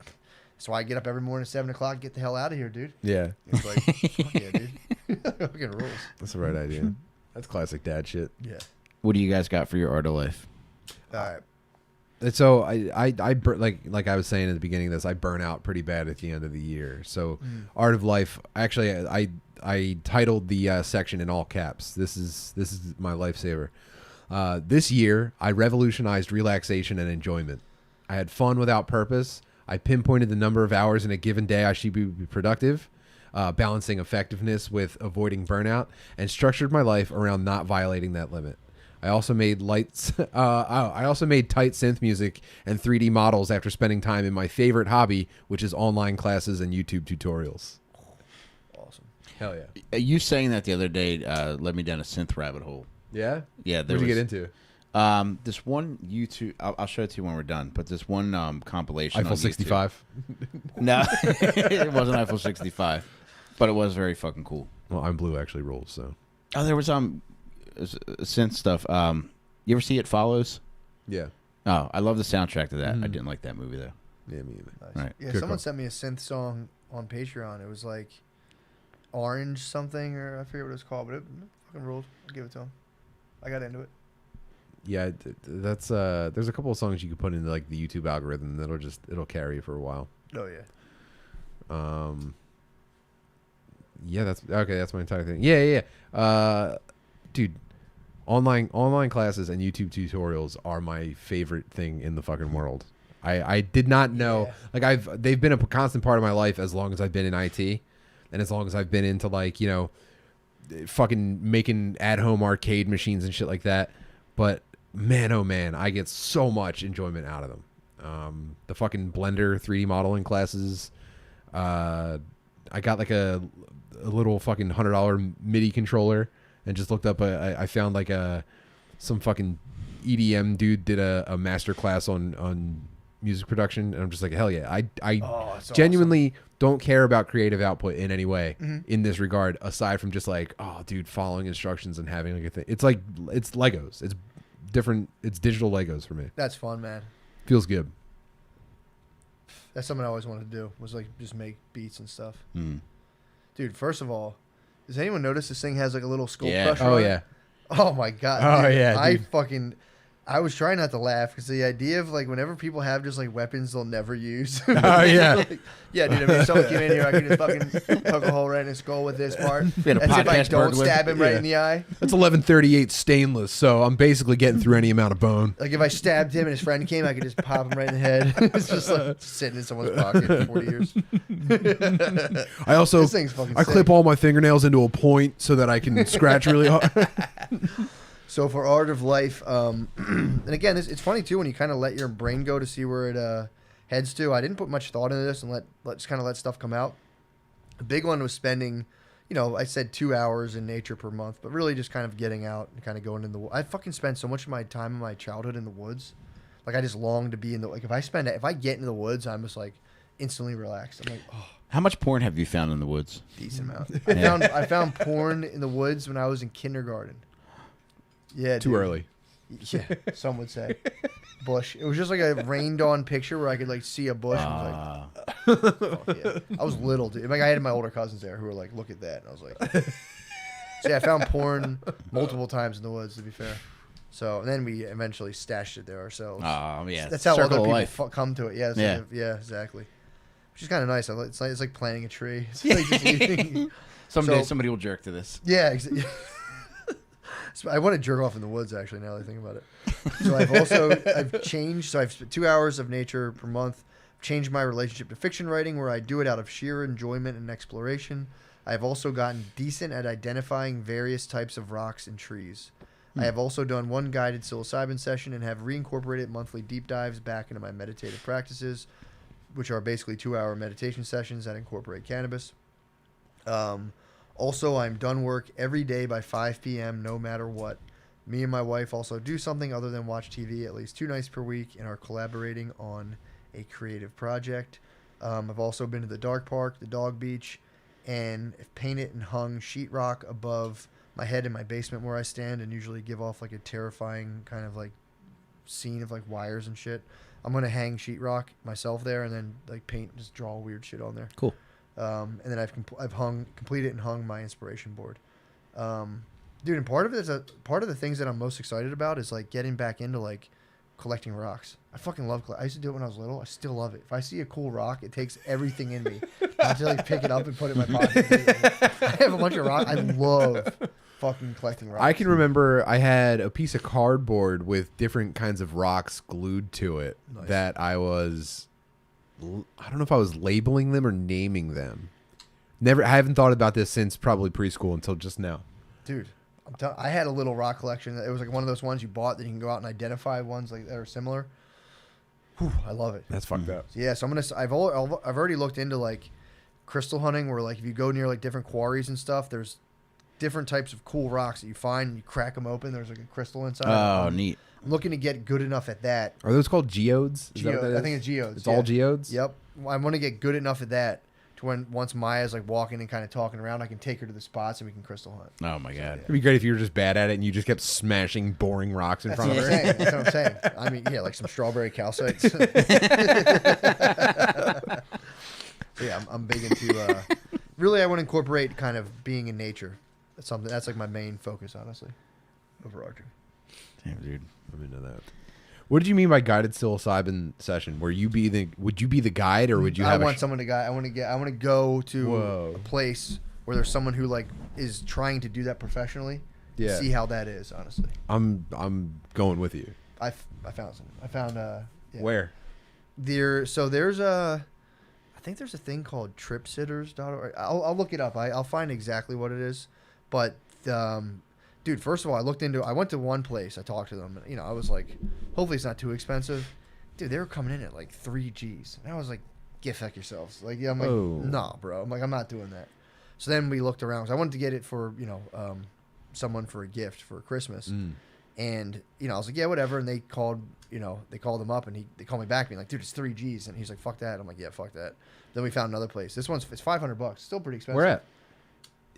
so I get up every morning at 7 o'clock, get the hell out of here, dude. Yeah. It's like, fuck yeah, dude. Fucking rules. That's the right idea. That's classic dad shit. Yeah. What do you guys got for your art of life? All right. And so like I was saying at the beginning of this, I burn out pretty bad at the end of the year. So art of life, actually, I titled the section in all caps. This is my lifesaver. This year, I revolutionized relaxation and enjoyment. I had fun without purpose. I pinpointed the number of hours in a given day I should be productive, balancing effectiveness with avoiding burnout, and structured my life around not violating that limit. I also made tight synth music and 3D models after spending time in my favorite hobby, which is online classes and YouTube tutorials. Awesome. Hell yeah. You saying that the other day led me down a synth rabbit hole. Yeah? Yeah. What did you get into? This one YouTube, I'll show it to you when we're done, but this one compilation Eiffel on 65? YouTube. No, it wasn't Eiffel 65, but it was very fucking cool. Well, I'm Blue actually rules, so. Oh, there was synth stuff. You ever see It Follows? Yeah. Oh, I love the soundtrack to that. I didn't like that movie though. Yeah, me either. Nice. Right. Yeah, Good someone call. sent me a synth song on Patreon. It was like Orange something, or I forget what it was called, but it fucking ruled. I'll give it to him. I got into it. Yeah, that's there's a couple of songs you could put into like the YouTube algorithm it'll carry you for a while. Oh yeah. Yeah, that's okay. That's my entire thing. Yeah. Dude, online classes and YouTube tutorials are my favorite thing in the fucking world. I did not know. Yeah. Like they've been a constant part of my life as long as I've been in IT, and as long as I've been into like fucking making at-home arcade machines and shit like that. But man, oh man, I get so much enjoyment out of them. The fucking Blender 3D modeling classes. I got like a little fucking $100 MIDI controller and just looked up. I found like some fucking EDM dude did a master class on music production, and I'm just like, hell yeah. I that's genuinely don't care about creative output in any way in this regard, aside from just like, oh dude, following instructions and having like a thing. It's like it's Legos. It's different. It's digital Legos for me. That's fun, man. Feels good. That's something I always wanted to do, was like just make beats and stuff. Mm. Dude, first of all, does anyone notice this thing has like a little skull Yeah. crusher? Oh on it? yeah. Oh my god. Oh, dude. yeah, I was trying not to laugh because the idea of like whenever people have just like weapons they'll never use. Oh yeah. Like, yeah, dude. I mean, if someone came in here, I could just fucking poke a hole right in his skull with this part. We had a As if I podcast don't burglar. stab him right Yeah. in the eye. That's 1138 stainless, so I'm basically getting through any amount of bone. Like if I stabbed him and his friend came, I could just pop him right in the head. It's just like sitting in someone's pocket for 40 years. I also This thing's fucking sick. clip all my fingernails into a point so that I can scratch really hard. So for art of life, and again, it's funny too when you kind of let your brain go to see where it heads to. I didn't put much thought into this and just kind of let stuff come out. The big one was spending, I said 2 hours in nature per month, but really just kind of getting out and kind of going in the. I fucking spent so much of my time in my childhood in the woods. Like I just long to be in the. Like if I get into the woods, I'm just like instantly relaxed. I'm like, oh, How much porn have you found in the woods? decent amount. I found porn in the woods when I was in kindergarten. Yeah, Too dude. early. Yeah, some would say. Bush. It was just like a rained on picture where I could like see a bush. And I was like, fuck yeah. I was little, dude. Like I had my older cousins there who were like, look at that. And I was like, so yeah, I found porn multiple times in the woods, to be fair. So and then we eventually stashed it there ourselves. Yeah. That's how Circle other of people life. come to it. Yeah, it's Yeah. like yeah, exactly. Which is kind of nice. It's like planting a tree. It's like just leaving. Someday So- somebody will jerk to this. Yeah, So I want to jerk off in the woods, actually, now that I think about it. So I've changed. So I've spent 2 hours of nature per month. Changed my relationship to fiction writing, where I do it out of sheer enjoyment and exploration. I've also gotten decent at identifying various types of rocks and trees. I have also done one guided psilocybin session and have reincorporated monthly deep dives back into my meditative practices, which are basically 2-hour meditation sessions that incorporate cannabis. Also, I'm done work every day by 5 p.m. no matter what. Me and my wife also do something other than watch TV at least 2 nights per week and are collaborating on a creative project. I've also been to the Dark Park, the Dog Beach, and have painted and hung sheetrock above my head in my basement where I stand and usually give off like a terrifying kind of like scene of like wires and shit. I'm going to hang sheetrock myself there and then like paint, just draw weird shit on there. Cool. And then I've completed and hung my inspiration board. Dude, and part of the things that I'm most excited about is like getting back into like collecting rocks. I fucking love. I used to do it when I was little. I still love it. If I see a cool rock, it takes everything in me. I have to like pick it up and put it in my pocket. I have a bunch of rocks. I love fucking collecting rocks. I can remember I had a piece of cardboard with different kinds of rocks glued to it that I don't know if I was labeling them or naming them. I haven't thought about this since probably preschool until just now. Dude, I had a little rock collection. It was like one of those ones you bought that you can go out and identify ones like that are similar. Whew, I love it. That's fucked up. So yeah, so I've already looked into like crystal hunting, where like if you go near like different quarries and stuff, there's different types of cool rocks that you find and you crack them open. There's like a crystal inside. Oh, neat. I'm looking to get good enough at that. Are those called geodes? Is that what that is? I think it's geodes. It's all geodes? Yep. I want to get good enough at that to when once Maya's like walking and kind of talking around, I can take her to the spots and we can crystal hunt. Oh my god. It'd be great if you were just bad at it and you just kept smashing boring rocks in front of her. That's what I'm saying. I mean, yeah, like some strawberry calcites. Yeah, I'm big into. Really, I want to incorporate kind of being in nature. That's something. That's like my main focus, honestly. Overarching. Damn, dude. I'm into that. What did you mean by guided psilocybin session? Would you be the guide, or would you have? I want someone to guide. I want to go to Whoa. a place where there's someone who like is trying to do that professionally. Yeah. See how that is, honestly. I'm going with you. I found something. I found yeah. Where? There's I think there's a thing called tripsitters.org. I'll look it up. I'll find exactly what it is. But dude, first of all, I went to one place. I talked to them. You know, I was like, hopefully it's not too expensive. Dude, they were coming in at like 3 G's. And I was like, get fuck yourselves. Like, yeah, I'm like, nah, bro. I'm like, I'm not doing that. So then we looked around. 'Cause I wanted to get it for, someone for a gift for Christmas. And, I was like, yeah, whatever. And they called them up and they called me back being like, dude, it's 3 G's. And he's like, fuck that. I'm like, yeah, fuck that. Then we found another place. It's $500. Still pretty expensive. Where at?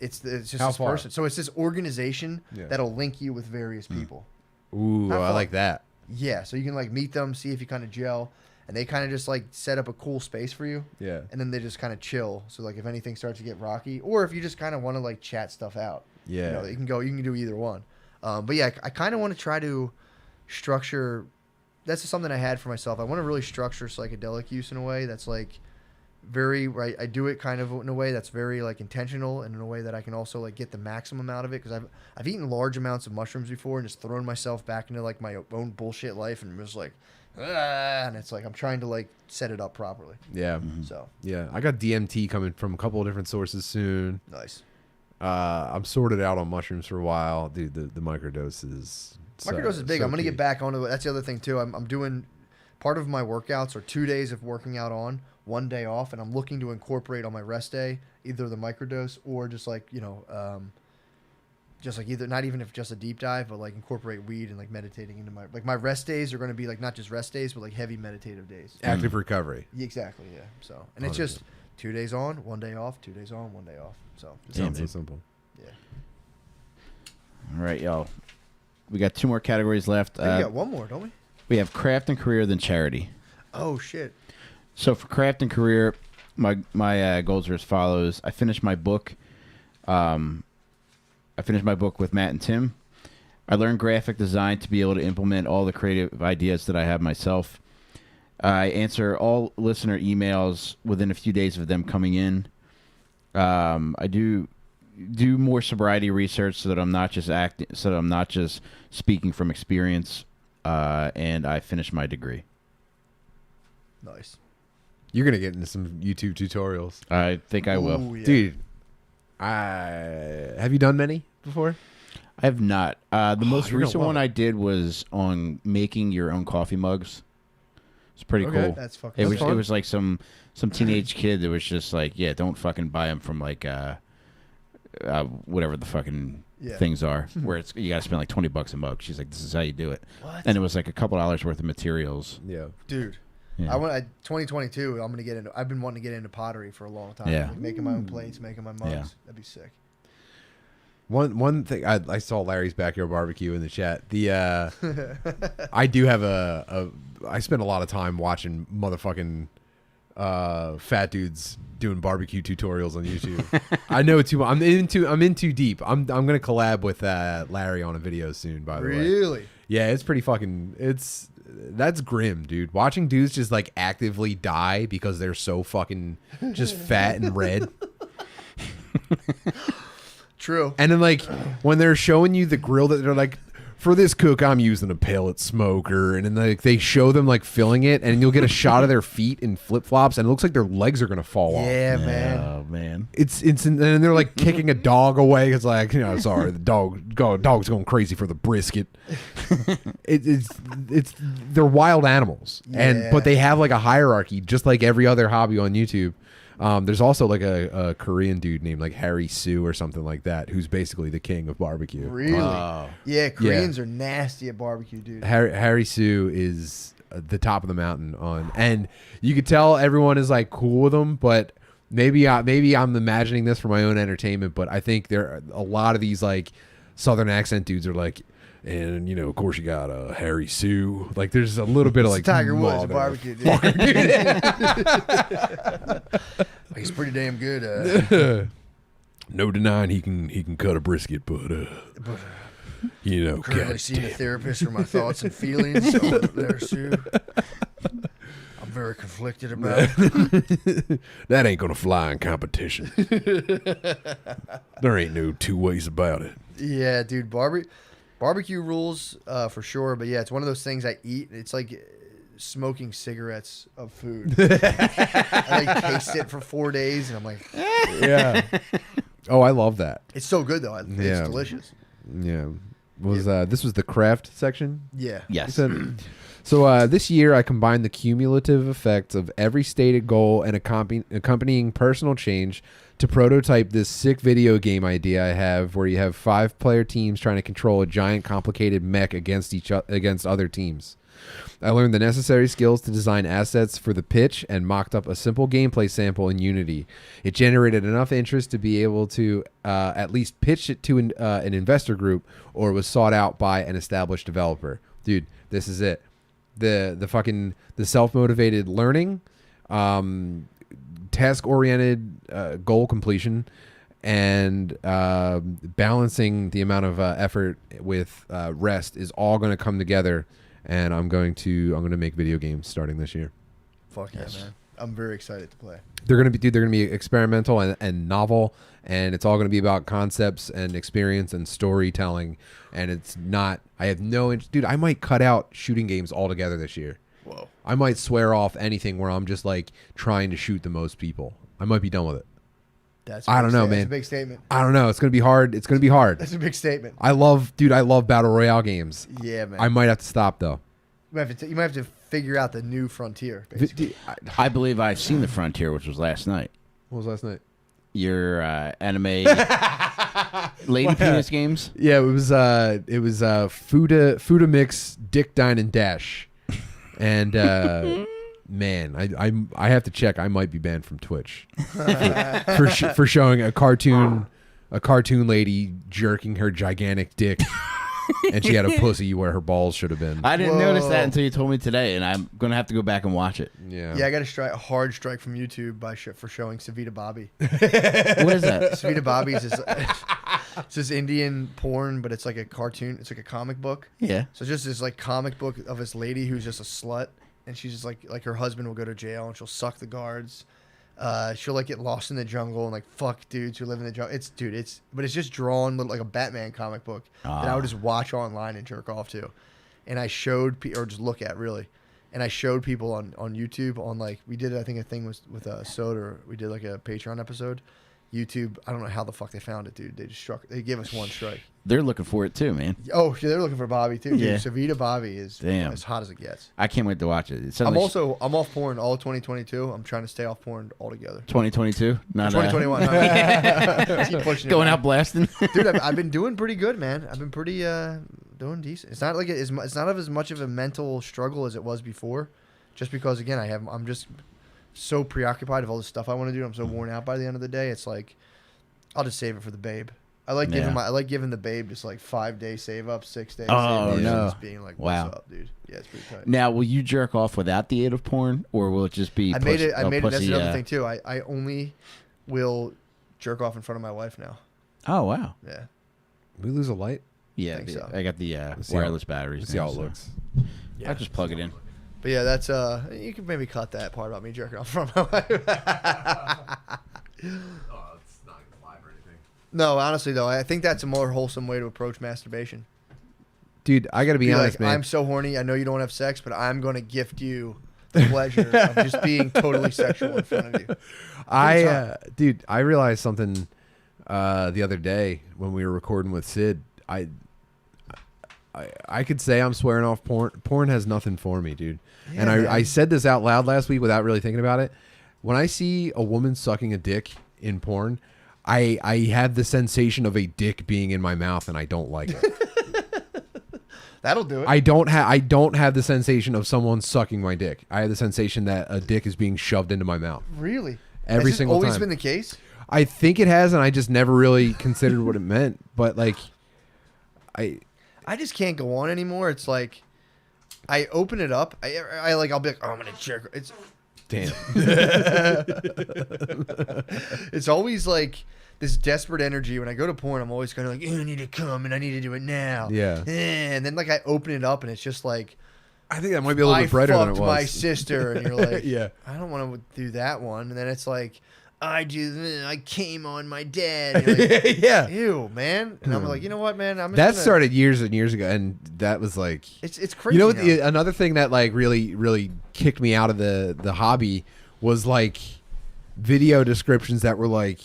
It's just How this far? person. So it's this organization that'll link you with various people. Ooh, I like that. Yeah. So you can like meet them, see if you kind of gel. And they kind of just like set up a cool space for you. Yeah. And then they just kind of chill. So like if anything starts to get rocky, or if you just kind of want to like chat stuff out. Yeah. You can do either one. But yeah, I kind of want to try to structure. That's just something I had for myself. I want to really structure psychedelic use in a way that's like very right. I do it kind of in a way that's very like intentional, and in a way that I can also like get the maximum out of it. Because I've eaten large amounts of mushrooms before and just thrown myself back into like my own bullshit life and was like, and it's like I'm trying to like set it up properly. Yeah. So yeah, I got DMT coming from a couple of different sources soon. nice. I'm sorted out on mushrooms for a while, dude. The microdoses. Microdose is big. I'm gonna get back onto it. That's the other thing too. I'm doing part of my workouts are 2 days of working out on, 1 day off, and I'm looking to incorporate on my rest day either the microdose or just like just like either not even if just a deep dive, but like incorporate weed and like meditating into my rest days are going to be like not just rest days, but like heavy meditative days. Active recovery. Yeah, exactly. Yeah. So and it's just 2 days on, 1 day off, 2 days on, 1 day off. So it sounds so simple. Yeah. All right, y'all. We got 2 more categories left. We got one more, don't we? We have craft and career, then charity. Oh shit. So for craft and career, my goals are as follows. I finished my book. With Matt and Tim. I learned graphic design to be able to implement all the creative ideas that I have myself. I answer all listener emails within a few days of them coming in. I do more sobriety research so that I'm not just speaking from experience. And I finished my degree. Nice. You're gonna get into some YouTube tutorials. I think I will. Yeah. Dude. Have you done many before? I have not. The most you're gonna recent love one it. I did was on making your own coffee mugs. It's pretty Okay. cool. That's fucking. It was fun. it was like some teenage kid that was just like, yeah, don't fucking buy them from like whatever the fucking things are, where it's you gotta spend like $20 a mug. She's like, this is how you do it. What? And it was like a couple dollars worth of materials. Yeah. Dude. Yeah. 2022. I'm gonna get into. I've been wanting to get into pottery for a long time. Yeah. Like making my own plates, making my mugs. Yeah. That'd be sick. One thing I saw Larry's backyard barbecue in the chat. The I do have I spend a lot of time watching motherfucking fat dudes doing barbecue tutorials on YouTube. I know too. I'm in too deep. I'm gonna collab with Larry on a video soon. By the way, Really? yeah, it's pretty fucking. That's grim, dude. Watching dudes just like actively die because they're so fucking just fat and red. True. And then like when they're showing you the grill that they're like, for this cook, I'm using a pellet smoker, and then like they show them like filling it, and you'll get a shot of their feet in flip flops, and it looks like their legs are gonna fall off. Yeah, man. Oh man. It's and they're like kicking a dog away. It's like, sorry, the dog's going crazy for the brisket. It's they're wild animals, Yeah. but they have like a hierarchy, just like every other hobby on YouTube. There's also like a Korean dude named like Harry Sue or something like that, who's basically the king of barbecue. Really? Oh. Yeah, Koreans are nasty at barbecue, dude. Harry Sue is the top of the mountain and you could tell everyone is like cool with him, but maybe I'm imagining this for my own entertainment, but I think there are a lot of these like Southern accent dudes are like, and of course you got Harry Sue. Like there's a little bit of like Tiger Woods mother- barbecue, dude. He's pretty damn good. No denying he can cut a brisket, but Currently God seeing a damn. therapist for my thoughts and feelings over there, Sue. I'm very conflicted about it. That ain't gonna fly in competition. There ain't no two ways about it. Yeah, dude, barbecue rules for sure. But yeah, it's one of those things I eat. It's like smoking cigarettes of food. I like taste it for 4 days, and I'm like, Yeah. Oh, I love that. it's so good though. It's Yeah. delicious. Yeah. This was the craft section? Yeah. Yes. So this year I combined the cumulative effects of every stated goal and accompanying personal change to prototype this sick video game idea I have, where you have 5-player teams trying to control a giant complicated mech against other teams. I learned the necessary skills to design assets for the pitch and mocked up a simple gameplay sample in Unity. It generated enough interest to be able to at least pitch it to an investor group, or was sought out by an established developer. Dude, this is it. The self-motivated learning, task-oriented goal completion, and balancing the amount of effort with rest is all going to come together. And I'm going to make video games starting this year. Fuck yeah, man. I'm very excited to play. They're gonna be experimental and novel, and it's all gonna be about concepts and experience and storytelling. And it's not. I have no interest, dude. I might cut out shooting games altogether this year. Whoa. I might swear off anything where I'm just like trying to shoot the most people. I might be done with it. I don't know, man. That's a big statement. I don't know. It's gonna be hard. It's gonna be hard. That's a big statement. I love battle royale games. Yeah, man. I might have to stop though. You might have to figure out the new frontier, basically. I believe I've seen the Frontier, which was last night. What was last night? Your anime lady penis games. Yeah, it was Fuda Mix, Dick Dine and Dash, and man, I have to check. I might be banned from Twitch for showing a cartoon lady jerking her gigantic dick, and she had a pussy where her balls should have been. I didn't notice Whoa. that until you told me today, and I'm gonna have to go back and watch it. Yeah, Yeah, I got a hard strike from YouTube for showing Savita Bobby. What is that? Savita Bobby is it's this Indian porn, but it's like a cartoon. It's like a comic book. Yeah. So it's just this like comic book of this lady who's just a slut, and she's just like her husband will go to jail, and she'll suck the guards. She'll like get lost in the jungle and like fuck dudes who live in the jungle. But it's just drawn like a Batman comic book that I would just watch online and jerk off to. And I showed or just look at really, and I showed people on YouTube on like we did I think a thing with Soda. We did like a Patreon episode, YouTube. I don't know how the fuck they found it, dude. They gave us one strike. They're looking for it too, man. Oh, yeah, they're looking for Bobby too. Dude. Yeah. Savita Bobby is Damn. as hot as it gets. I can't wait to watch it. I'm off porn all of 2022. I'm trying to stay off porn altogether. 2022, not 2021. Keep pushing it, going man. out blasting. Dude, I've been doing pretty good, man. I've been pretty doing decent. It's not like it's not as much of a mental struggle as it was before, just because again I'm just so preoccupied with all the stuff I want to do. I'm so worn out by the end of the day. It's like I'll just save it for the babe. I like giving the babe just like 5-day save up, 6 days. Oh, save up, no. and just being like, what's up, dude? Yeah, it's pretty tight. Now, will you jerk off without the aid of porn, or will it just be? I made it. That's another thing too. I only will jerk off in front of my wife now. Oh wow. Yeah. We lose a light. Yeah, think so. I got the wireless batteries. Let's see how it now, so looks. I just plug it in. But yeah, that's you can maybe cut that part about me jerking off in front of my wife. Oh, it's not live or anything. No, honestly though, I think that's a more wholesome way to approach masturbation. Dude, I gotta be honest, like, man. I'm so horny. I know you don't have sex, but I'm gonna gift you the pleasure of just being totally sexual in front of you. Dude, I realized something the other day when we were recording with Sid. I could say I'm swearing off porn. Porn has nothing for me, dude. Yeah, and man. I said this out loud last week without really thinking about it. When I see a woman sucking a dick in porn, I have the sensation of a dick being in my mouth, and I don't like it. That'll do it. I don't have the sensation of someone sucking my dick. I have the sensation that a dick is being shoved into my mouth. Really? Every Has this single always time. been the case? I think it has, and I just never really considered what it meant. But like, I just can't go on anymore. It's like I open it up. I'll be like, oh, I'm gonna jerk. It's damn. It's always like this desperate energy. When I go to porn, I'm always kind of like, I need to come and I need to do it now. Yeah. And then like I open it up and it's just like, I think that might be a little bit brighter than it fucked was. my sister, and you're like, Yeah. I don't want to do that one. And then it's like, I came on my dad. And you're like, Yeah. ew, man. And I'm like, you know what, man? That started years and years ago, and that was like, It's crazy. you know what? Another thing that like really kicked me out of the hobby was like video descriptions that were like,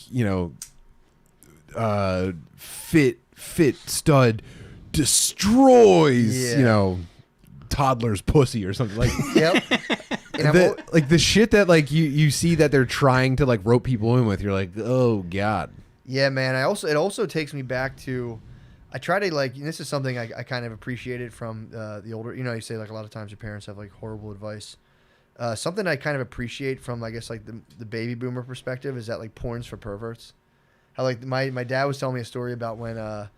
fit stud destroys, Yeah. toddler's pussy or something like. Yep. And like the shit that like you see that they're trying to like rope people in with, you're like, oh god. Yeah, man. It also takes me back to, I try to like, and this is something I kind of appreciated from the older, you say like a lot of times your parents have like horrible advice. Something I kind of appreciate from, I guess, like the baby boomer perspective is that like porn's for perverts. How like my dad was telling me a story about when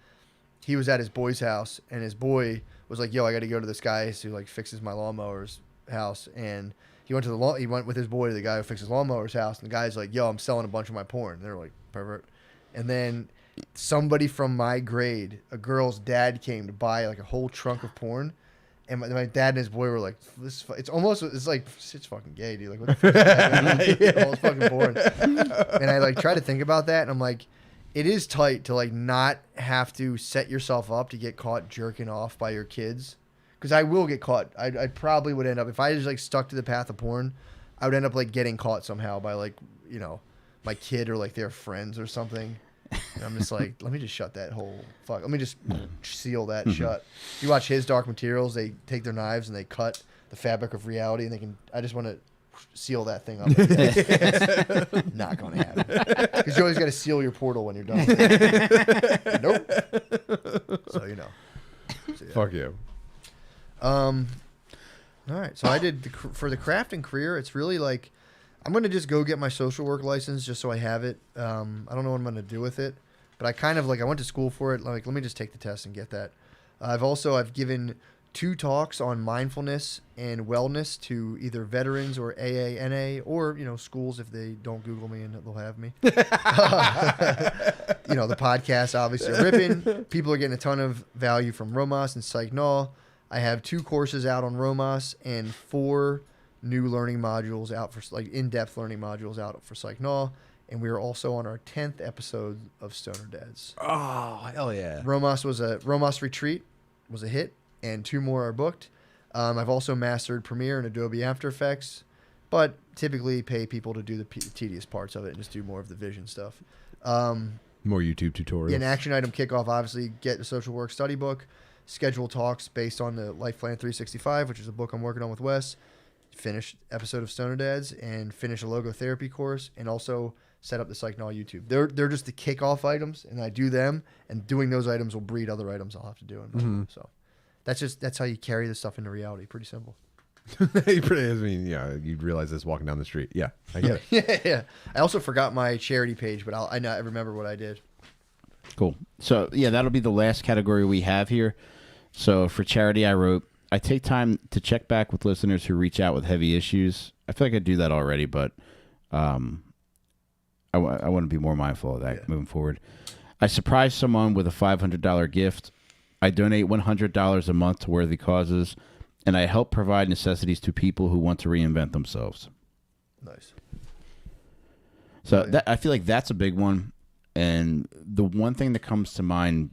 he was at his boy's house and his boy was like, yo, I got to go to this guy who like fixes my lawnmower's house, and he went with his boy to the guy who fixes lawnmower's house, and the guy's like, yo, I'm selling a bunch of my porn. And they're like, pervert. And then somebody from my grade, a girl's dad, came to buy like a whole trunk of porn, and my dad and his boy were like, it's fucking gay, dude. Like, what the fuck is that? Yeah. It's fucking porn. And I like try to think about that, and I'm like, it is tight to like not have to set yourself up to get caught jerking off by your kids. Because I will get caught. I probably would end up, if I just like stuck to the path of porn, I would end up like getting caught somehow by like, my kid or like their friends or something. And I'm just like, let me just shut that whole fuck. Let me just seal that shut. If you watch his Dark Materials, they take their knives and they cut the fabric of reality, and I just want to seal that thing up. It's not going to happen. Because you always got to seal your portal when you're done. Nope. So, So, yeah. Fuck you. All right. So I did for the crafting career. It's really like I'm gonna just go get my social work license just so I have it. I don't know what I'm gonna do with it, but I kind of like I went to school for it. Like, let me just take the test and get that. I've given 2 talks on mindfulness and wellness to either veterans or AANA or schools if they don't Google me and they'll have me. The podcast obviously ripping. People are getting a ton of value from Romas and PsychNaw. I have 2 courses out on Romas and 4 new learning modules out for like in-depth learning modules out for PsychNaw, and we are also on our 10th episode of Stoner Dads. Oh hell yeah! Romas Retreat was a hit, and 2 more are booked. I've also mastered Premiere and Adobe After Effects. but typically pay people to do the tedious parts of it and just do more of the vision stuff. More YouTube tutorials. Yeah, an action item kickoff, obviously, get the social work study book, schedule talks based on the Life Plan 365, which is a book I'm working on with Wes, finish episode of Stoner Dads, and finish a logotherapy course, and also set up the Psych-Null YouTube. They're just the kickoff items, and I do them, and doing those items will breed other items I'll have to do. So that's how you carry this stuff into reality. Pretty simple. I mean, yeah, you'd realize this walking down the street. Yeah, I get it. Yeah. I also forgot my charity page, but I remember what I did. Cool. So, yeah, that'll be the last category we have here. So, for charity, I wrote, I take time to check back with listeners who reach out with heavy issues. I feel like I do that already, but I want to be more mindful of that moving forward. I surprise someone with a $500 gift. I donate $100 a month to worthy causes. And I help provide necessities to people who want to reinvent themselves. Nice. So I feel like that's a big one. And the one thing that comes to mind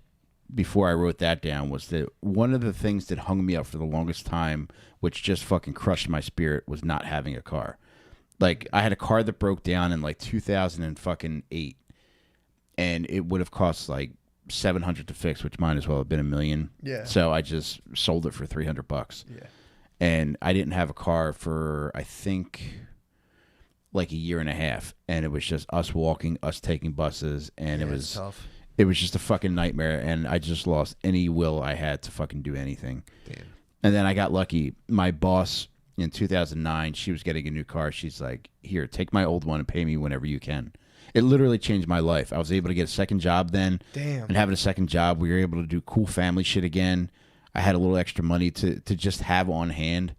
before I wrote that down was that one of the things that hung me up for the longest time, which just fucking crushed my spirit, was not having a car. Like, I had a car that broke down in like 2008, and it would have cost like $700 to fix, which might as well have been $1 million. Yeah. So I just sold it for $300. Yeah. And I didn't have a car for, I think, like a year and a half, and it was just us walking, us taking buses, and it was tough. It was just a fucking nightmare, and I just lost any will I had to fucking do anything. Damn. And then I got lucky. My boss in 2009, she was getting a new car. She's like, "Here, take my old one and pay me whenever you can." It literally changed my life. I was able to get a second job then. Damn. And having a second job, we were able to do cool family shit again. I had a little extra money to just have on hand,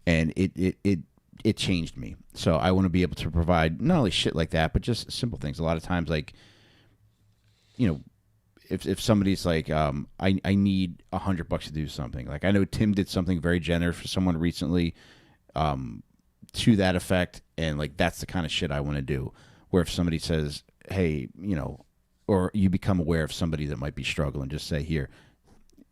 and it changed me. So I want to be able to provide not only shit like that, but just simple things. A lot of times, like, you know, if somebody's like, I need $100 to do something. Like, I know Tim did something very generous for someone recently, to that effect, and like that's the kind of shit I want to do. Where if somebody says, hey, you know, or you become aware of somebody that might be struggling, just say, here,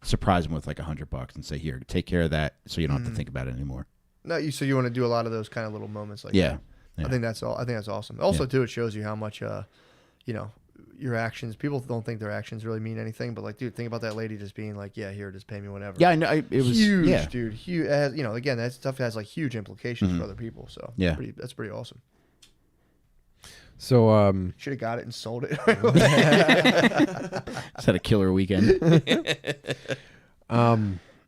surprise them with like $100 and say, here, take care of that, so you don't have to think about it anymore. No, so you want to do a lot of those kind of little moments like Yeah. that. I think that's all. I think that's awesome. Also, too, it shows you how much, you know, your actions. People don't think their actions really mean anything, but like, dude, think about that lady just being like, yeah, here, just pay me whatever. Yeah, I know. It was huge, dude. Huge. You know, again, that stuff has like huge implications for other people. So Yeah. that's pretty awesome. So Should have got it and sold it. Just had a killer weekend.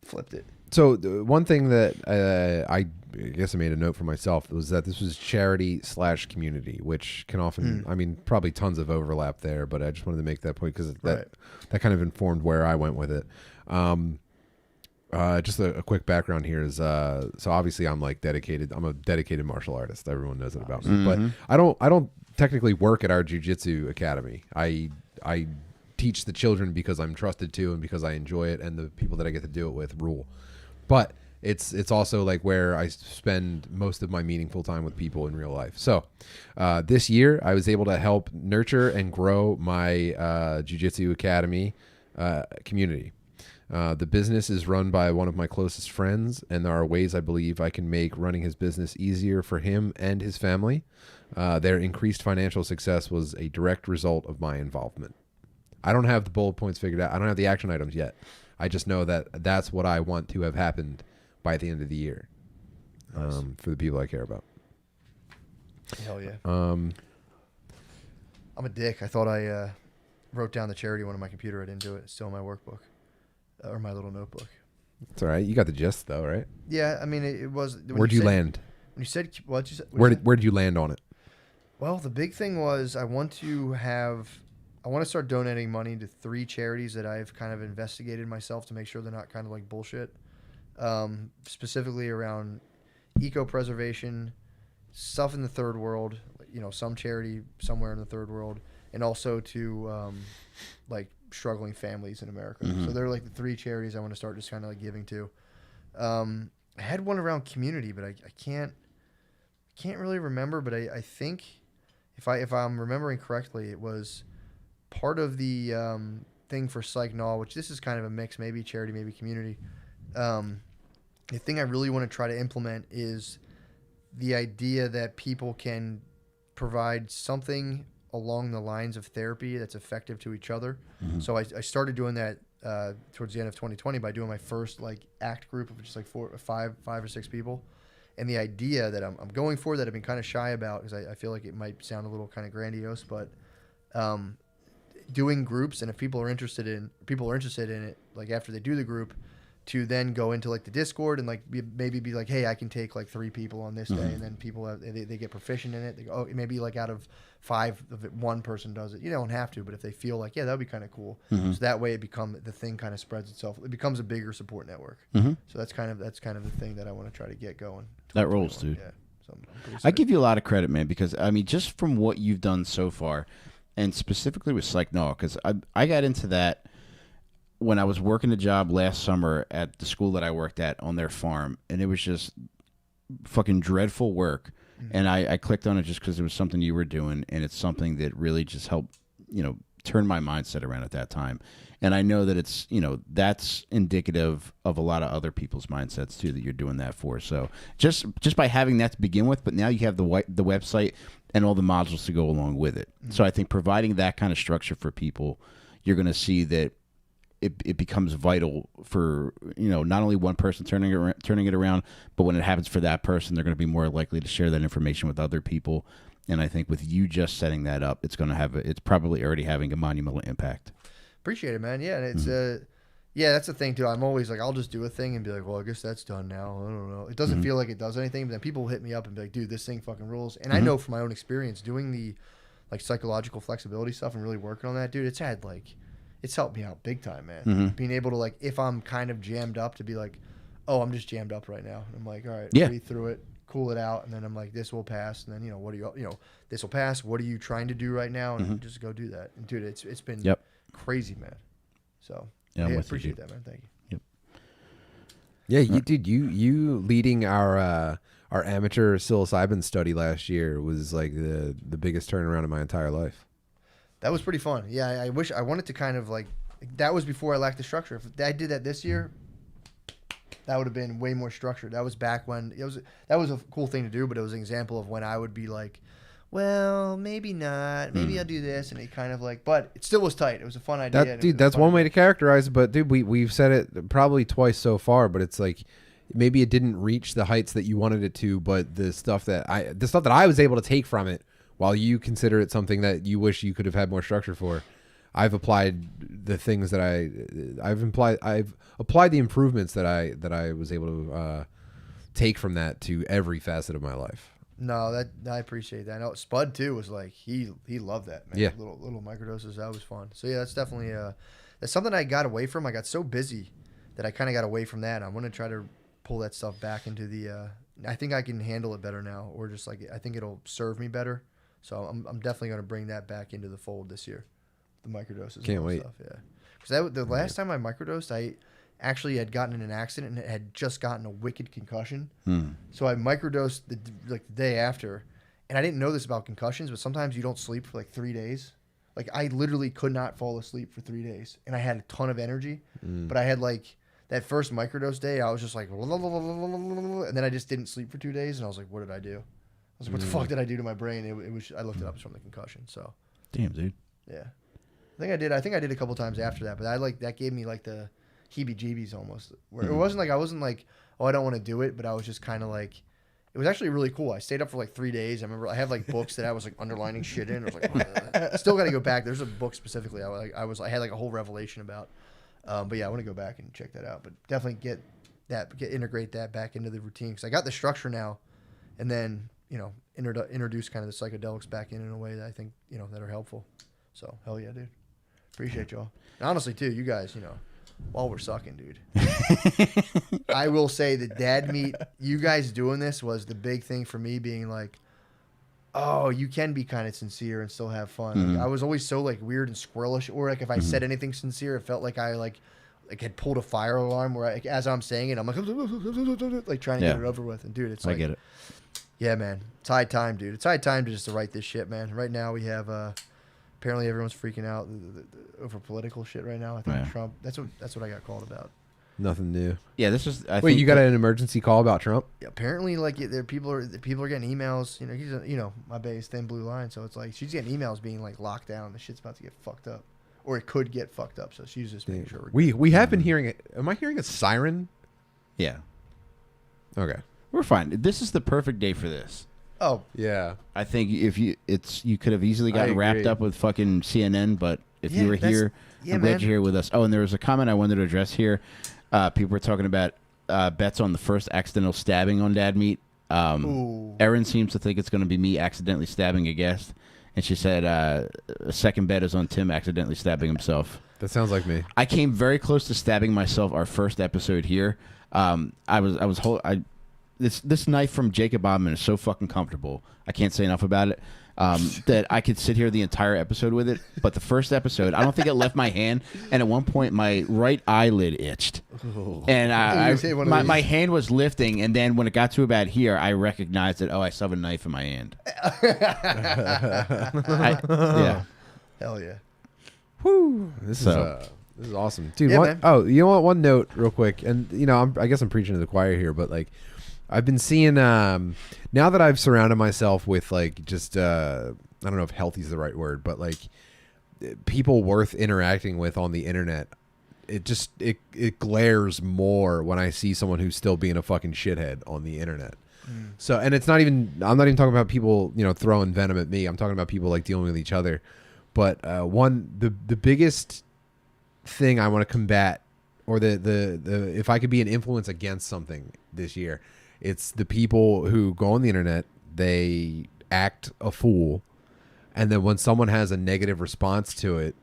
Flipped it. So one thing that I guess I made a note for myself was that this was charity/community, which can often, I mean, probably tons of overlap there, but I just wanted to make that point because that kind of informed where I went with it. Just a quick background here is, so obviously I'm like dedicated. I'm a dedicated martial artist. Everyone knows it about me, but I don't technically work at our jiu-jitsu academy. I teach the children because I'm trusted to and because I enjoy it, and the people that I get to do it with rule. But it's also like where I spend most of my meaningful time with people in real life. So this year I was able to help nurture and grow my jiu-jitsu academy community. The business is run by one of my closest friends, and there are ways I believe I can make running his business easier for him and his family. Their increased financial success was a direct result of my involvement. I don't have the bullet points figured out. I don't have the action items yet. I just know that that's what I want to have happened by the end of the year. Nice. For the people I care about. Hell yeah. I'm a dick. I thought I wrote down the charity one on my computer. I didn't do it. It's still in my workbook or my little notebook. It's all right. You got the gist though, right? Yeah, I mean it was. Where'd you land? When you said what you said? Where did you land on it? Well, the big thing was I want to start donating money to 3 charities that I've kind of investigated myself to make sure they're not kind of like bullshit. Specifically around eco-preservation, stuff in the third world, you know, some charity somewhere in the third world, and also to like struggling families in America. So they're like the 3 charities I want to start just kind of like giving to. I had one around community, but I can't really remember, but I think if I'm remembering correctly, it was part of the thing for Psych-Null, which this is kind of a mix, maybe charity, maybe community. The thing I really want to try to implement is the idea that people can provide something along the lines of therapy that's effective to each other. So I started doing that towards the end of 2020 by doing my first like ACT group of just like five or six people. And the idea that I'm going for that I've been kind of shy about because I feel like it might sound a little kind of grandiose, but doing groups, and if people are interested in it, like after they do the group, to then go into like the Discord and like maybe be like, hey, I can take like 3 people on this day, and then people they get proficient in it. They go, oh, maybe like out of 5 of it, 1 person does it. You don't have to, but if they feel like, yeah, that would be kind of cool. So that way the thing kind of spreads itself. It becomes a bigger support network. So that's kind of the thing that I want to try to get going. That rolls, dude. Yeah. So I give you a lot of credit, man, because I mean, just from what you've done so far, and specifically with Psych Null, because I got into that when I was working a job last summer at the school that I worked at on their farm, and it was just fucking dreadful work. And I clicked on it just because it was something you were doing, and it's something that really just helped, turn my mindset around at that time. And I know that it's, that's indicative of a lot of other people's mindsets too that you're doing that for. So just by having that to begin with, but now you have the website and all the modules to go along with it. So I think providing that kind of structure for people, you're going to see that it becomes vital for not only one person turning it around, but when it happens for that person, they're going to be more likely to share that information with other people. And I think with you just setting that up, it's probably already having a monumental impact. Appreciate it, man. Yeah, and it's that's the thing too. I'm always like, I'll just do a thing and be like, well, I guess that's done now. I don't know. It doesn't feel like it does anything, but then people hit me up and be like, dude, this thing fucking rules. And I know from my own experience doing the like psychological flexibility stuff and really working on that, dude. It's helped me out big time, man. Being able to like, if I'm kind of jammed up, to be like, oh, I'm just jammed up right now. And I'm like, all right, breathe through it, cool it out, and then I'm like, this will pass. And then what do you this will pass. What are you trying to do right now? And just go do that. And dude, it's been crazy, man. So I appreciate that, man. Thank you. Yeah, you leading our amateur psilocybin study last year was like the biggest turnaround in my entire life. That was pretty fun. Yeah, I wanted to kind of like, that was before I lacked the structure. If I did that this year, that would have been way more structured. That was back when that was a cool thing to do, but it was an example of when I would be like, well, maybe not. Maybe I'll do this. And it kind of like, but it still was tight. It was a fun idea. That's one way to characterize it. But dude, we've said it probably twice so far, but it's like, maybe it didn't reach the heights that you wanted it to, but the stuff that I was able to take from it, while you consider it something that you wish you could have had more structure for, I've applied the things that I've applied the improvements that I was able to take from that to every facet of my life. No, I appreciate that. I know Spud too was like he loved that, man. Yeah, little microdoses, that was fun. So yeah, that's definitely that's something I got away from. I got so busy that I kind of got away from that. I'm gonna try to pull that stuff back into the. I think I can handle it better now, or just like I think it'll serve me better. So I'm definitely going to bring that back into the fold this year, the microdoses. Can't wait. Stuff, yeah. Because the last time I microdosed, I actually had gotten in an accident and had just gotten a wicked concussion. So I microdosed the day after, and I didn't know this about concussions, but sometimes you don't sleep for like 3 days. Like I literally could not fall asleep for 3 days, and I had a ton of energy, but I had like that first microdose day, I was just like, and then I just didn't sleep for 2 days, and I was like, what did I do? I was like, what the fuck did I do to my brain? It was. I looked it up. It's from the concussion. So. Damn, dude. Yeah, I think I did a couple times after that, but that gave me like the heebie-jeebies almost. Where it wasn't like I wasn't like, oh, I don't want to do it, but I was just kind of like, it was actually really cool. I stayed up for like 3 days. I remember I have like books that I was like underlining shit in. I was like, still got to go back. There's a book specifically I had like a whole revelation about. But yeah, I want to go back and check that out. But definitely integrate that back into the routine because I got the structure now, and then. Introduce kind of the psychedelics back in a way that I think, that are helpful. So, hell yeah, dude. Appreciate y'all. And honestly, too, you guys, while we're sucking, dude. I will say that Dad Meat, you guys doing this was the big thing for me being like, oh, you can be kind of sincere and still have fun. Like, I was always so like weird and squirrelish, or like if I said anything sincere, it felt like I like had pulled a fire alarm where as I'm saying it, I'm like trying to get it over with. And dude, it's like, I get it. Yeah, man. It's high time, dude. It's high time to just to write this shit, man. Right now we have apparently everyone's freaking out over political shit right now. I think Trump. That's what I got called about. Nothing new. Yeah, this is. I Wait, think you got an emergency call about Trump? Apparently, like people are getting emails. You know, my bae's thin blue line, so it's like she's getting emails being like locked down. The shit's about to get fucked up, or it could get fucked up. So she's just making sure We have been hearing it. Am I hearing a siren? Yeah, Okay. we're fine. This is the perfect day for this. Oh Yeah. I think if you could have easily gotten wrapped agree. up with fucking CNN, but if you were here, yeah, I'm glad man. you're here with us. Oh, and there was a comment I wanted to address here. People were talking about bets on the first accidental stabbing on Dad Meat. Ooh. Erin seems to think it's going to be me accidentally stabbing a guest, and she said a second bet is on Tim accidentally stabbing himself. That sounds like me. I came very close to stabbing myself our first episode here. This knife from Jacob Bodman is so fucking comfortable. I can't say enough about it. That I could sit here the entire episode with it. But the first episode, I don't think it left my hand. And at one point, my right eyelid itched. And my hand was lifting. And then when it got to about here, I recognized that, I still have a knife in my hand. Yeah. Hell yeah. Whew. This is awesome, dude. Yeah, man. Oh, you know what? One note, real quick, and I guess I'm preaching to the choir here, but like, I've been seeing now that I've surrounded myself with like just I don't know if healthy is the right word, but like people worth interacting with on the internet. It glares more when I see someone who's still being a fucking shithead on the internet. So, and I'm not even talking about people, throwing venom at me. I'm talking about people like dealing with each other. But the biggest thing I want to combat, or the if I could be an influence against something this year, it's the people who go on the internet, they act a fool, and then when someone has a negative response to it,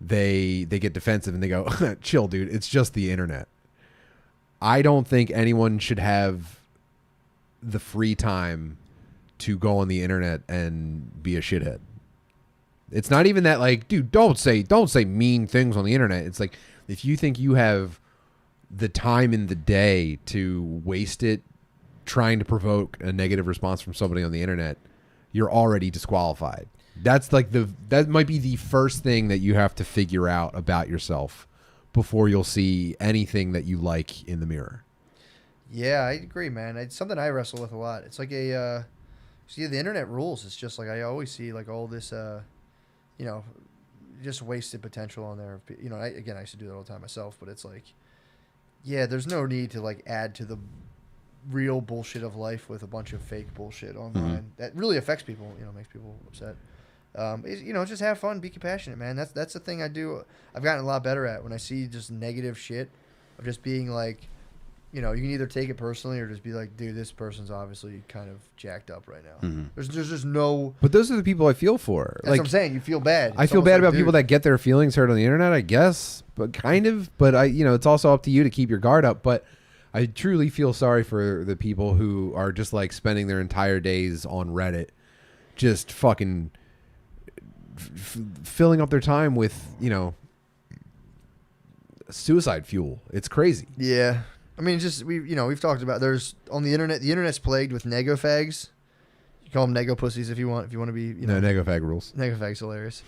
they get defensive and they go, chill, dude, it's just the internet. I don't think anyone should have the free time to go on the internet and be a shithead. It's not even that, like, dude, don't say mean things on the internet. It's like, if you think you have the time in the day to waste it trying to provoke a negative response from somebody on the internet, you're already disqualified. That's like that might be the first thing that you have to figure out about yourself before you'll see anything that you like in the mirror. Yeah, I agree, man. It's something I wrestle with a lot. It's like the internet rules. It's just like I always see like all this, just wasted potential on there. I used to do that all the time myself, but it's like, yeah, there's no need to like add to the real bullshit of life with a bunch of fake bullshit online that really affects people. Makes people upset. Just have fun, be compassionate, man. That's the thing I do. I've gotten a lot better at when I see just negative shit of just being like, you can either take it personally or just be like, dude, this person's obviously kind of jacked up right now. There's just no. But those are the people I feel for. That's what I'm saying. You feel bad. I feel bad about people that get their feelings hurt on the internet, I guess, but kind of. But it's also up to you to keep your guard up. But I truly feel sorry for the people who are just like spending their entire days on Reddit, just fucking filling up their time with suicide fuel. It's crazy. Yeah. I mean, we've talked about the internet's plagued with nego fags. You call them nego pussies if you want to be, No, nego fag rules. Nego fags hilarious.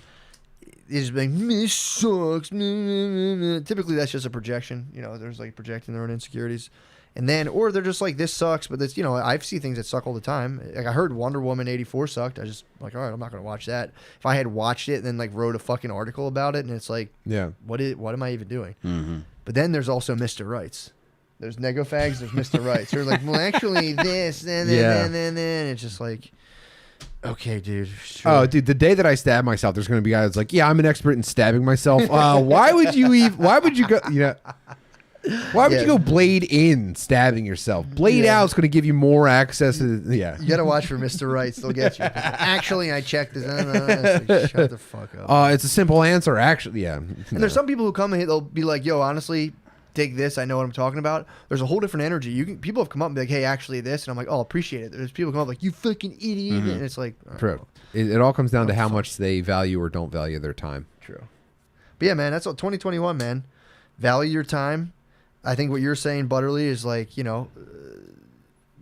They just be like, this sucks. Typically, that's just a projection. There's like projecting their own insecurities. And then, or they're just like, this sucks, but that's, I've seen things that suck all the time. Like I heard Wonder Woman 84 sucked. I just like, all right, I'm not going to watch that. If I had watched it and then like wrote a fucking article about it and it's like, yeah, what am I even doing? But then there's also Mr. Rights. There's nego fags, there's Mr. Rights. They're like, well, actually this, and then. It's just like, okay, dude. Sure. Oh, dude, the day that I stab myself, there's going to be guys like, yeah, I'm an expert in stabbing myself. Why would you go, why would you go blade in stabbing yourself? Blade out is going to give you more access to, You got to watch for Mr. Rights. They'll get you. Actually, I checked this. Like, shut the fuck up. It's a simple answer, actually. Yeah. And there's some people who come in, they'll be like, yo, honestly, take this. I know what I'm talking about. There's a whole different energy. People have come up and be like, hey, actually this. And I'm like, oh, appreciate it. There's people come up like, you fucking idiot. And it's like, true. It all comes down to how much they value or don't value their time. True. But yeah, man, that's what 2021, man. Value your time. I think what you're saying, Butterly, is like,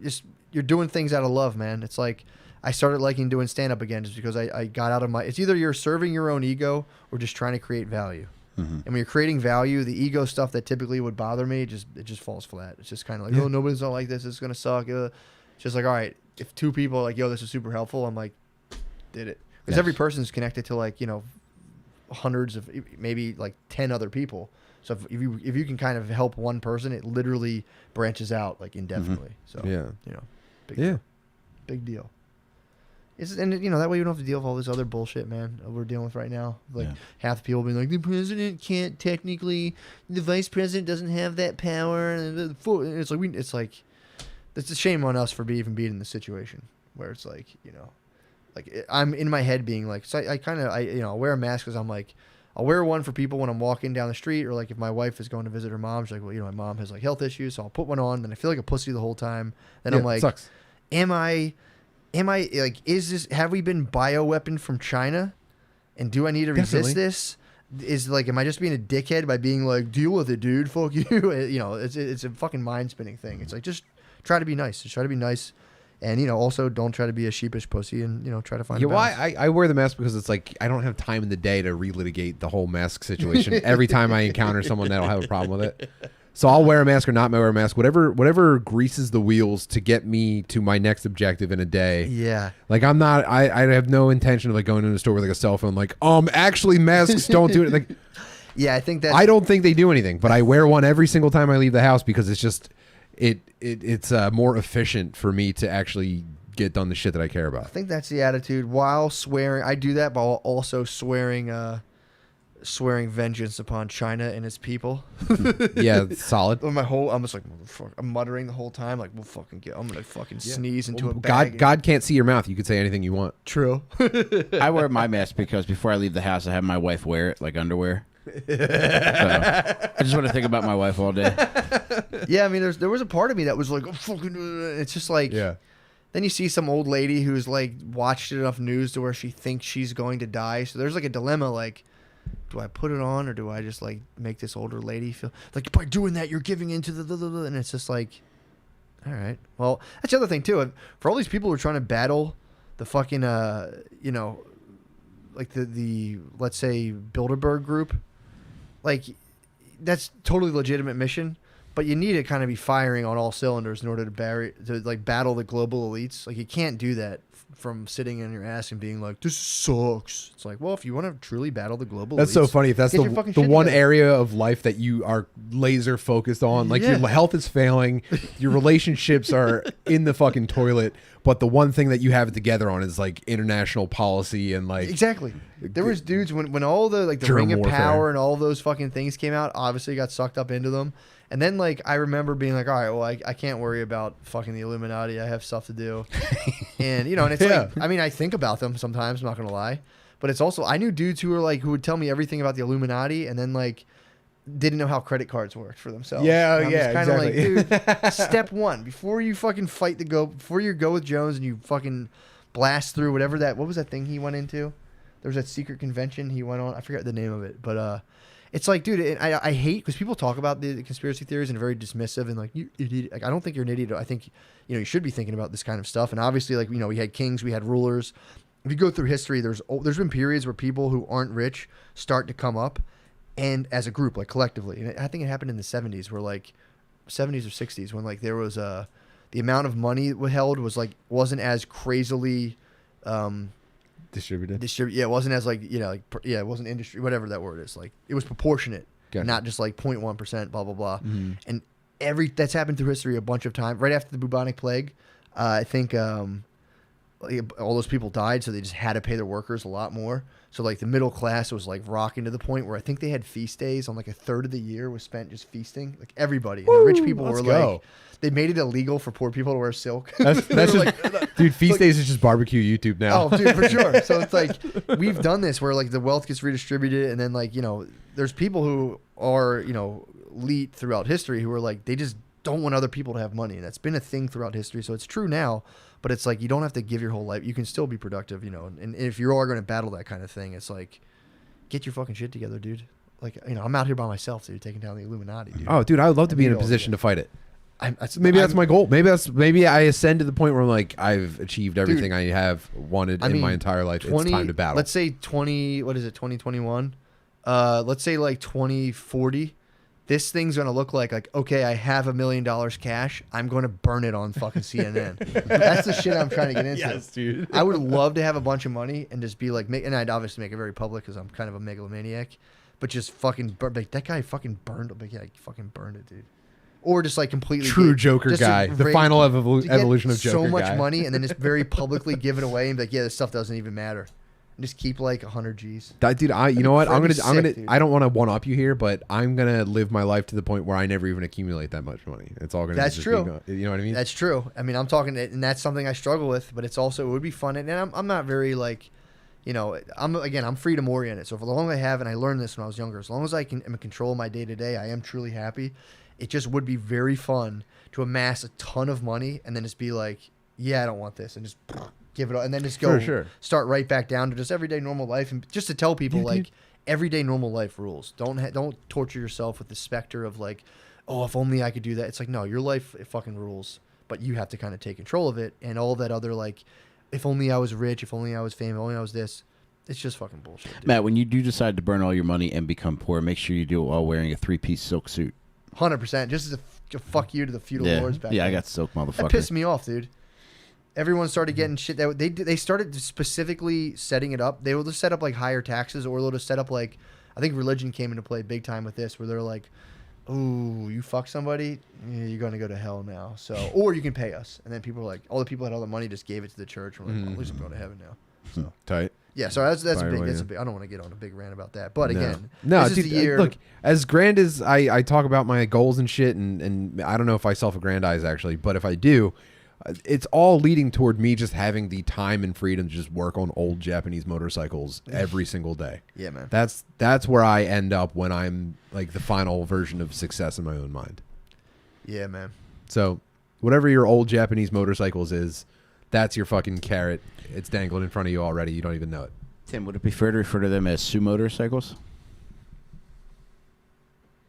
just you're doing things out of love, man. It's like I started liking doing stand-up again just because I got out of my... It's either you're serving your own ego or just trying to create value. Mm-hmm. And when you're creating value, the ego stuff that typically would bother me, it just falls flat. It's just kind of like, oh, nobody's gonna like this. It's gonna suck. It's just like, all right, if 2 people are like, yo, this is super helpful, I'm like, did it? Because every person's connected to like, you know, hundreds of, maybe like 10 other people. So if you can kind of help one person, it literally branches out like indefinitely. So Yeah. you know, big deal. And you know, that way you don't have to deal with all this other bullshit, man, that we're dealing with right now. Like half the people being like, the president can't technically, the vice president doesn't have that power, and it's like it's a shame on us for even being in the situation where it's like, you know, like I'm in my head being like, so I kind of you know, I'll wear a mask because I'm like, I'll wear one for people when I'm walking down the street, or like if my wife is going to visit her mom, she's like, well, you know, my mom has like health issues, so I'll put one on. Then I feel like a pussy the whole time. Then I'm like, sucks. Am I like, have we been bioweaponed from China? And do I need to resist this? Is like, am I just being a dickhead by being like, deal with it, dude? Fuck you. You know, it's a fucking mind spinning thing. It's like, just try to be nice. Just try to be nice. And, you know, also don't try to be a sheepish pussy and, you know, try to find a balance. Why I wear the mask because it's like I don't have time in the day to relitigate the whole mask situation. Every time I encounter someone that'll have a problem with it. So I'll wear a mask or not wear a mask, whatever greases the wheels to get me to my next objective in a day. Yeah. Like I have no intention of like going into a store with like a cell phone like, actually masks don't do it. Like, yeah, I think I don't think they do anything, but I wear one every single time I leave the house because it's just it's more efficient for me to actually get done the shit that I care about. I think that's the attitude. While swearing, I do that, but while also swearing vengeance upon China and its people. Yeah, solid. I'm just like, motherfucker. I'm muttering the whole time, like, I'm gonna fucking sneeze into a bag. God can't see your mouth. You could say anything you want. True. I wear my mask because before I leave the house, I have my wife wear it like underwear. So I just want to think about my wife all day. Yeah, I mean, there was a part of me that was like, oh, fucking. It's just like, yeah. Then you see some old lady who's like watched enough news to where she thinks she's going to die. So there's like a dilemma, like, do I put it on or do I just like make this older lady feel like by doing that you're giving into the and it's just like, all right. Well, that's the other thing too. For all these people who are trying to battle the fucking you know, like the let's say Bilderberg group, like that's totally legitimate mission, but you need to kind of be firing on all cylinders in order to battle the global elites. Like you can't do that from sitting in your ass and being like, this sucks. It's like, well, if you want to truly battle the global that's elites, so funny. If that's the one together. area of life that you are laser focused on, like your health is failing, your relationships are in the fucking toilet, but the one thing that you have it together on is like international policy and like exactly. There was dudes when all the like the Ring of Power and all those fucking things came out, obviously got sucked up into them. And then, like, I remember being like, all right, well, I can't worry about fucking the Illuminati. I have stuff to do. And, you know, and it's like, I mean, I think about them sometimes, I'm not going to lie. But it's also, I knew dudes who would tell me everything about the Illuminati and then, like, didn't know how credit cards worked for themselves. Yeah, and yeah, kind of exactly. like, dude, step one, before you fucking before you go with Jones and you fucking blast through what was that thing he went into? There was that secret convention he went on. I forget the name of it, but, it's like, dude, I hate because people talk about the conspiracy theories and are very dismissive and like, you idiot. Like, I don't think you're an idiot. I think, you know, you should be thinking about this kind of stuff. And obviously, like, you know, we had kings, we had rulers. If you go through history, there's been periods where people who aren't rich start to come up, and as a group, like collectively. And I think it happened in the 70s, where like 70s or 60s, when like there was the amount of money held wasn't as crazily. Distributed. Yeah, it wasn't as like, you know, like, yeah, it wasn't industry, whatever that word is. Like, it was proportionate, not just like 0.1%, blah, blah, blah. Mm-hmm. And that's happened through history a bunch of times. Right after the bubonic plague, I think all those people died, so they just had to pay their workers a lot more. So like the middle class was like rocking to the point where I think they had feast days on like a third of the year was spent just feasting. Like everybody. And the rich people were like, they made it illegal for poor people to wear silk. That's just, dude, feast days is just barbecue YouTube now. Oh, dude, for sure. So it's like, we've done this where like the wealth gets redistributed, and then like, you know, there's people who are, you know, elite throughout history who are like, they just don't want other people to have money. And that's been a thing throughout history. So it's true now, but it's like, you don't have to give your whole life. You can still be productive, you know, and if you are going to battle that kind of thing, it's like, get your fucking shit together, dude. Like, you know, I'm out here by myself, dude, taking down the Illuminati, dude. Oh, dude, I would love to be in a position to fight it. That's my goal. Maybe I ascend to the point where I'm like, I've achieved everything I have wanted in my entire life. It's time to battle. Let's say 2021. let's say like 2040, this thing's gonna look like okay, I have $1 million cash. I'm gonna burn it on fucking CNN. That's the shit I'm trying to get into. Yes, dude. I would love to have a bunch of money and just be like, and I'd obviously make it very public because I'm kind of a megalomaniac, but just fucking like that guy fucking burned it. Like, yeah, he fucking burned it, dude. Or just like completely True Joker just to guy, the final evolution of Joker so much guy. money and then just very publicly give it away and be like, yeah, this stuff doesn't even matter. And just keep like 100 G's. That dude, you know what? I'm gonna, dude. I don't want to one up you here, but I'm gonna live my life to the point where I never even accumulate that much money. It's all gonna. That's just true. You know what I mean? That's true. I mean, I'm talking, and that's something I struggle with. But it's also, it would be fun, and I'm not very like, you know, I'm freedom oriented. So for the long I have, and I learned this when I was younger, as long as I am in control of my day to day, I am truly happy. It just would be very fun to amass a ton of money and then just be like, yeah, I don't want this, and just give it all, and then just go start right back down to just everyday normal life, and just to tell people like everyday normal life rules. Don't torture yourself with the specter of like, oh, if only I could do that. It's like, no, your life, it fucking rules, but you have to kind of take control of it, and all that other like, if only I was rich, if only I was famous, if only I was this. It's just fucking bullshit, dude. Matt, when you do decide to burn all your money and become poor, make sure you do it while wearing a 3-piece silk suit. 100%. Just as a fuck you to the feudal lords back then. I got silk, motherfucker. That pissed me off, dude. Everyone started getting shit that they started specifically setting it up. They will just set up like higher taxes, or they'll just set up like, I think religion came into play big time with this, where they're like, "Ooh, you fuck somebody, yeah, you're gonna go to hell now." So, or you can pay us, and then people were like, all the people that had all the money just gave it to the church, and we're like, "At least I'm going to heaven now." So Tight. yeah, so that's a big. I don't want to get on a big rant about that, but again, no, this dude, is the year. look, as grand as I talk about my goals and shit, and I don't know if I self-aggrandize actually, but if I do, it's all leading toward me just having the time and freedom to just work on old Japanese motorcycles every single day. Yeah, man. That's where I end up when I'm like the final version of success in my own mind. Yeah, man. So whatever your old Japanese motorcycles is, that's your fucking carrot. It's dangling in front of you already. You don't even know it. Tim, would it be fair to refer to them as Sue motorcycles?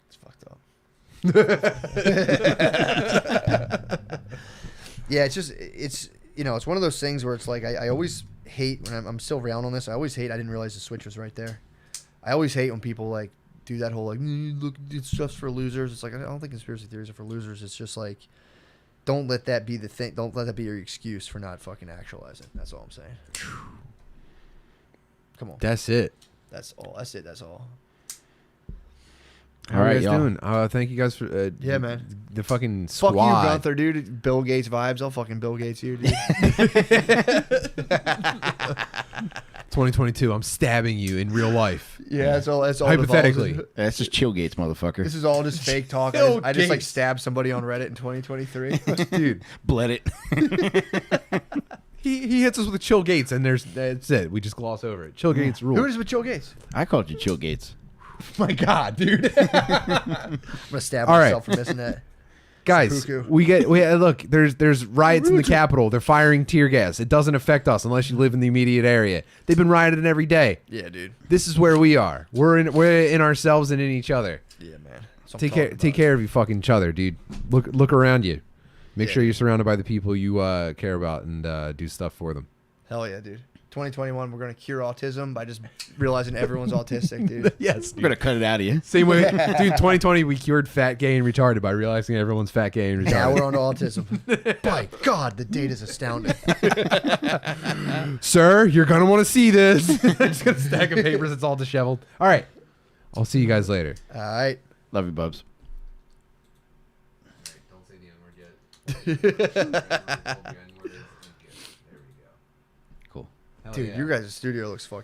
It's fucked up. Yeah, it's you know, it's one of those things where it's like I always hate when I'm still around on this. I always hate I didn't realize the switch was right there. I always hate when people like do that whole like, look, it's just for losers. It's like, I don't think conspiracy theories are for losers. It's just like, don't let that be the thing. Don't let that be your excuse for not fucking actualizing. That's all I'm saying. Come on. That's it. That's all. That's it. That's all. How are you guys doing? Thank you guys for yeah, man. The fucking squad. Fuck you, Gunther, dude. Bill Gates vibes. I'll fucking Bill Gates you, dude. 2022. I'm stabbing you in real life. Yeah, that's all. That's all. Hypothetically, that's just chill gates, motherfucker. This is all just fake talk. I just like stabbed somebody on Reddit in 2023. Dude, bled it. He hits us with a chill gates, and that's it. We just gloss over it. Chill gates rule. Who is with Chill Gates? I called you chill gates. My God, dude. I'm gonna stab myself for missing that. Guys, we look. There's riots in the Capitol. They're firing tear gas. It doesn't affect us unless you live in the immediate area. They've been rioting every day. Yeah, dude. This is where we are. We're in ourselves and in each other. Yeah, man. Take care of you fucking each other, dude. Look around you. Make sure you're surrounded by the people you care about and do stuff for them. Hell yeah, dude. 2021, we're going to cure autism by just realizing everyone's autistic, dude. Yes. We're going to cut it out of you. Same way. Dude, 2020, we cured fat, gay, and retarded by realizing everyone's fat, gay, and retarded. Now we're on to autism. By God, the data's astounding. Sir, you're going to want to see this. I'm just going to stack of papers. It's all disheveled. All right. I'll see you guys later. All right. Love you, Bubs. Don't say the N-word yet. Cool. Dude, your guys' studio looks fucking